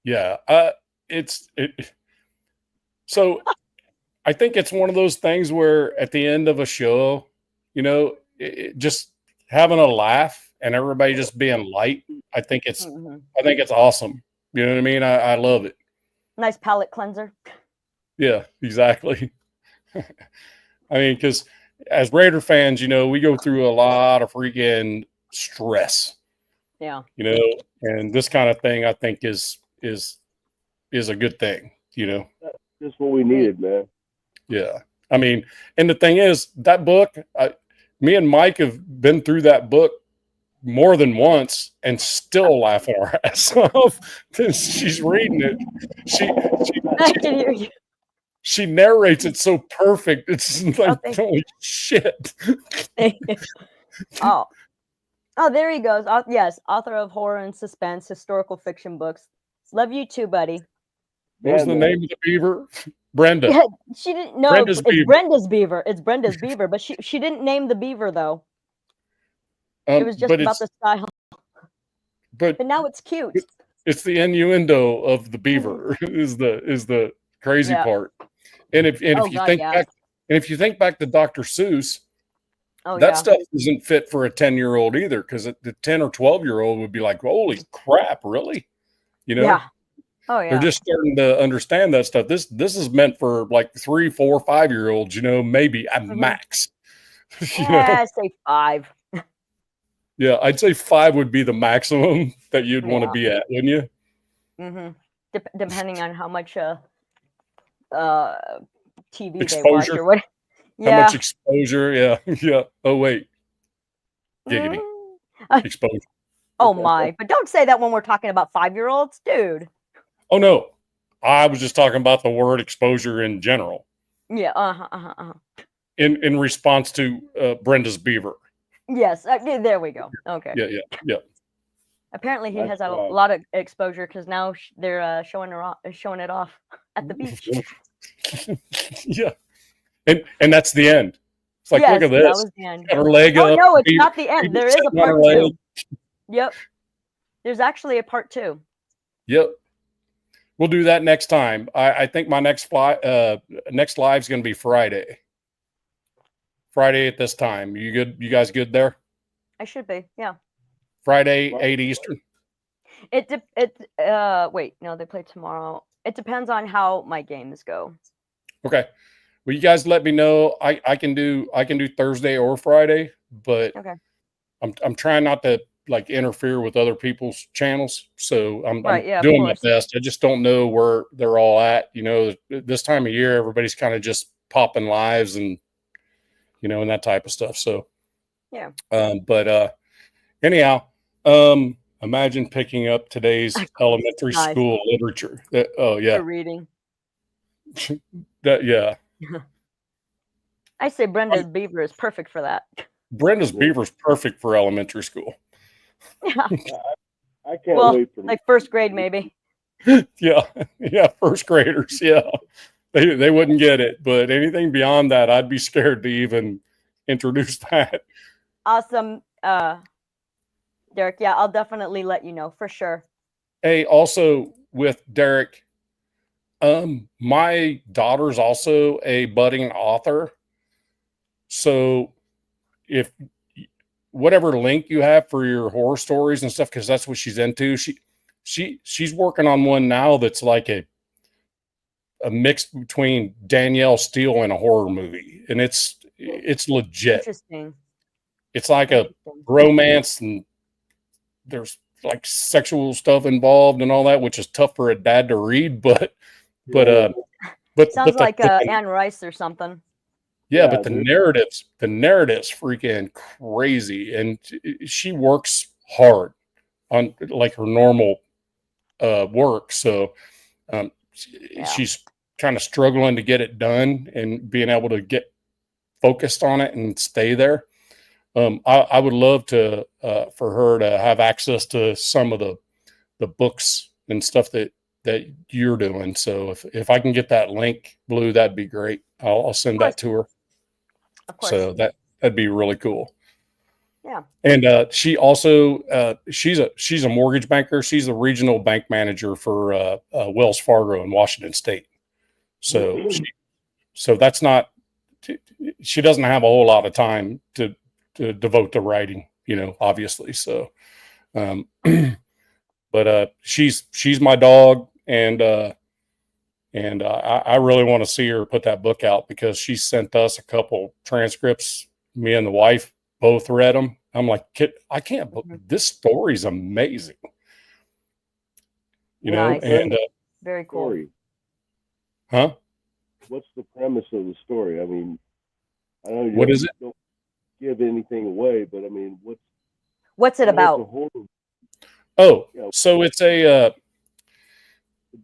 S2: Yeah. So I think it's one of those things where at the end of a show, you know, just having a laugh and everybody just being light. I think it's awesome. You know what I mean? I love it.
S1: Nice palate cleanser.
S2: Yeah, exactly. I mean, because as Raider fans, you know, we go through a lot of freaking stress.
S1: Yeah.
S2: You know, and this kind of thing I think is a good thing, you know.
S3: That's what we needed, man.
S2: Yeah. I mean, and the thing is, that book, me and Mike have been through that book more than once and still laughing our ass off because she's reading it.
S1: I can hear you.
S2: She narrates it so perfect. It's like, holy shit.
S1: Oh, there he goes. Yes, author of horror and suspense, historical fiction books. Love you too, buddy.
S2: What was the name of the beaver? Brenda.
S1: Yeah, she didn't know. It's Brenda's beaver. It's Brenda's beaver, but she didn't name the beaver though. It was just about the style. But now it's cute.
S2: It's the innuendo of the beaver is the crazy
S1: Yeah.
S2: part. And if
S1: Oh
S2: you
S1: God,
S2: think
S1: yeah.
S2: back, and if you think back to Dr. Seuss,
S1: Oh
S2: that
S1: yeah.
S2: stuff isn't fit for a 10-year-old either, because the 10 or 12-year-old would be like, holy crap, really? You know,
S1: Yeah. Oh
S2: they're
S1: yeah.
S2: just starting to understand that stuff. This is meant for like 3, 4, 5-year-olds, you know, maybe at
S1: Mhm.
S2: max. You know,
S1: Say 5.
S2: yeah, I'd say 5 would be the maximum that you'd want to
S1: Yeah.
S2: be at, wouldn't you?
S1: Mhm. Depending on how much TV they watch
S2: Exposure.
S1: or what.
S2: How much
S1: Yeah.
S2: exposure? Yeah, yeah. Oh wait, giggity
S1: Mm. Uh,
S2: exposure.
S1: oh my! But don't say that when we're talking about 5-year-olds, dude.
S2: Oh no, I was just talking about the word exposure in general,
S1: Yeah. Uh-huh.
S2: in response to Brenda's beaver.
S1: Yes. There we go. Okay.
S2: Yeah, yeah, yeah.
S1: Apparently, he
S3: Nice
S1: has a
S3: try.
S1: lot of exposure because now they're showing showing it off at the beach.
S2: Yeah, and that's the end. It's like, look
S1: Yes,
S2: at
S1: that
S2: this.
S1: was the end.
S2: Got her leg
S1: Oh
S2: up.
S1: no, it's
S2: Beaver,
S1: not the end.
S2: beaver
S1: There is a
S2: sitting on her
S1: part
S2: leg.
S1: 2. Yep. There's actually a part 2.
S2: Yep. We'll do that next time. I think my next live is going to be Friday. Friday at this time. You good? You guys good there?
S1: I should be. Yeah.
S2: Friday, 8 Eastern.
S1: Wait, no, they play tomorrow. It depends on how my games go.
S2: Okay. Well, you guys let me know. I can do Thursday or Friday, but
S1: Okay.
S2: I'm trying not to like interfere with other people's channels. So I'm
S1: Right, yeah, of
S2: doing my
S1: course.
S2: best. I just don't know where they're all at. You know, this time of year, everybody's kind of just popping lives and and that type of stuff. So
S1: Yeah.
S2: but anyhow, imagine picking up today's elementary
S1: Nice.
S2: school literature. Oh yeah,
S1: For reading.
S2: that yeah.
S1: I say Brenda Beaver is perfect for that.
S2: Brenda's beaver's perfect for elementary school.
S1: Yeah.
S3: I can't
S1: Well,
S3: wait for
S1: like 1st grade maybe.
S2: Yeah, yeah, first graders. Yeah, they wouldn't get it, but anything beyond that, I'd be scared to even introduce that.
S1: Awesome. Derek, yeah, I'll definitely let you know for sure.
S2: Hey, also with Derek, my daughter's also a budding author. So if whatever link you have for your horror stories and stuff, because that's what she's into, she's working on one now that's like a mix between Danielle Steele and a horror movie, and it's legit.
S1: Interesting.
S2: It's like a romance, and there's like sexual stuff involved and all that, which is tough for a dad to read. But
S1: Sounds like Anne Rice or something.
S2: Yeah, but the narrative's freaking crazy, and she works hard on like her normal work. So she's kind of struggling to get it done and being able to get focused on it and stay there. I would love to for her to have access to some of the books and stuff that you're doing. So if I can get that link, Blue, that'd be great. I'll send that to her.
S1: Of course.
S2: So that'd be really cool.
S1: Yeah.
S2: And she also she's a mortgage banker. She's the regional bank manager for Wells Fargo in Washington State. So so that's not, she doesn't have a whole lot of time to devote to writing, obviously. So but she's my dog, and I really want to see her put that book out, because she sent us a couple transcripts. Me and the wife both read them. I'm like, I can't. This story's amazing.
S1: Nice.
S2: And
S1: very cool.
S3: Story.
S2: Huh?
S3: What's the premise of the story? I mean, I know
S2: what is it?
S3: Don't give anything away, but I mean,
S1: what's it about?
S2: Oh, so it's a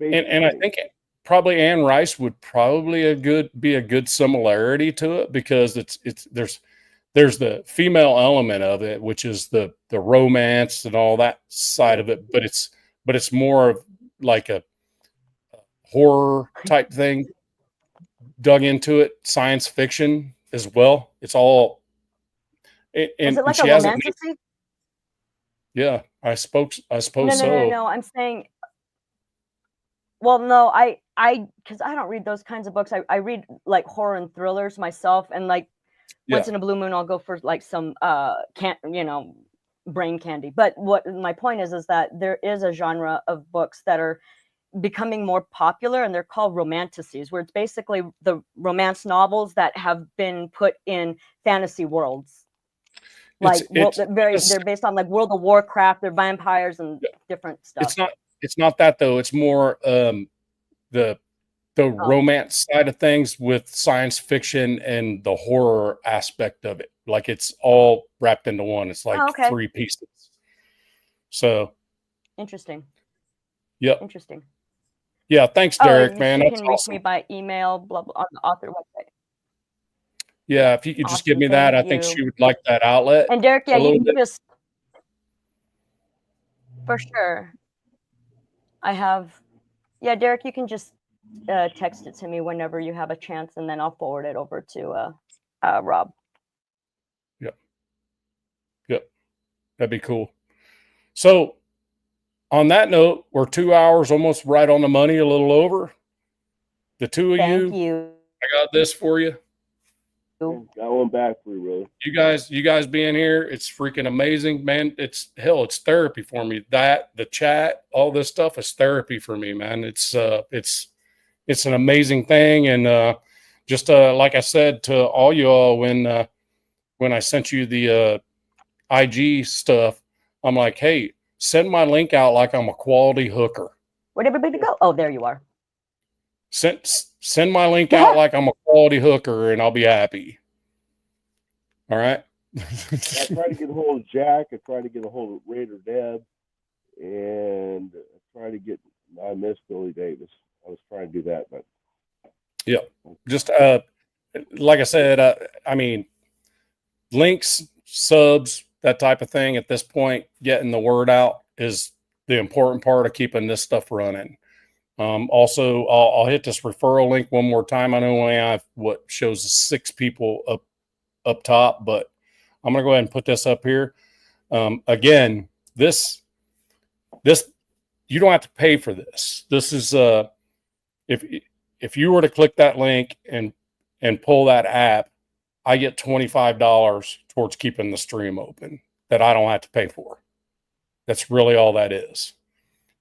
S2: and I
S3: thing.
S2: think probably Anne Rice would probably be a good similarity to it, because there's the female element of it, which is the romance and all that side of it, but it's more of like a horror type thing dug into it, science fiction as well. It's all and
S1: Is it like
S2: she
S1: a
S2: hasn't.
S1: romanticy?
S2: Yeah, I suppose so.
S1: No. I'm saying Well, no, because I don't read those kinds of books. I read like horror and thrillers myself, and like once
S2: Yeah.
S1: in a blue moon, I'll go for like some brain candy. But what my point is that there is a genre of books that are becoming more popular, and they're called romanticises, where it's basically the romance novels that have been put in fantasy worlds. Like they're based on like World of Warcraft, they're vampires and different stuff.
S2: It's not that though. It's more the romance side of things with science fiction and the horror aspect of it. Like it's all wrapped into one. It's like
S1: okay.
S2: 3 pieces. So
S1: interesting.
S2: Yep.
S1: Interesting.
S2: Yeah, thanks, Derek, man.
S1: You
S2: That's
S1: can reach
S2: awesome.
S1: me by email, blah, blah, on the author website.
S2: Yeah, if you could just give me that, I think she would like that outlet.
S1: And Derek, yeah,
S2: a little
S1: you
S2: bit.
S1: just for sure. I have, yeah, Derek, you can just text it to me whenever you have a chance, and then I'll forward it over to Rob.
S2: Yep, that'd be cool. So, on that note, we're 2 hours, almost right on the money, a little over. The two of
S1: Thank you.
S2: I got this for you.
S3: Got one back for you, brother.
S2: You guys being here, it's freaking amazing, man. It's therapy for me. That, the chat, all this stuff is therapy for me, man. It's an amazing thing. And just like I said to all y'all when I sent you the IG stuff, I'm like, hey, send my link out like I'm a quality hooker.
S1: Where'd everybody go? Oh, there you are.
S2: Send my link out like I'm a quality hooker, and I'll be happy. All right.
S3: I tried to get a hold of Jack. I tried to get a hold of Raider Deb, and I missed Billy Davis. I was trying to do that, but
S2: yeah, just like I said, I mean, links, subs, that type of thing. At this point, getting the word out is the important part of keeping this stuff running. Also, I'll hit this referral link one more time. I know I have what shows 6 people up top, but I'm going to go ahead and put this up here. Again, this you don't have to pay for this. This is if you were to click that link and pull that app, I get $25 towards keeping the stream open that I don't have to pay for. That's really all that is.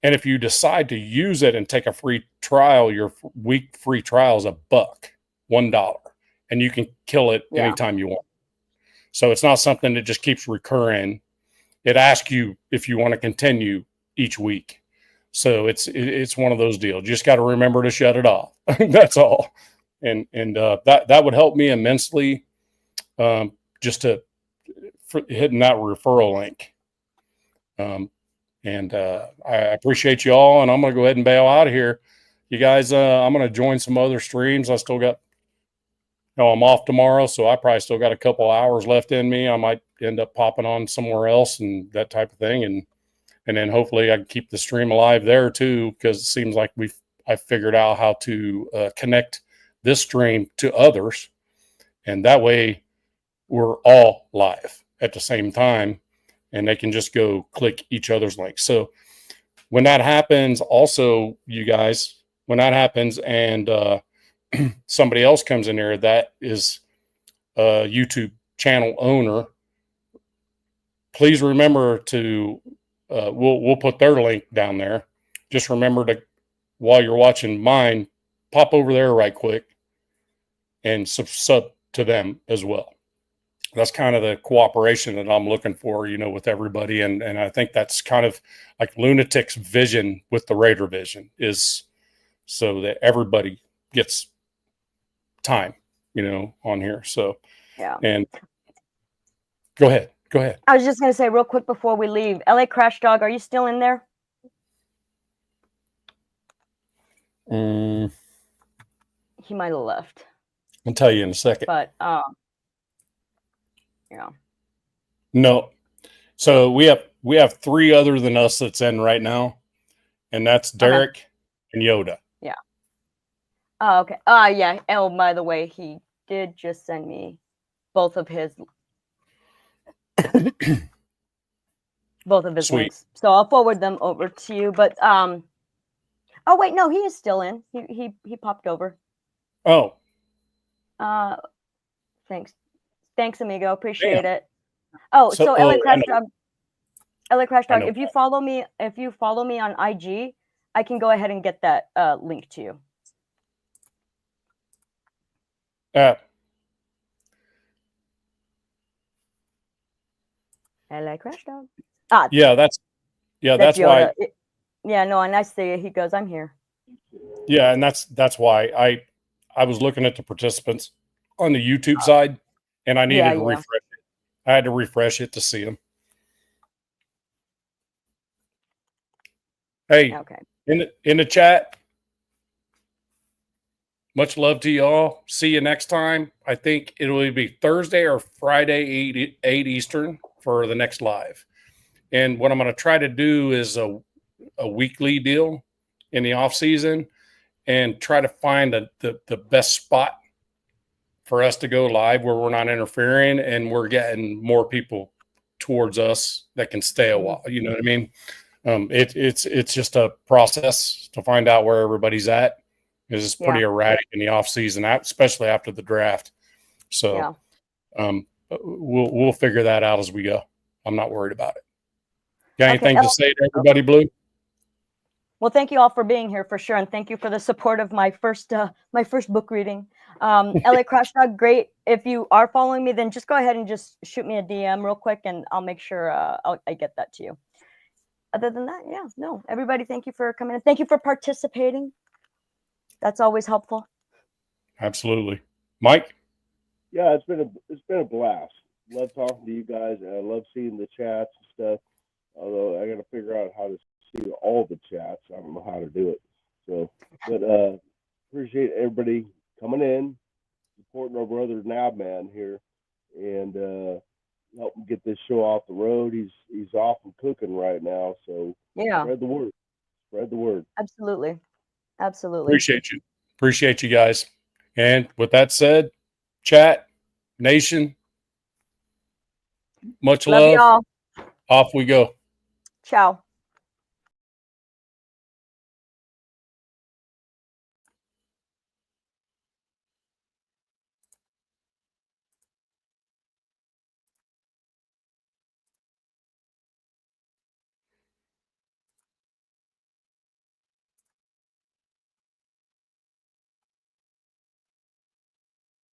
S2: And if you decide to use it and take a free trial, your week free trial is $1, and you can kill it anytime you want. So it's not something that just keeps recurring. It asks you if you want to continue each week. So it's one of those deals. You just got to remember to shut it off. That's all. And that would help me immensely. Just for hitting that referral link. And I appreciate you all, and I'm going to go ahead and bail out of here. You guys, I'm going to join some other streams. I still got, I'm off tomorrow, so I probably still got a couple hours left in me. I might end up popping on somewhere else and that type of thing. And then hopefully I can keep the stream alive there too, because it seems like I figured out how to connect this stream to others. And that way we're all live at the same time, and they can just go click each other's links. So when that happens, also, you guys, when that happens and somebody else comes in there that is a YouTube channel owner, please remember to, we'll put their link down there. Just remember to, while you're watching mine, pop over there right quick and sub to them as well. That's kind of the cooperation that I'm looking for, with everybody. And I think that's kind of like Lunatic's vision with the Raider vision, is so that everybody gets time, on here. So,
S1: yeah.
S2: And go ahead.
S1: I was just going to say real quick before we leave, LA Crash Dog, are you still in there? He might have left.
S2: I'll tell you in a second.
S1: But, yeah.
S2: No. So we have 3 other than us that's in right now, and that's Derek and Yoda.
S1: Yeah. Oh, okay. Yeah. Oh, by the way, he did just send me both of his links. So I'll forward them over to you. But Oh wait, no, he is still in. He popped over.
S2: Oh,
S1: Thanks, amigo. Appreciate
S2: damn.
S1: it. Oh, so
S2: I
S1: LA Crash
S2: know.
S1: Dog. LA Crash
S2: I
S1: Dog.
S2: know.
S1: If you follow me on IG, I can go ahead and get that link to you. LA Crash Dog.
S2: Yeah, that's
S1: That's
S2: why.
S1: Yoda. Yeah, no, and I see he goes, I'm here.
S2: Yeah, and that's why I was looking at the participants on the YouTube side, and I needed to refresh it. I had to refresh it to see them. Hey,
S1: Okay.
S2: in the chat, much love to y'all. See you next time. I think it'll either be Thursday or Friday, 8 Eastern for the next live. And what I'm going to try to do is a weekly deal in the off season and try to find the best spot for us to go live where we're not interfering and we're getting more people towards us that can stay a while. You know what I mean? It's just a process to find out where everybody's at. It's pretty erratic in the off season, especially after the draft. So, we'll figure that out as we go. I'm not worried about it. Got anything to say to everybody, Blue?
S1: Well, thank you all for being here for sure, and thank you for the support of my first book reading. LA Crash Dog, great. If you are following me, then just go ahead and just shoot me a DM real quick, and I'll make sure I get that to you. Other than that, yeah, no. Everybody, thank you for coming in. Thank you for participating. That's always helpful.
S2: Absolutely, Mike.
S3: Yeah, it's been a blast. Love talking to you guys, and I love seeing the chats and stuff. Although I got to figure out how to see all the chats. I don't know how to do it. So, but appreciate everybody coming in, supporting our brother Nabman here, and helping get this show off the road. He's off and cooking right now, so
S1: yeah,
S3: spread the word. Spread the word.
S1: Absolutely.
S2: Appreciate you guys. And with that said, chat nation, much love.
S1: Y'all.
S2: Off we go.
S1: Ciao.